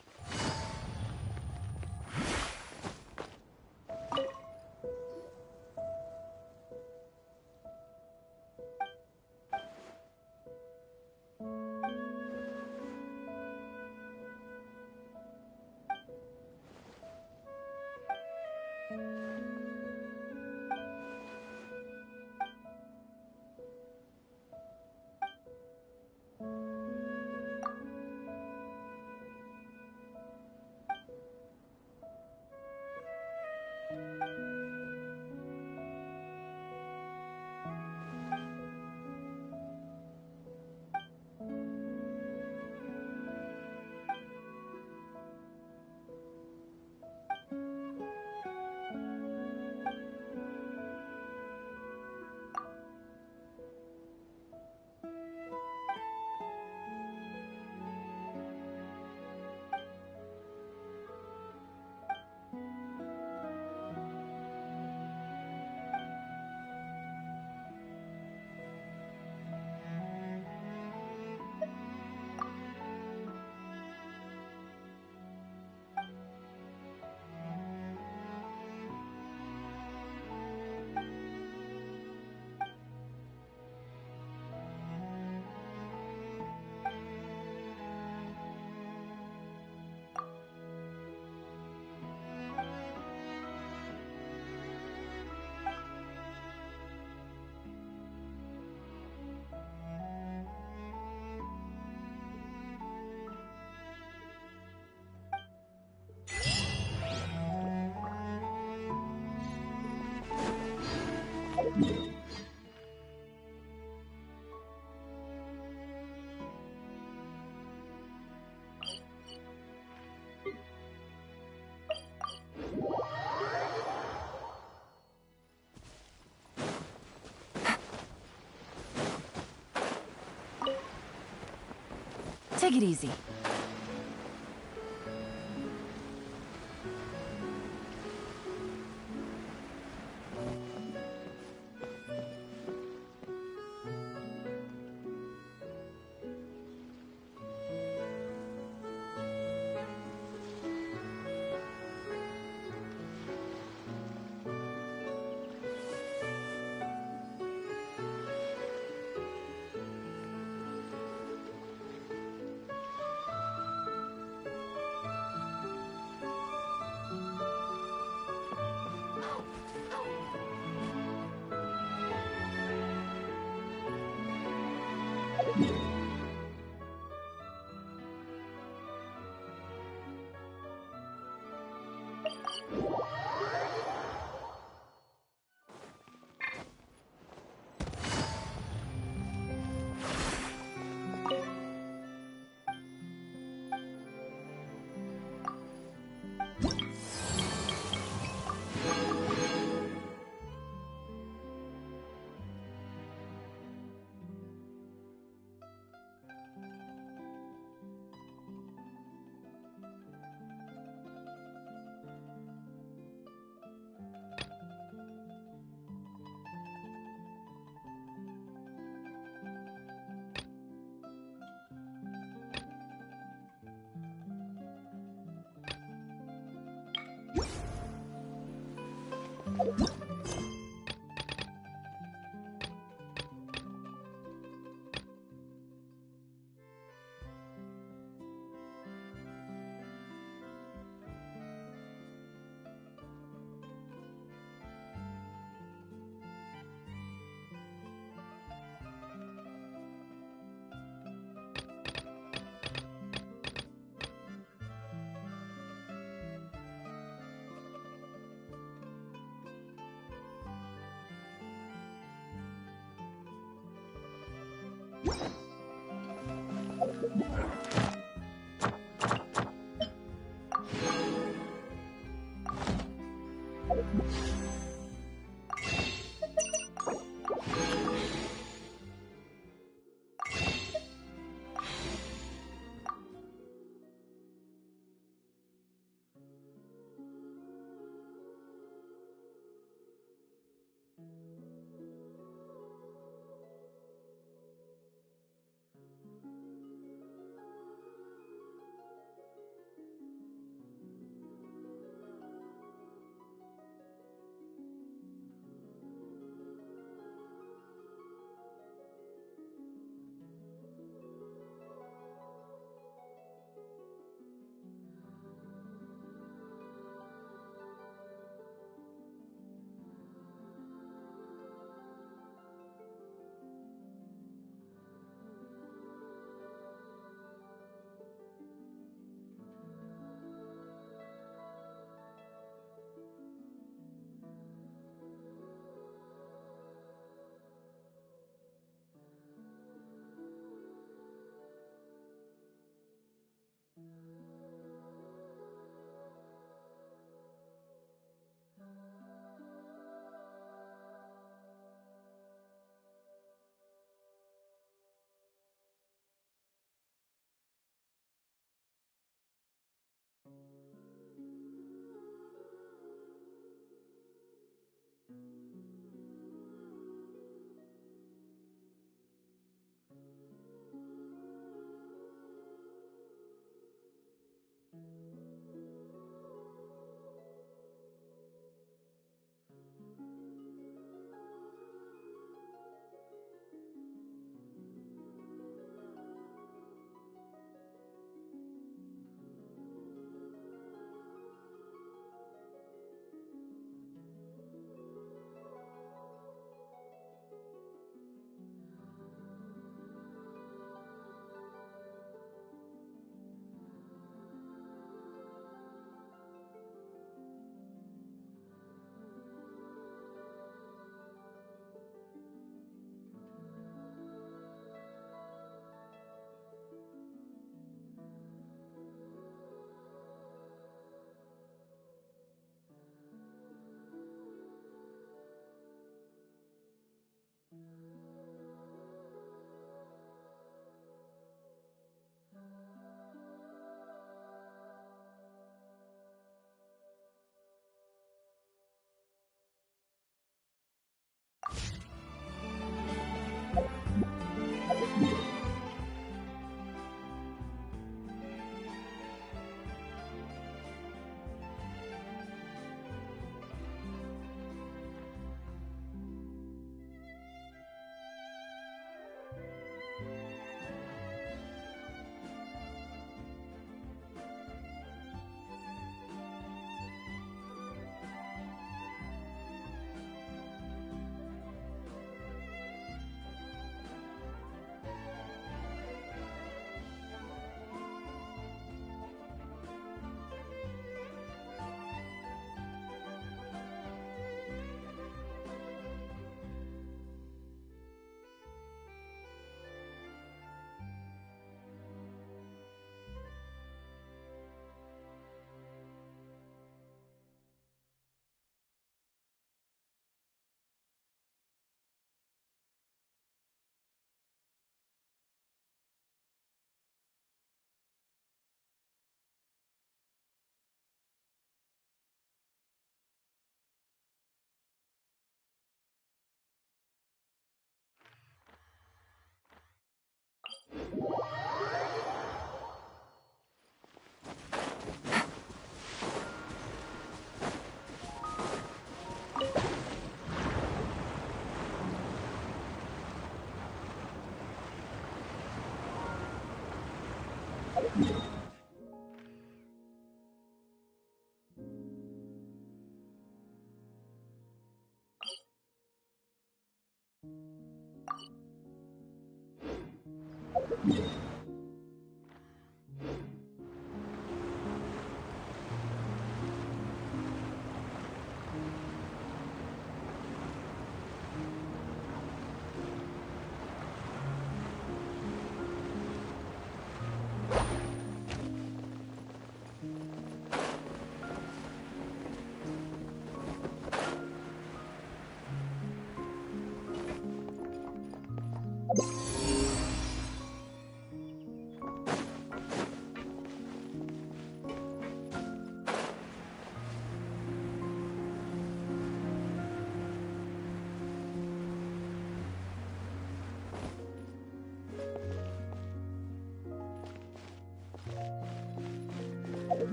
Take it easy.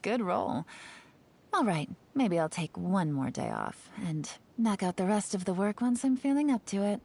Good roll. All right, maybe I'll take one more day off and knock out the rest of the work once I'm feeling up to it.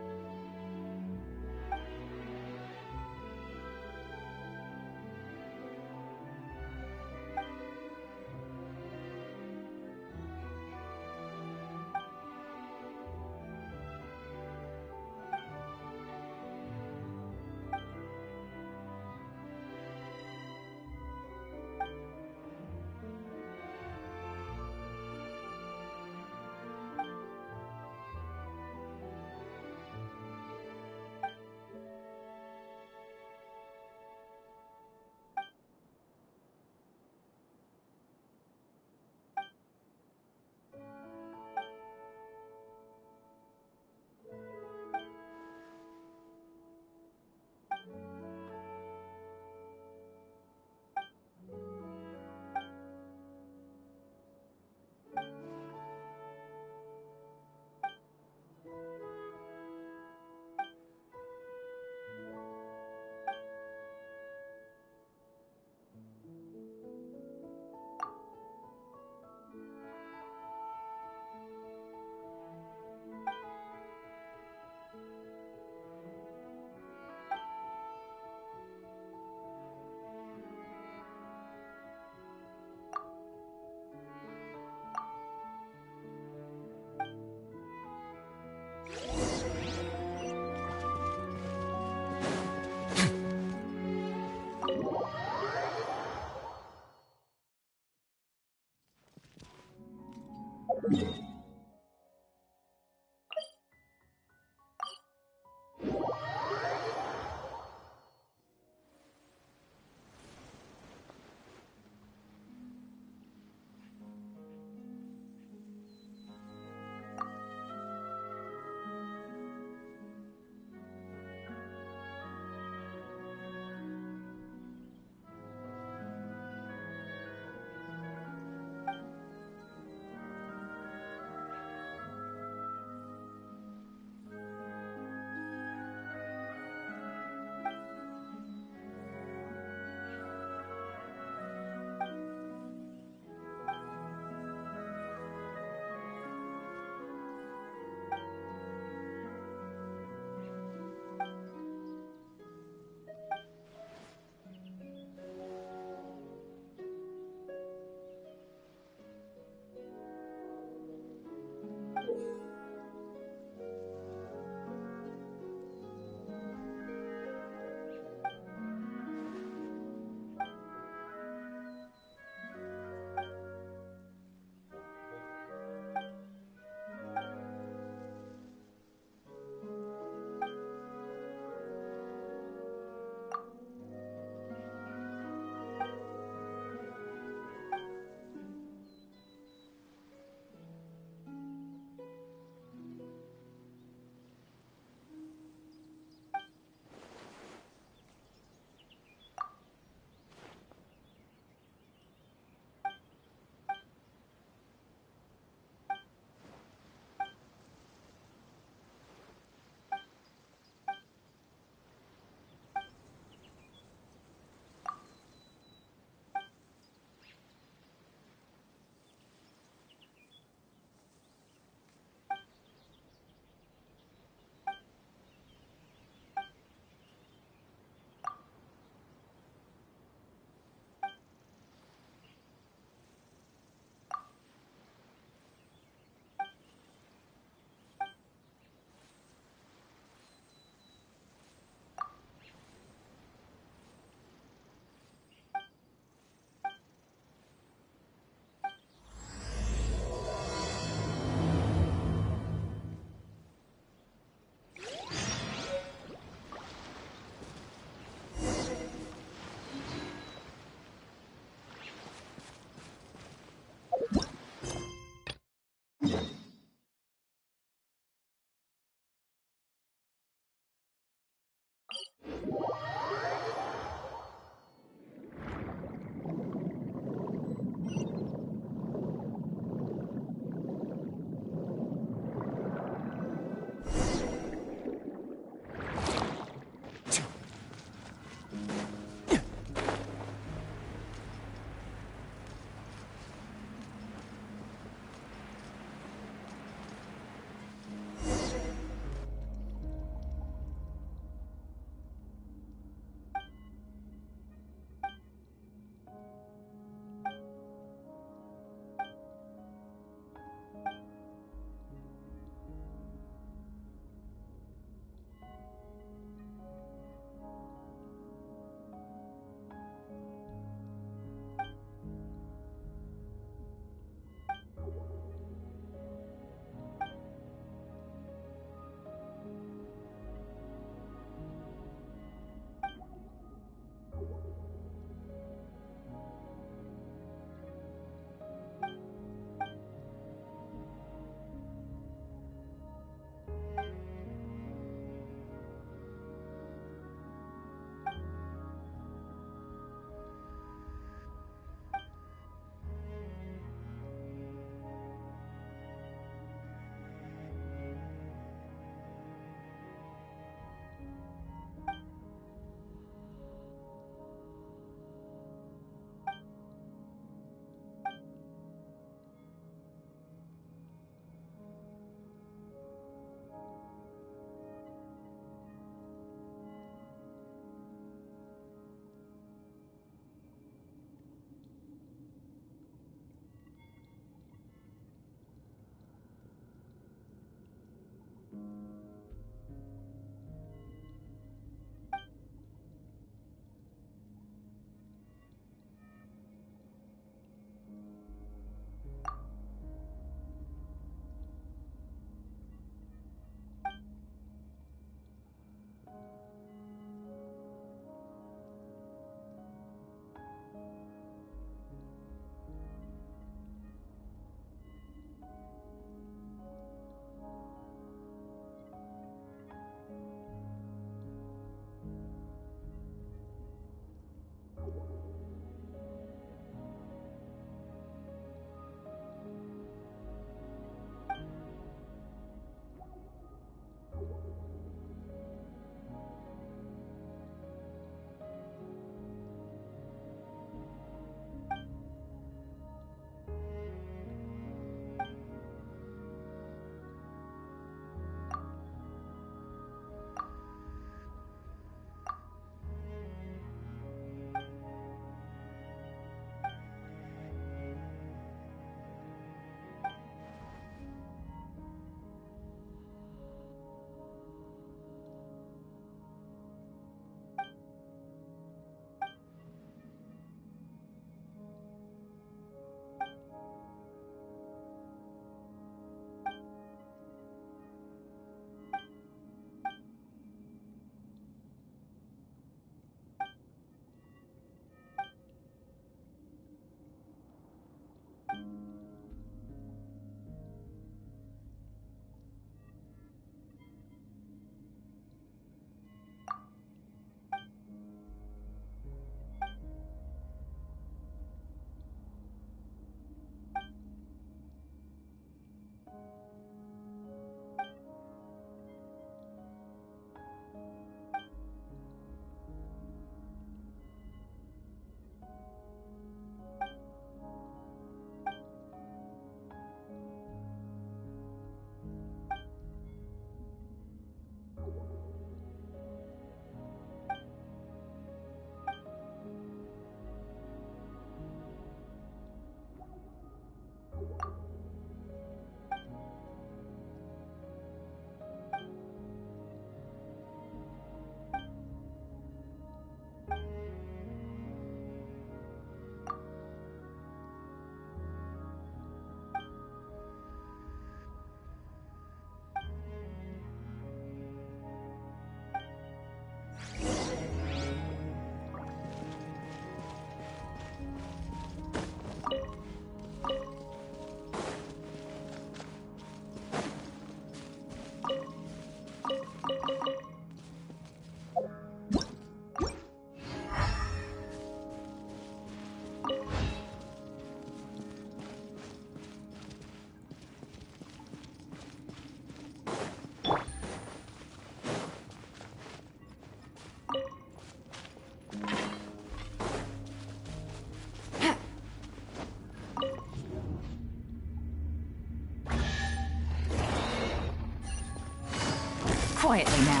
quietly now.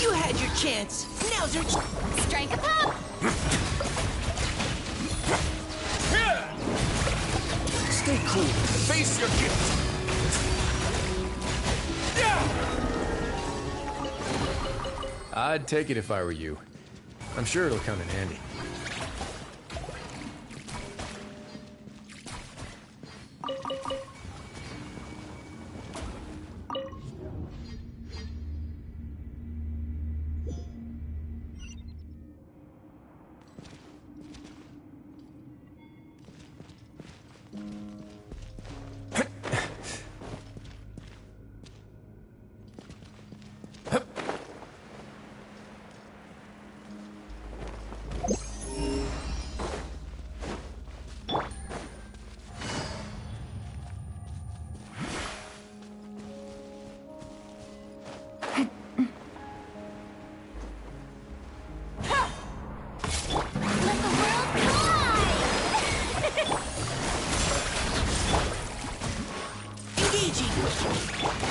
You had your chance. Now's your Strike a pop! Stay cool. Face your guilt. I'd take it if I were you. I'm sure it'll come in handy.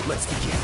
Let's begin.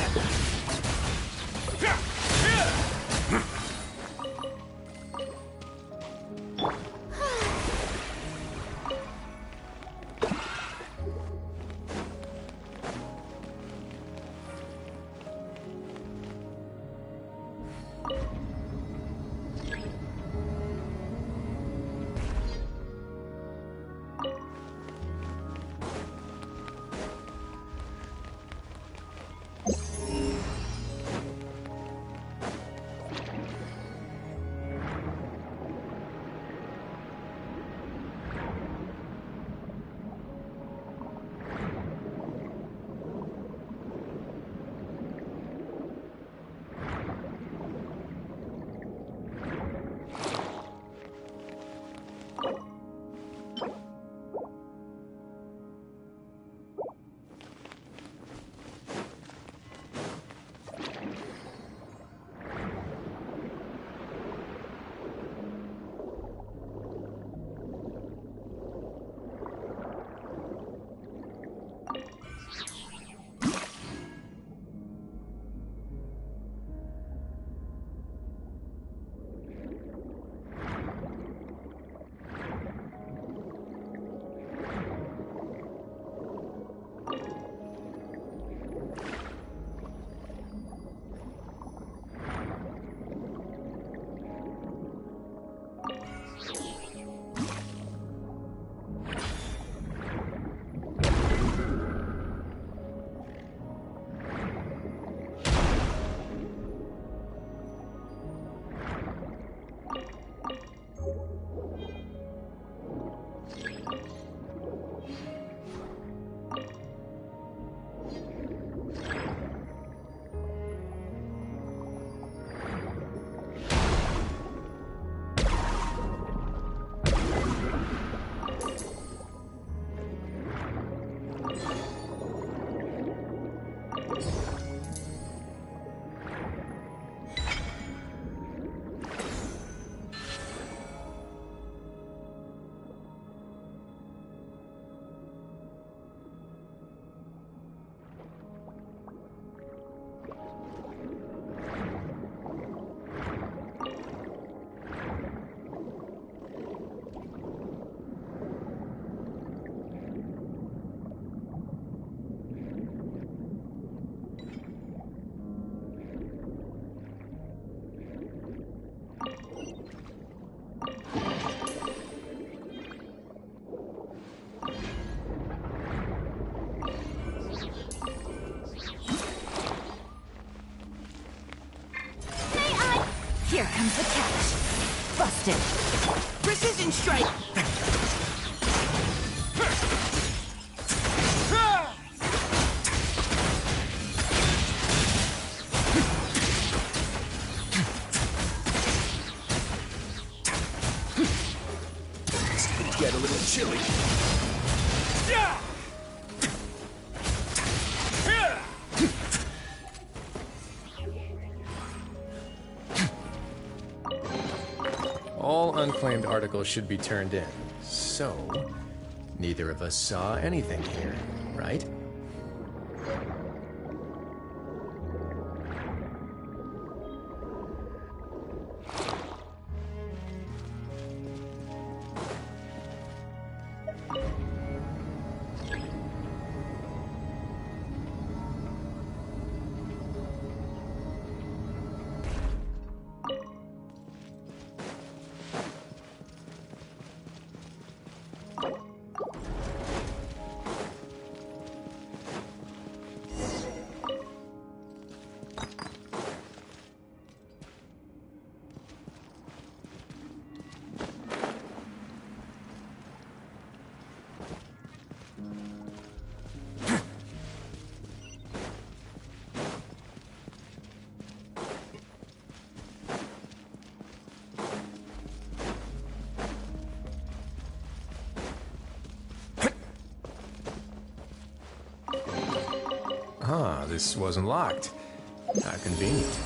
Here comes the catch. Busted. Precision strike! It's gonna get a little chilly. All unclaimed articles should be turned in. So, neither of us saw anything here, right? Aha, this wasn't locked. How convenient.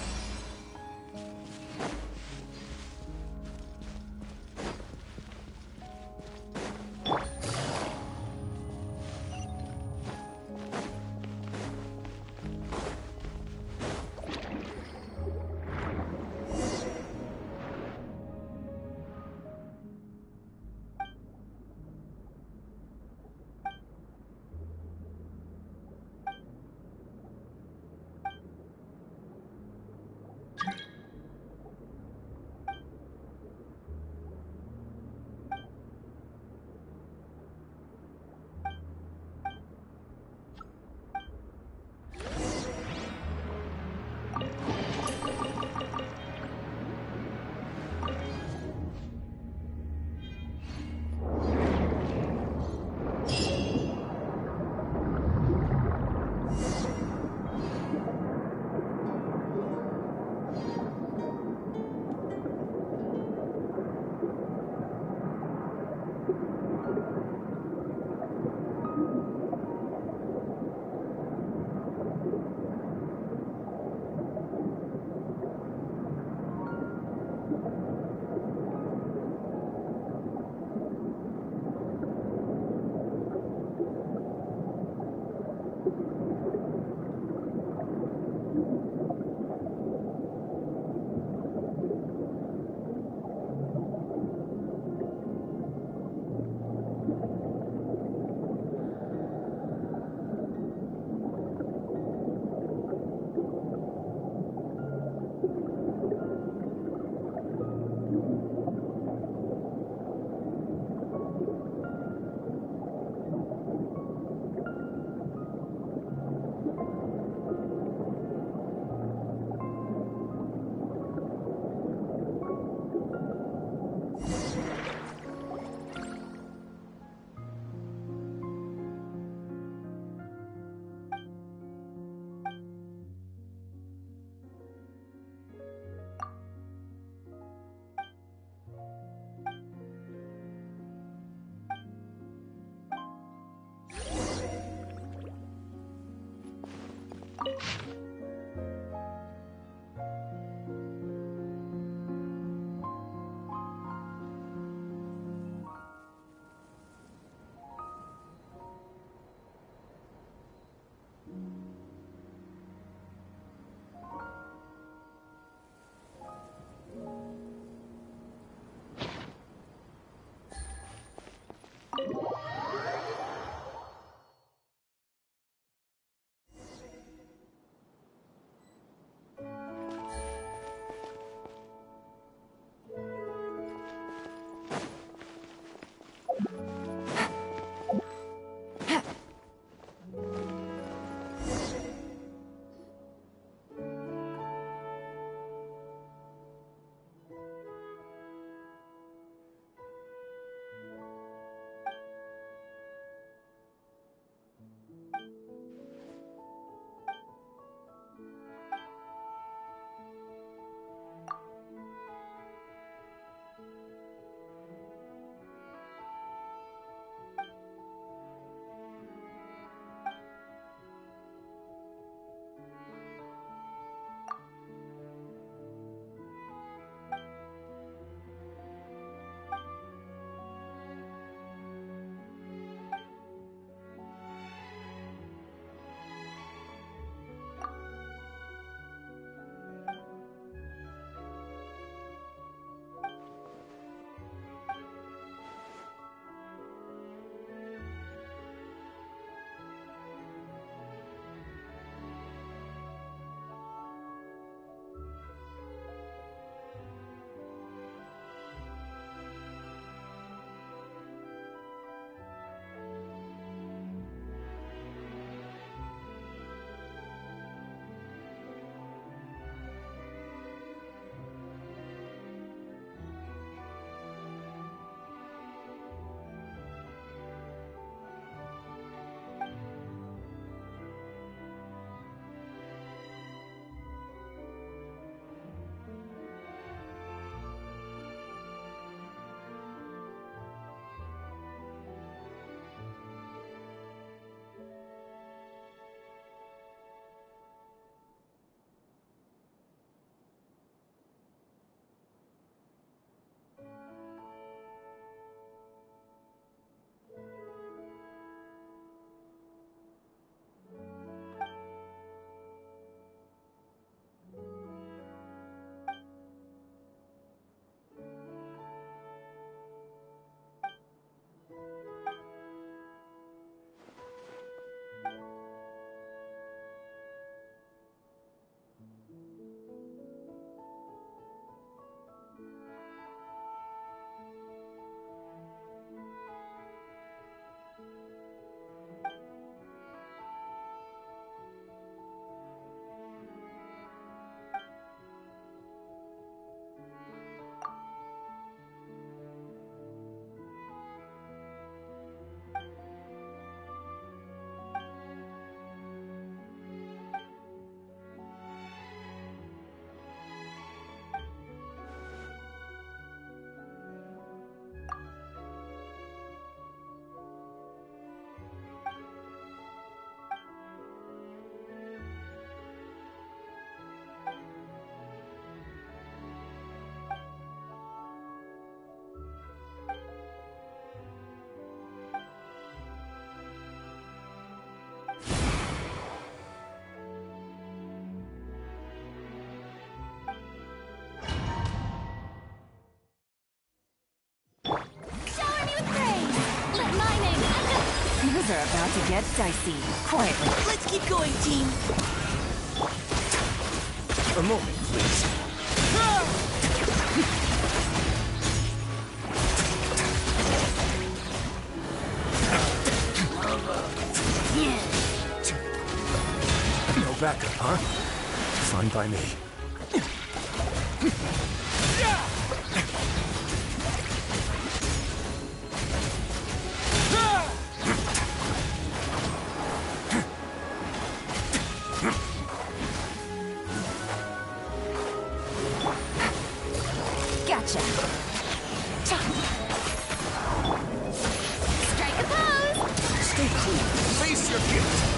Things are about to get dicey. Quietly. Let's keep going, team. A moment, please. No backup, huh? Fine by me. Gotcha. Strike a pose! Stay cool. Face your gift.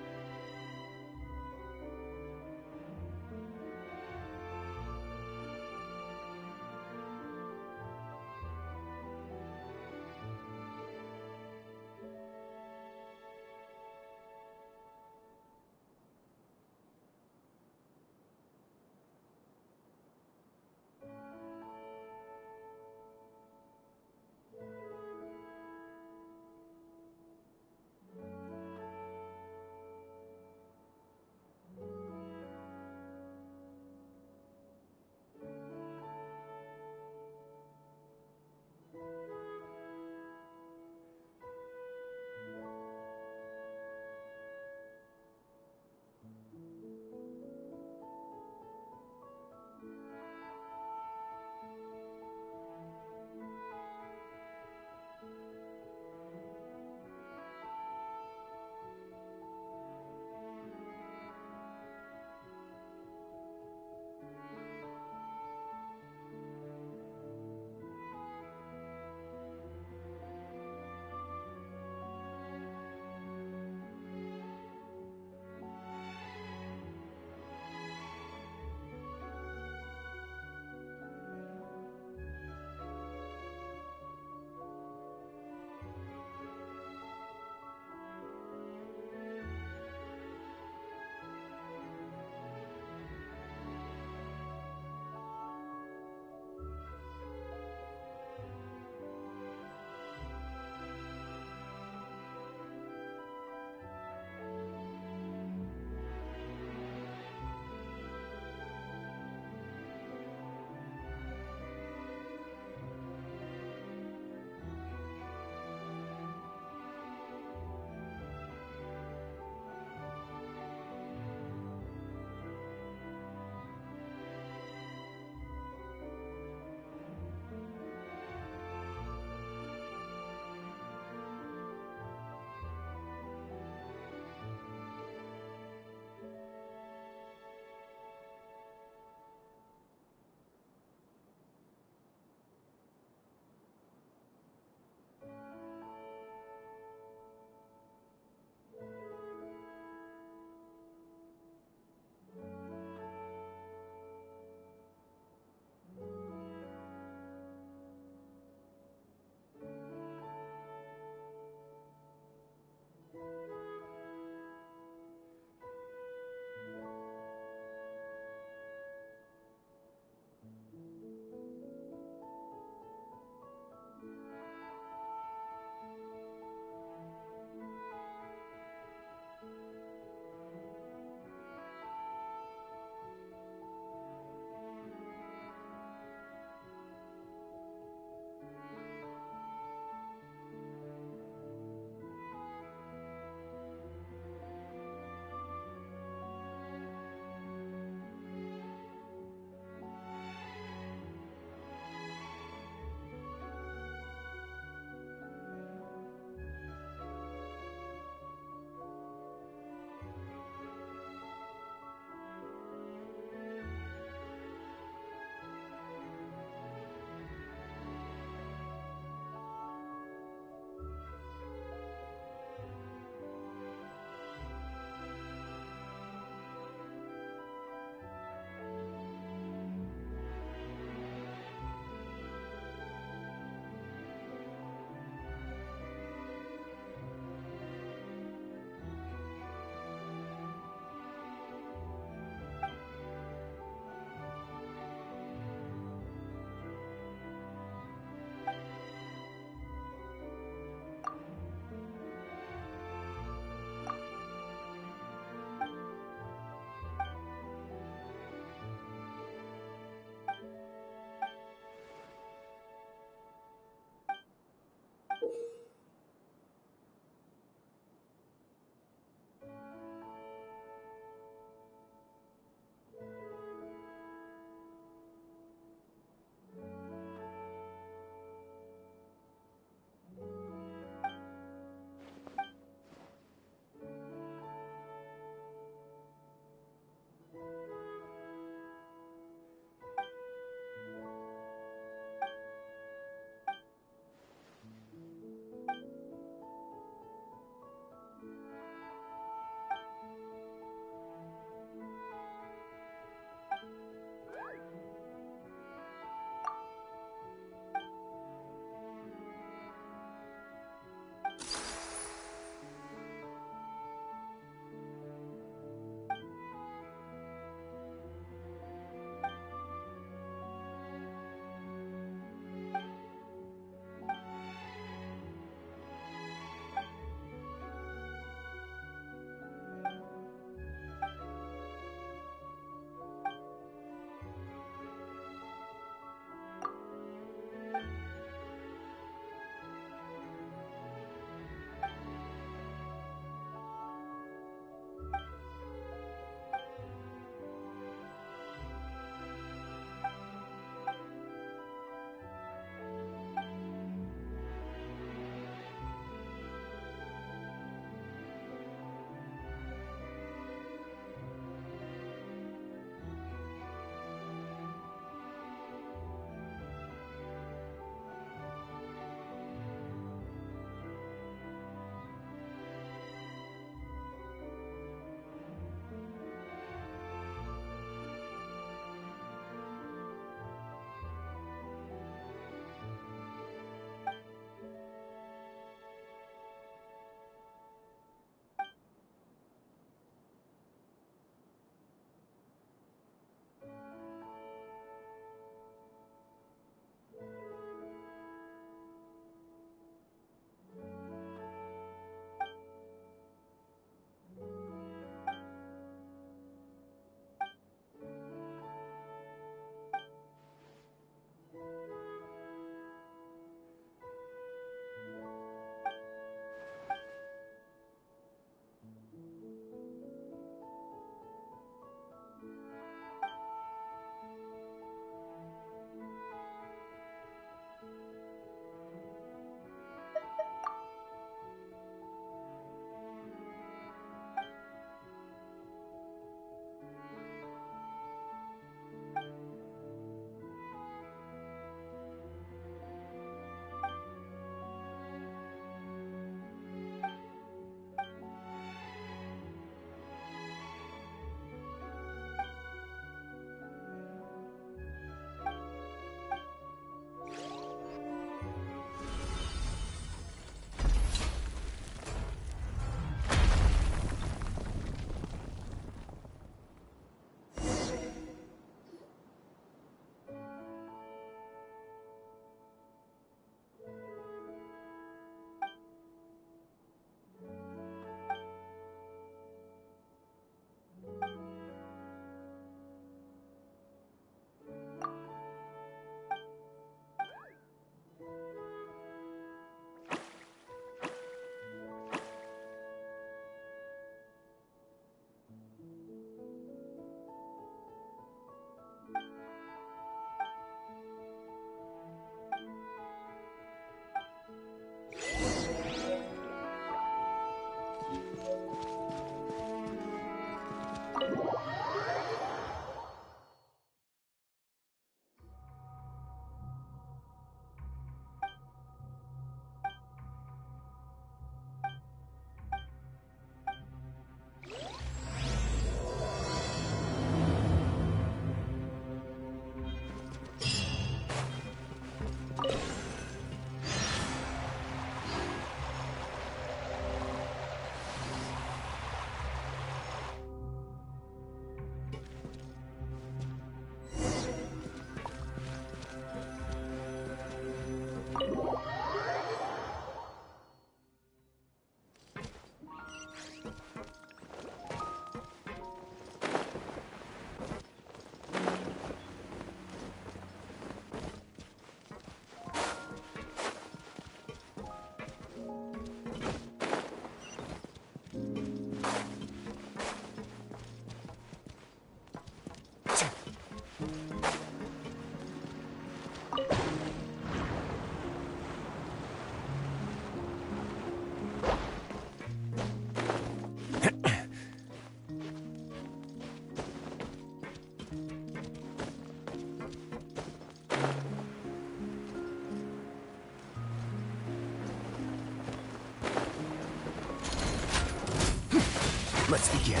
Let's begin.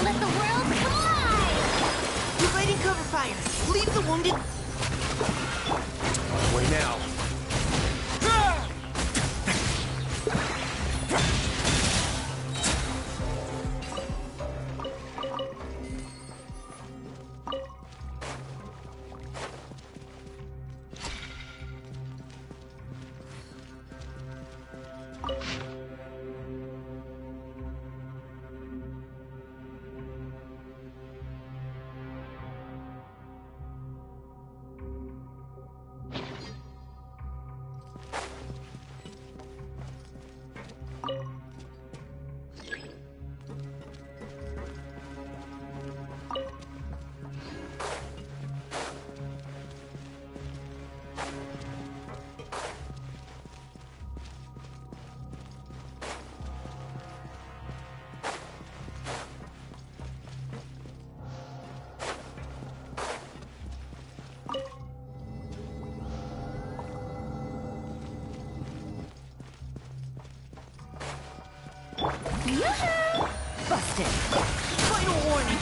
Let the world collide! Providing cover fire. Leave the wounded. Way now. Busted. Final warning.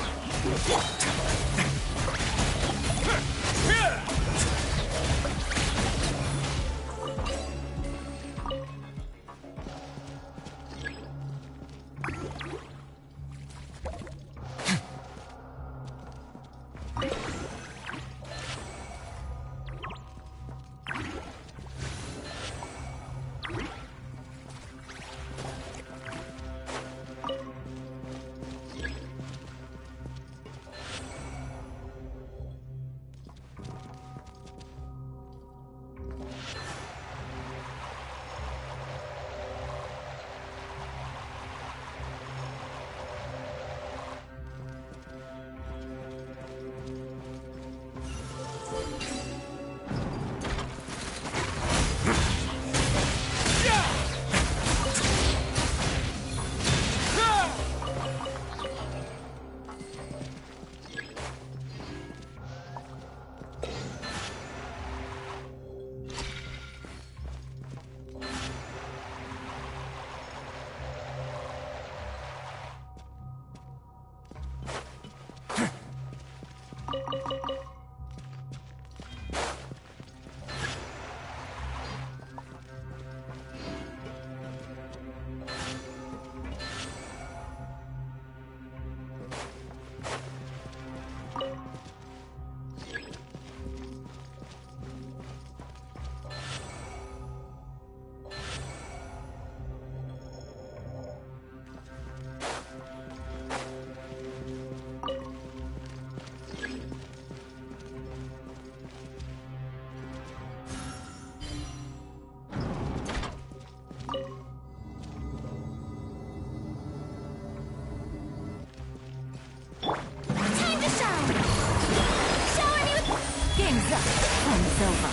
Time's over.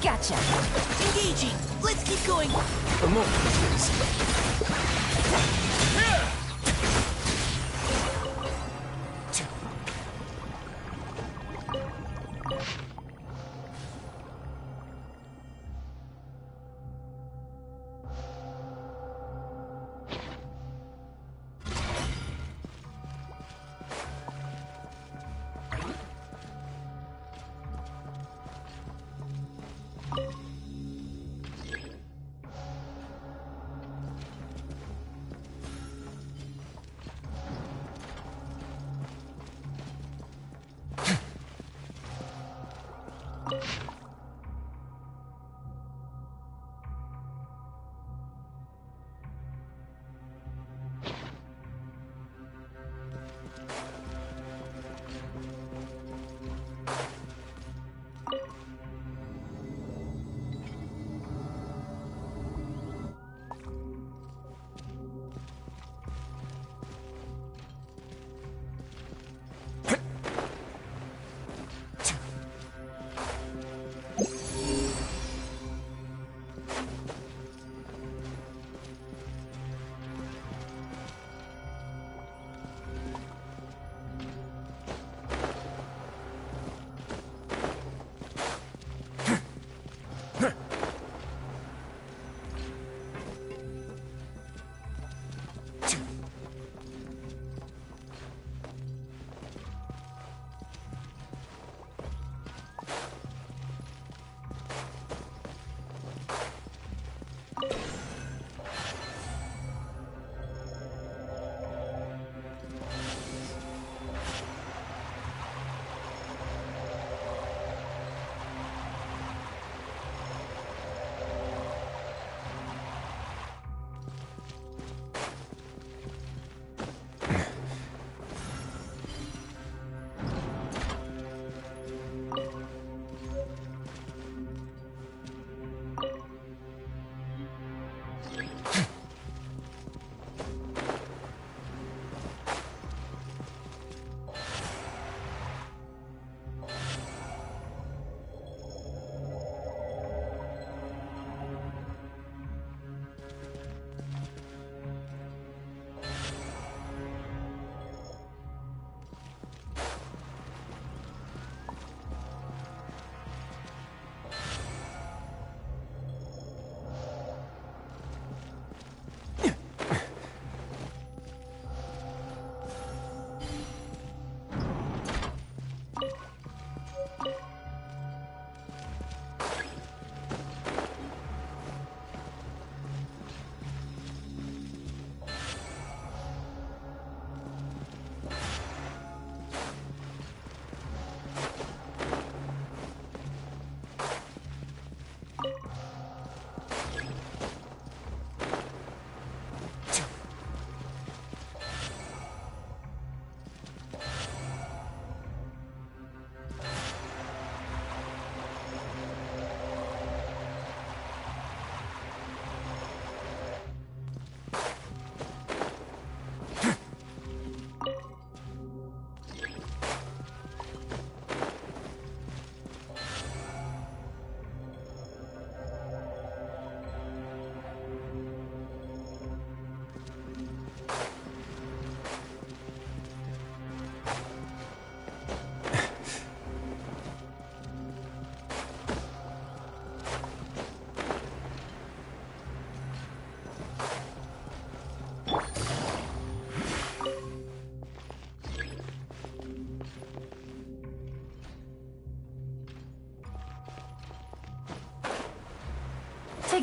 Gotcha. Engaging. Let's keep going. A moment, please.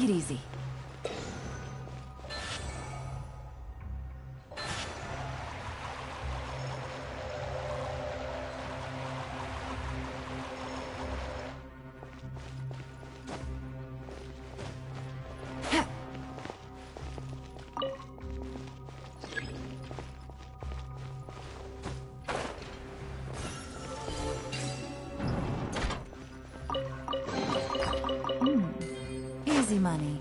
it easy. Easy money.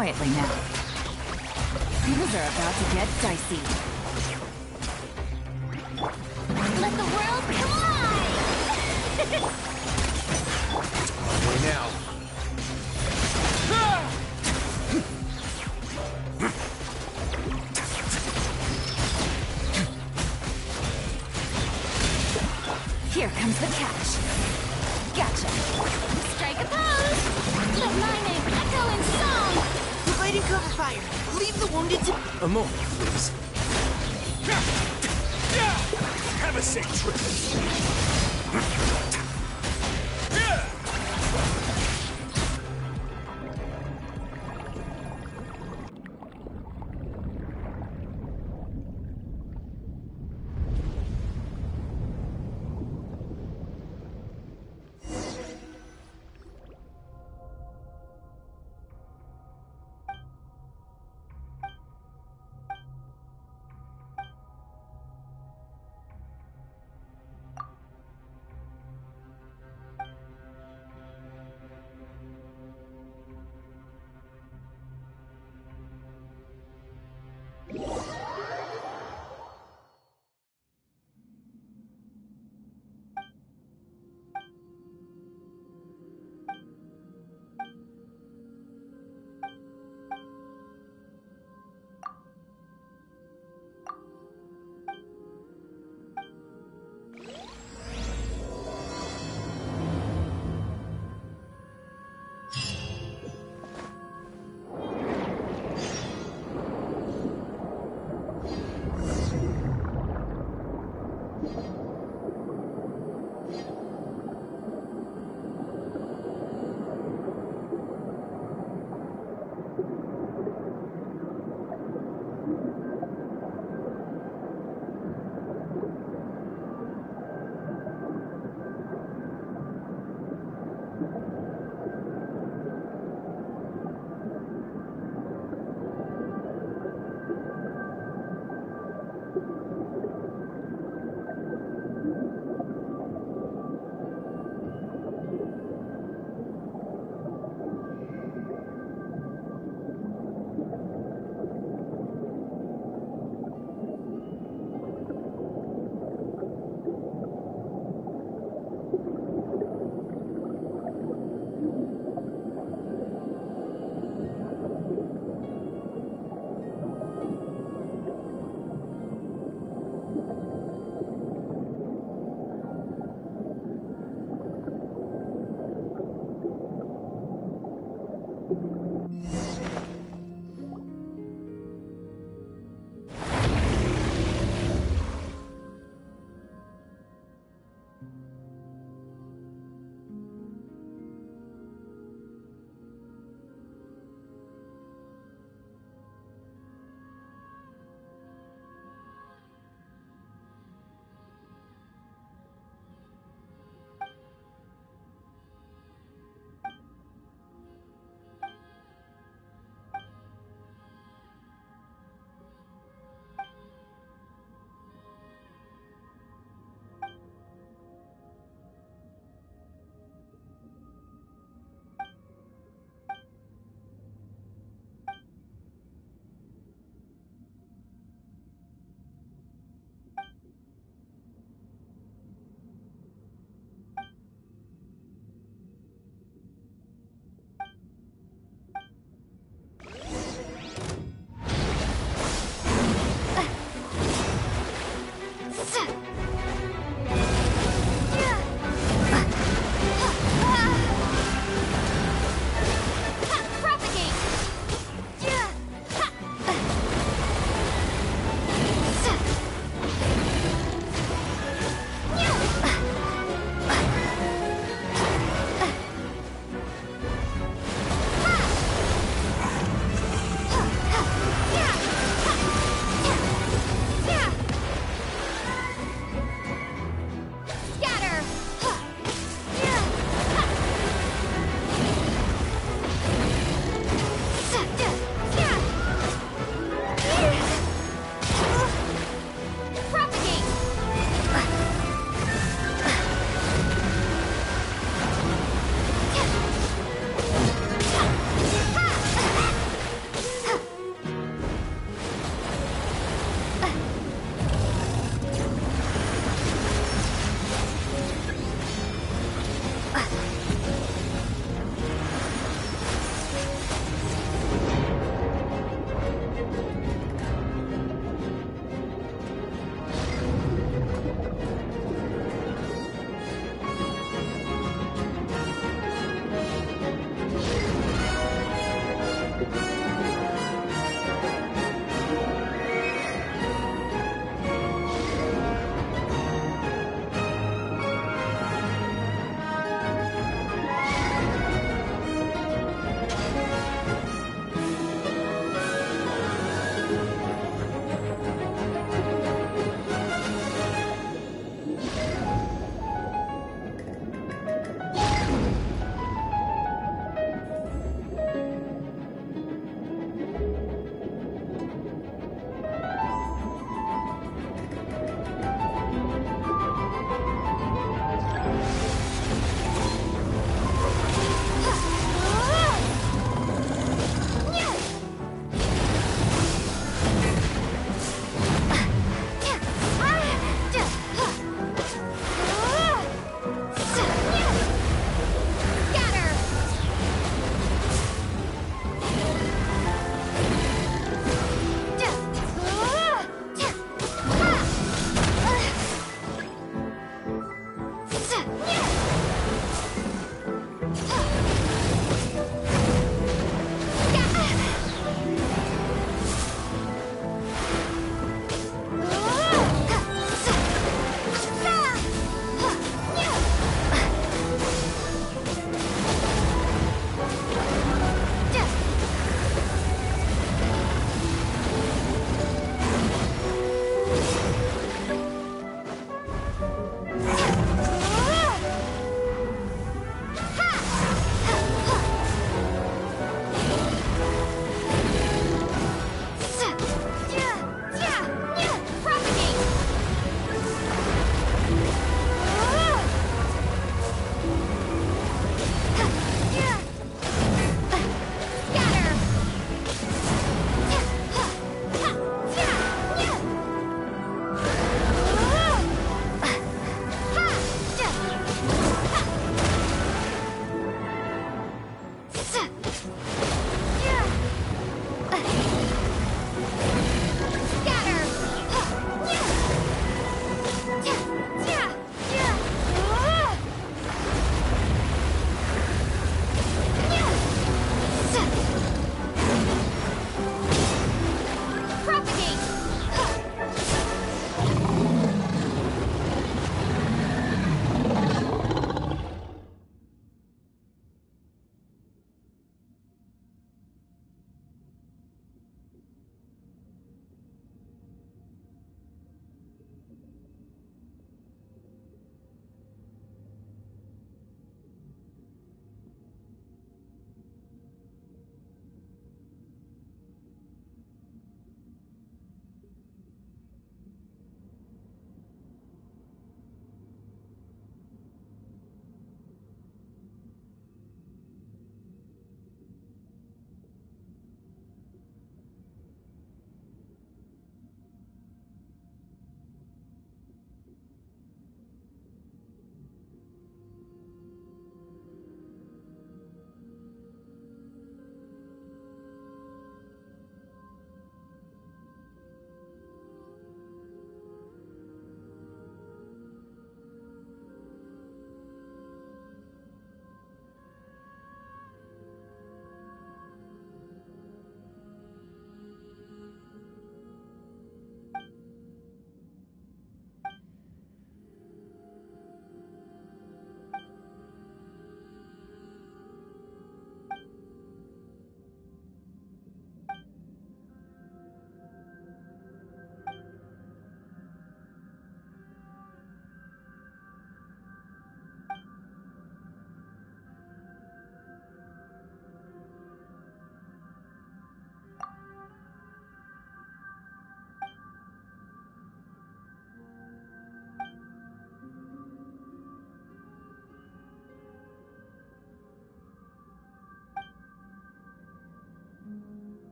Quietly now. Things are about to get dicey. Let the world collide! Away now. Here comes the catch. Gotcha. Strike a pose! Let my name echo in song! Providing cover fire. Leave the wounded to... A moment, please. Have a safe trip.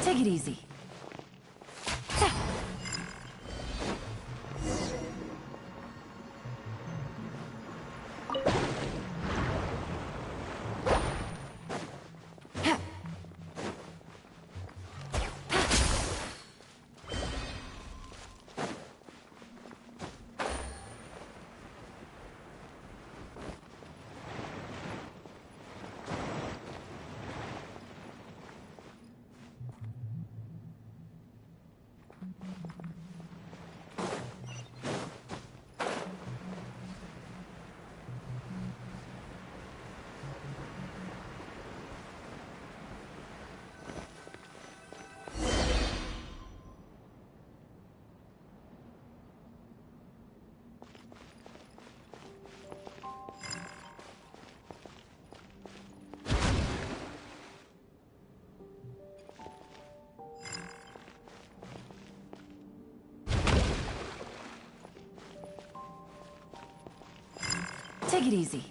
Take it easy. Take it easy.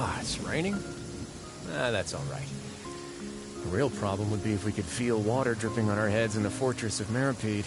Ah, it's raining? That's all right. The real problem would be if we could feel water dripping on our heads in the fortress of Meripede.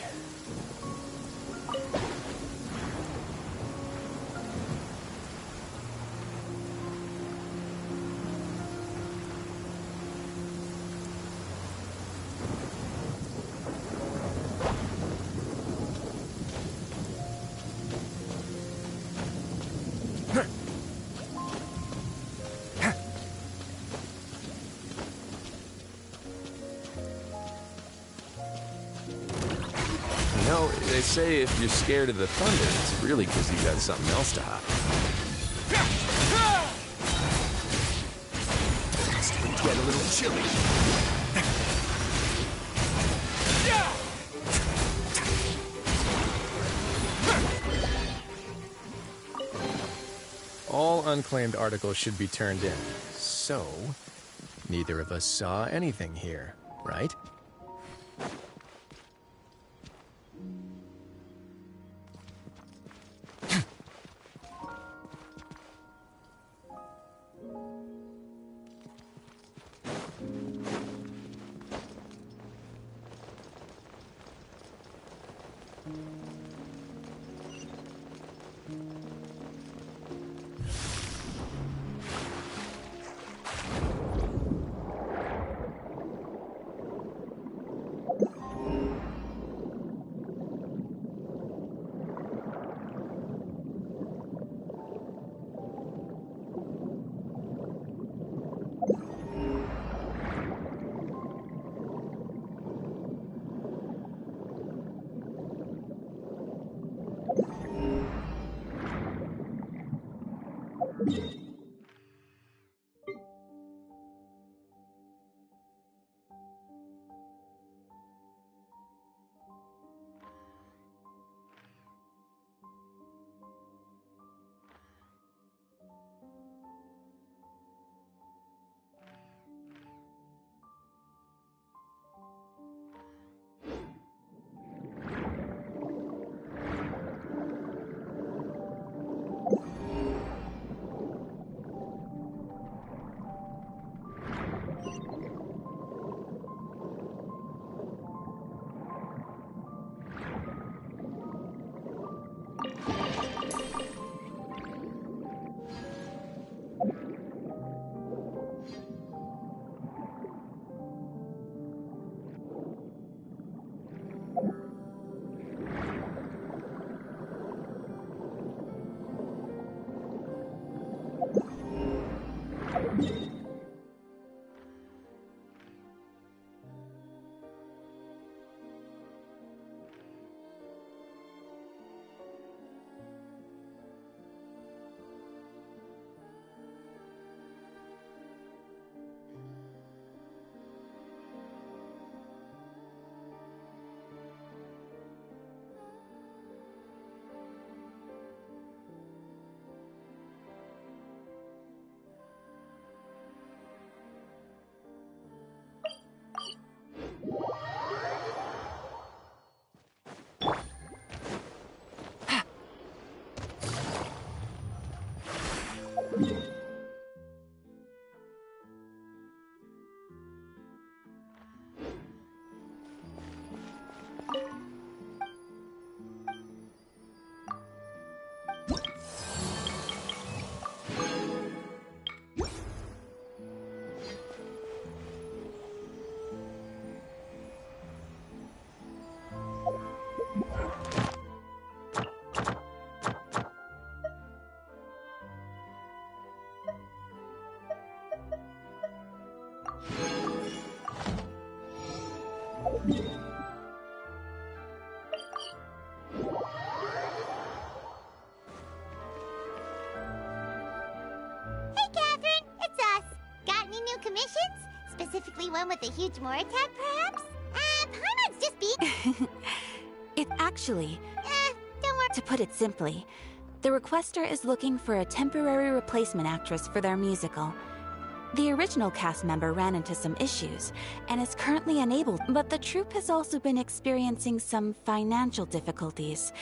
They say if you're scared of the thunder, it's really because you got something else to hide. It's going to get a little chilly. All unclaimed articles should be turned in. So, neither of us saw anything here, right? Commissions? Specifically one with a huge Moratag, perhaps? Paimon's just be... It actually... don't worry. To put it simply, the requester is looking for a temporary replacement actress for their musical. The original cast member ran into some issues, and is currently unable, but the troupe has also been experiencing some financial difficulties.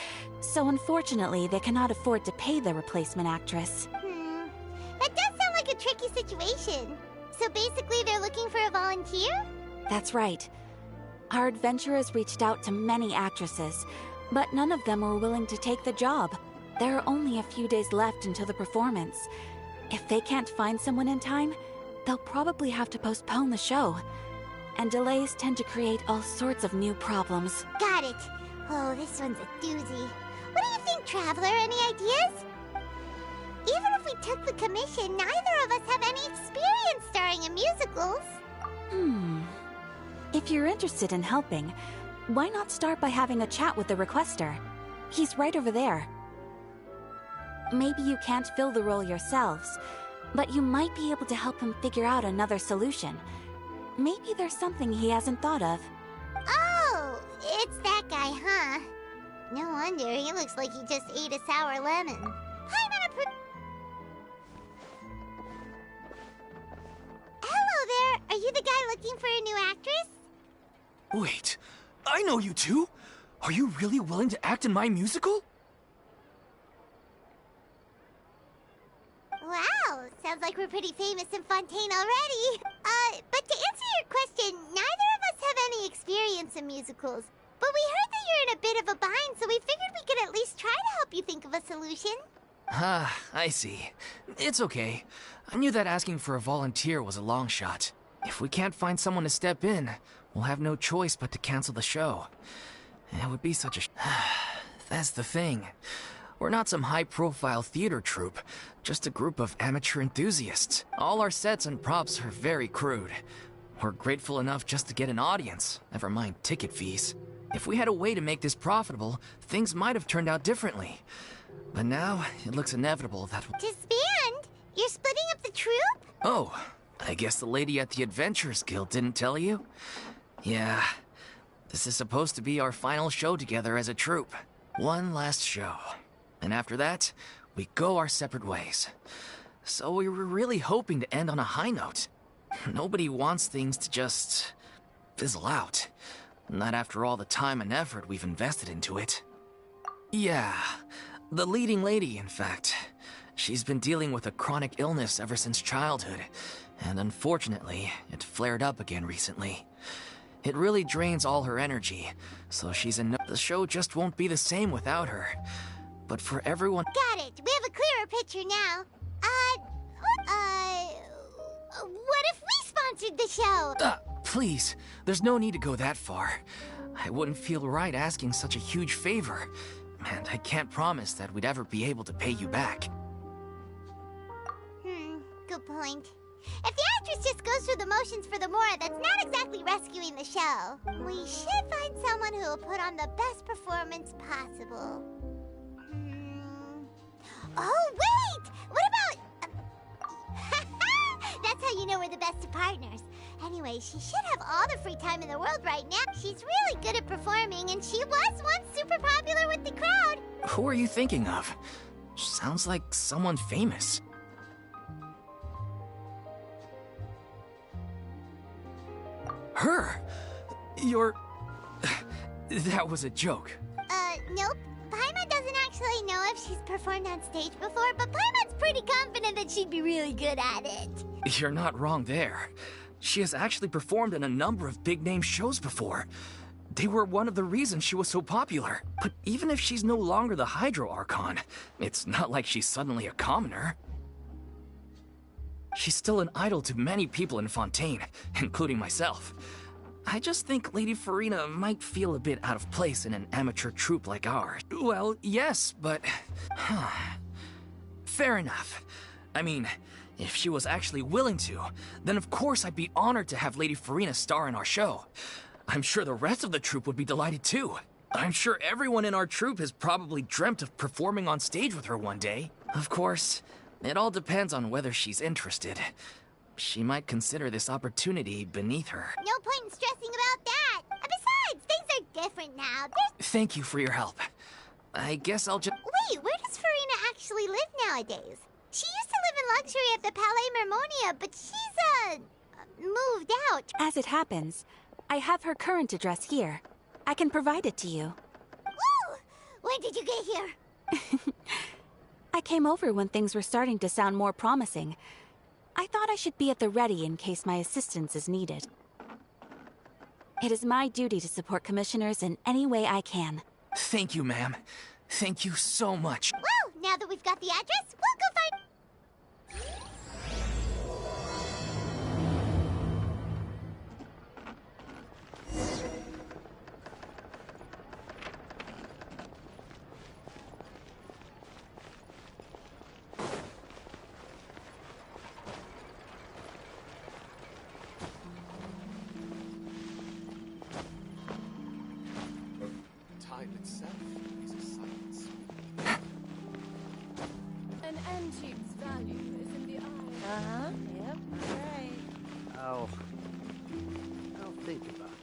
So unfortunately, they cannot afford to pay the replacement actress. That does sound like a the situation. So basically they're looking for a volunteer? That's right. Our adventurers reached out to many actresses, but none of them were willing to take the job. There are only a few days left until the performance. If they can't find someone in time, they'll probably have to postpone the show. And delays tend to create all sorts of new problems. Got it. Oh, this one's a doozy. What do you think, Traveler? Any ideas? Even if we took the commission, neither of us have any experience starring in musicals. If you're interested in helping, why not start by having a chat with the requester? He's right over there. Maybe you can't fill the role yourselves, but you might be able to help him figure out another solution. Maybe there's something he hasn't thought of. Oh, it's that guy, huh? No wonder, he looks like he just ate a sour lemon. Hello there, are you the guy looking for a new actress? Wait, I know you two! Are you really willing to act in my musical? Wow, sounds like we're pretty famous in Fontaine already. But to answer your question, neither of us have any experience in musicals. But we heard that you're in a bit of a bind, so we figured we could at least try to help you think of a solution. Ah, I see. It's okay. I knew that asking for a volunteer was a long shot. If we can't find someone to step in, we'll have no choice but to cancel the show. It would be such a That's the thing. We're not some high-profile theater troupe, just a group of amateur enthusiasts. All our sets and props are very crude. We're grateful enough just to get an audience, never mind ticket fees. If we had a way to make this profitable, things might have turned out differently. But now, it looks inevitable that... Disband? You're splitting up the troupe? Oh, I guess the lady at the Adventurers Guild didn't tell you? Yeah, this is supposed to be our final show together as a troupe. One last show. And after that, we go our separate ways. So we were really hoping to end on a high note. Nobody wants things to just fizzle out. Not after all the time and effort we've invested into it. Yeah, the leading lady, in fact. She's been dealing with a chronic illness ever since childhood, and unfortunately, it flared up again recently. It really drains all her energy, so she's in the show just won't be the same without her. But for everyone... Got it! We have a clearer picture now. What if we sponsored the show? Please, there's no need to go that far. I wouldn't feel right asking such a huge favor, and I can't promise that we'd ever be able to pay you back. Good point. If the actress just goes through the motions for the Mora, that's not exactly rescuing the show. We should find someone who will put on the best performance possible. Oh, wait! What about... That's how you know we're the best of partners. Anyway, she should have all the free time in the world right now. She's really good at performing, and she was once super popular with the crowd. Who are you thinking of? Sounds like someone famous. Her? You're... That was a joke. Nope. Paimon doesn't actually know if she's performed on stage before, but Paimon's pretty confident that she'd be really good at it. You're not wrong there. She has actually performed in a number of big-name shows before. They were one of the reasons she was so popular. But even if she's no longer the Hydro Archon, it's not like she's suddenly a commoner. She's still an idol to many people in Fontaine, including myself. I just think Lady Furina might feel a bit out of place in an amateur troupe like ours. Well, yes, but... Fair enough. I mean, if she was actually willing to, then of course I'd be honored to have Lady Furina star in our show. I'm sure the rest of the troupe would be delighted too. I'm sure everyone in our troupe has probably dreamt of performing on stage with her one day. Of course, it all depends on whether she's interested. She might consider this opportunity beneath her. No point in stressing about that. Besides, things are different now. Thank you for your help. I guess I'll just... Wait, where does Furina actually live nowadays? She used to live in luxury at the Palais Mermonia, but she's, moved out. As it happens, I have her current address here. I can provide it to you. Woo! When did you get here? I came over when things were starting to sound more promising. I thought I should be at the ready in case my assistance is needed. It is my duty to support commissioners in any way I can. Thank you, ma'am. Thank you so much. Well, now that we've got the address, we'll go find... Time itself is a science. An antique's value is in the eye. Uh-huh. Yep, right. I'll think about it.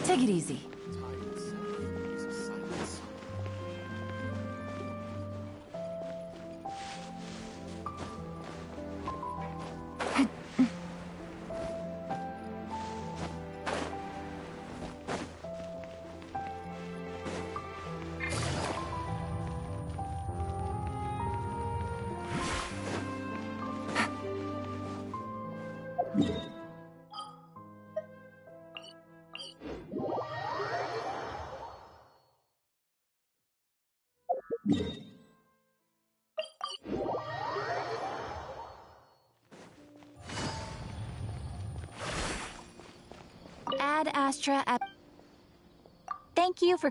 Take it easy. Time itself is a science. Ad Astra at... Thank you for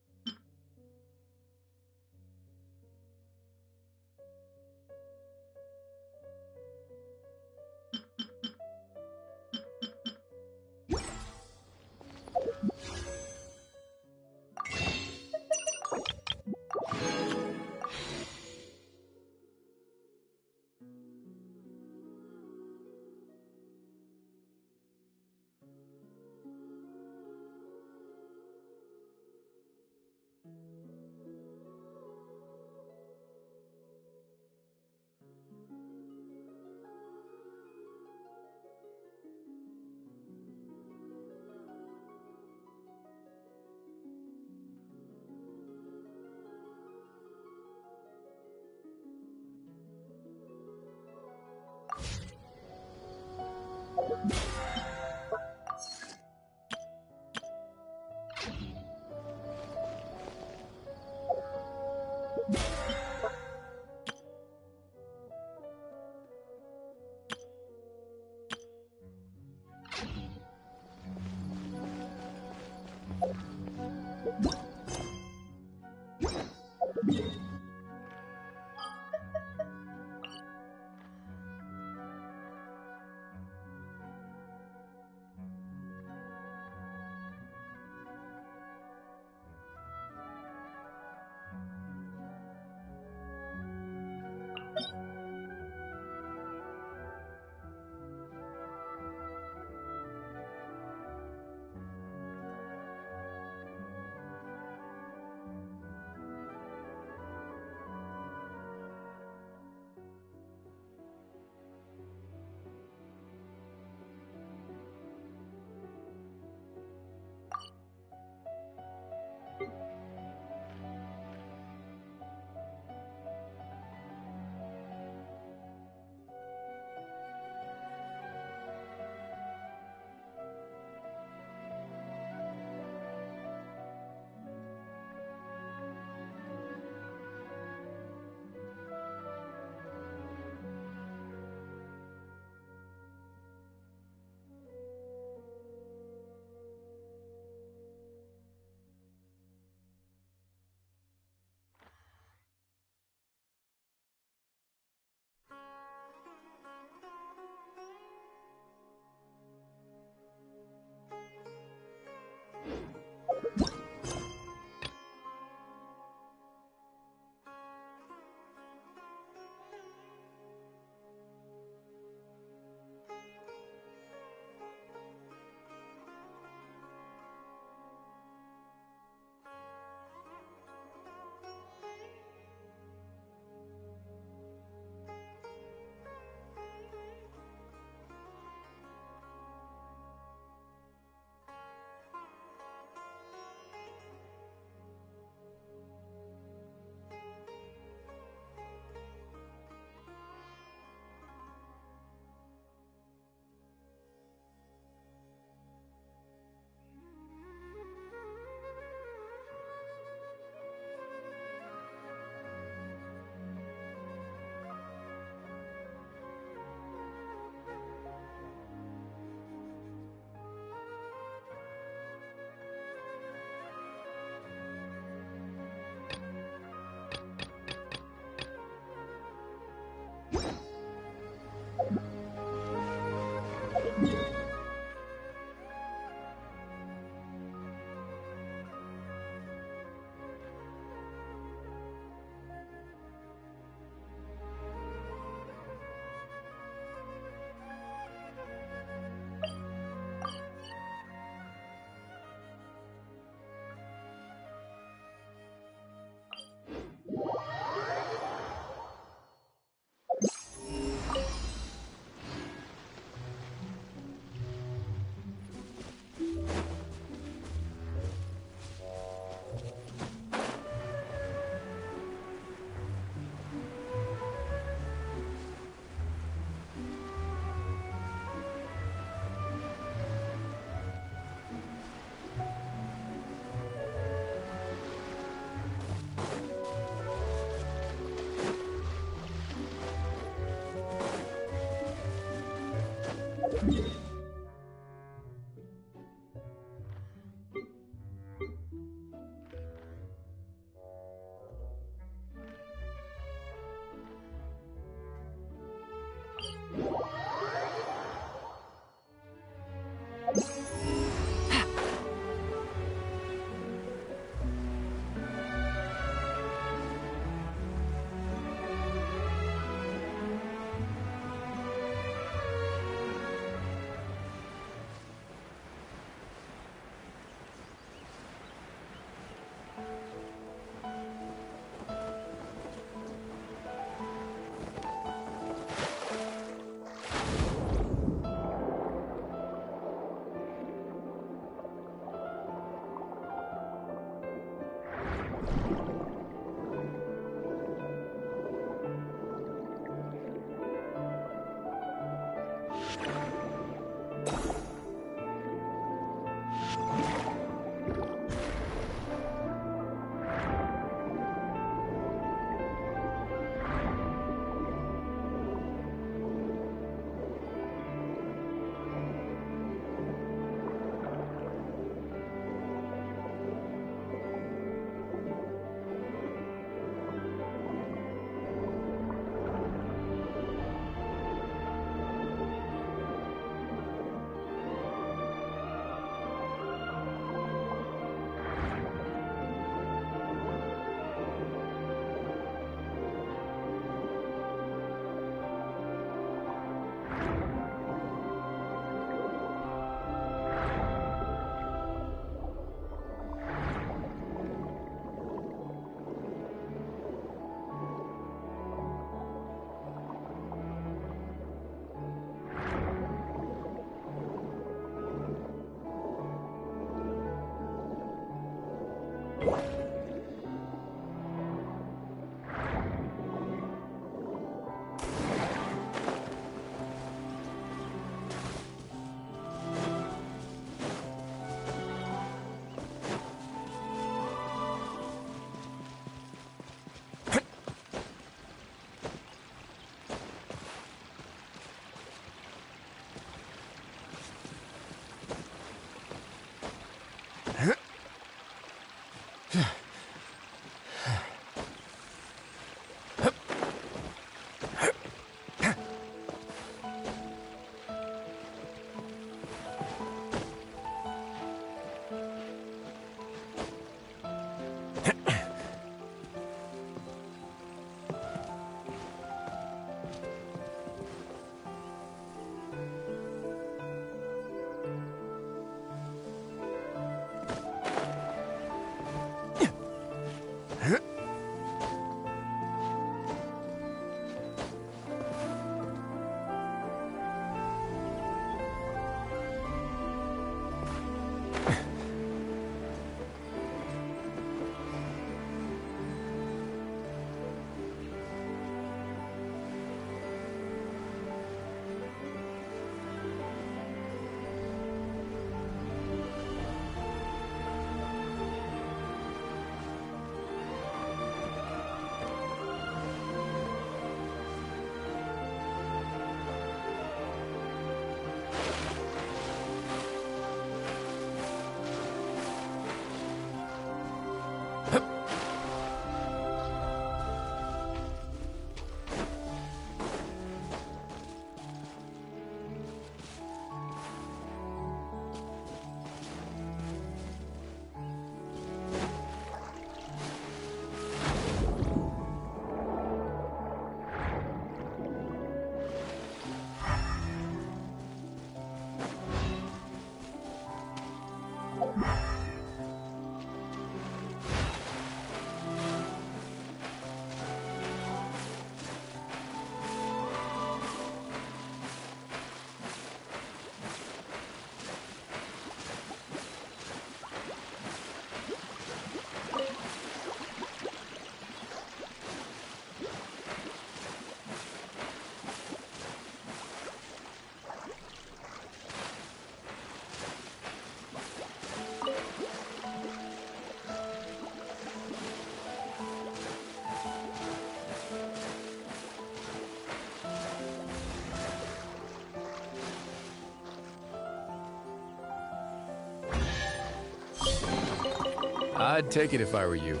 I'd take it if I were you.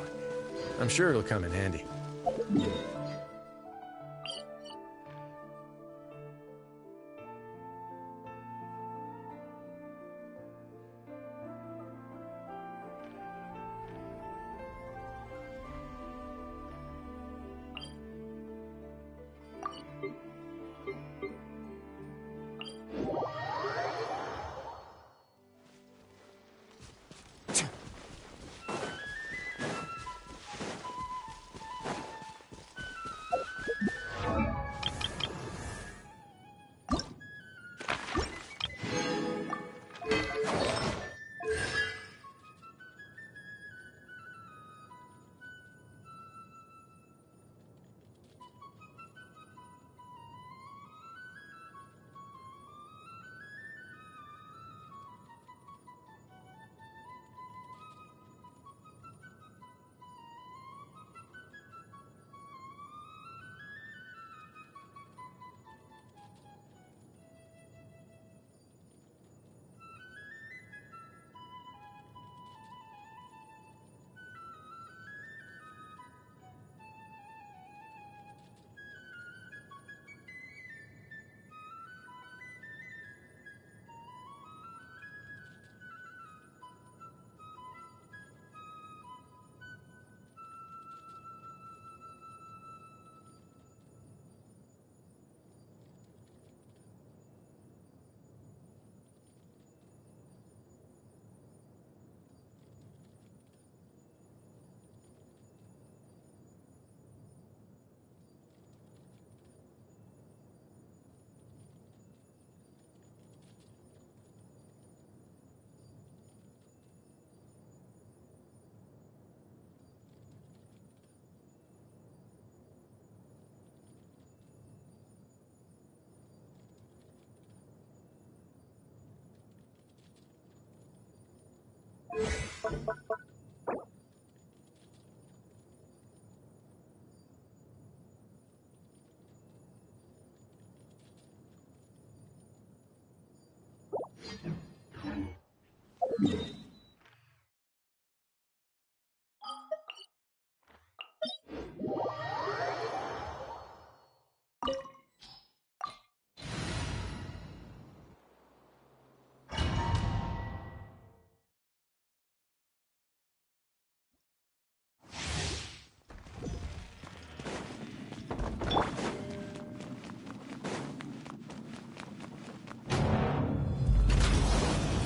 I'm sure it'll come in handy.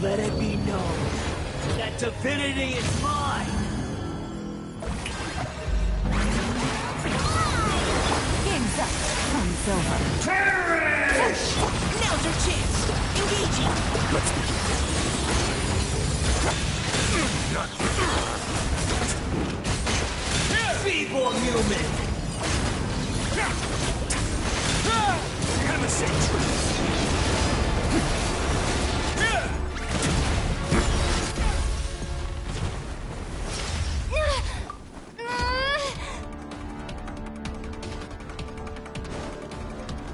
Let it be known that divinity is mine! Game's up. Fun's over. Perish! Now's our chance! Engaging! Let's begin. Feeble human! Have a safe trip.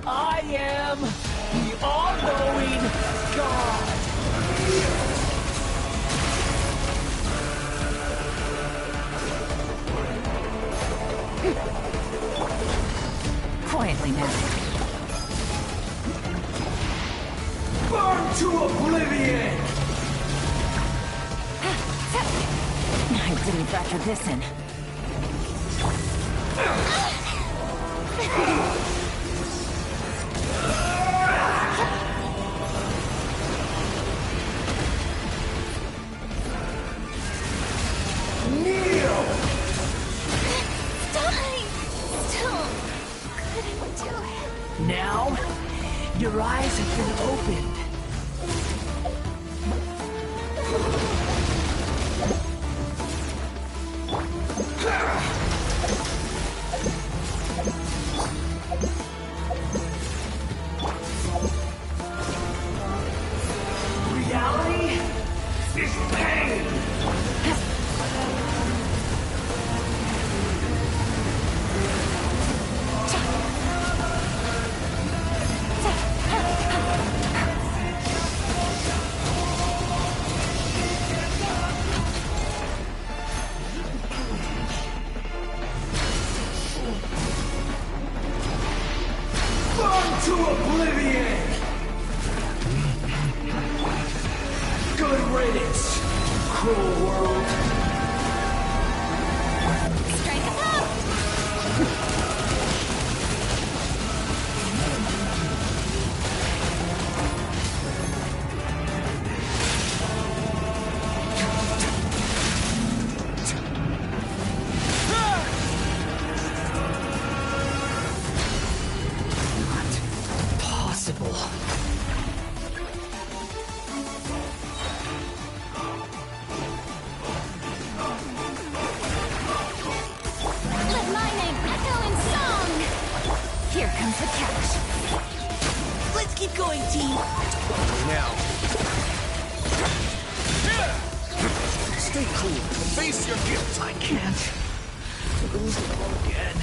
I am the all-knowing God! Quietly now. Burn to oblivion! I didn't factor this in. Now, your eyes have been opened. Reality is pain. Keep going, team. Now. Stay cool. Face your guilt. I can't lose it all again.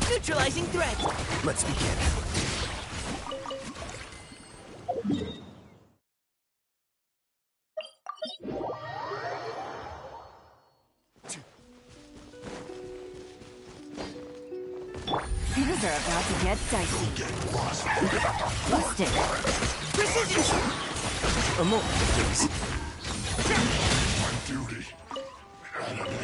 Neutralizing threat. Let's begin. Things are about to get dicey. Busted. Precision. A moment, please. My duty.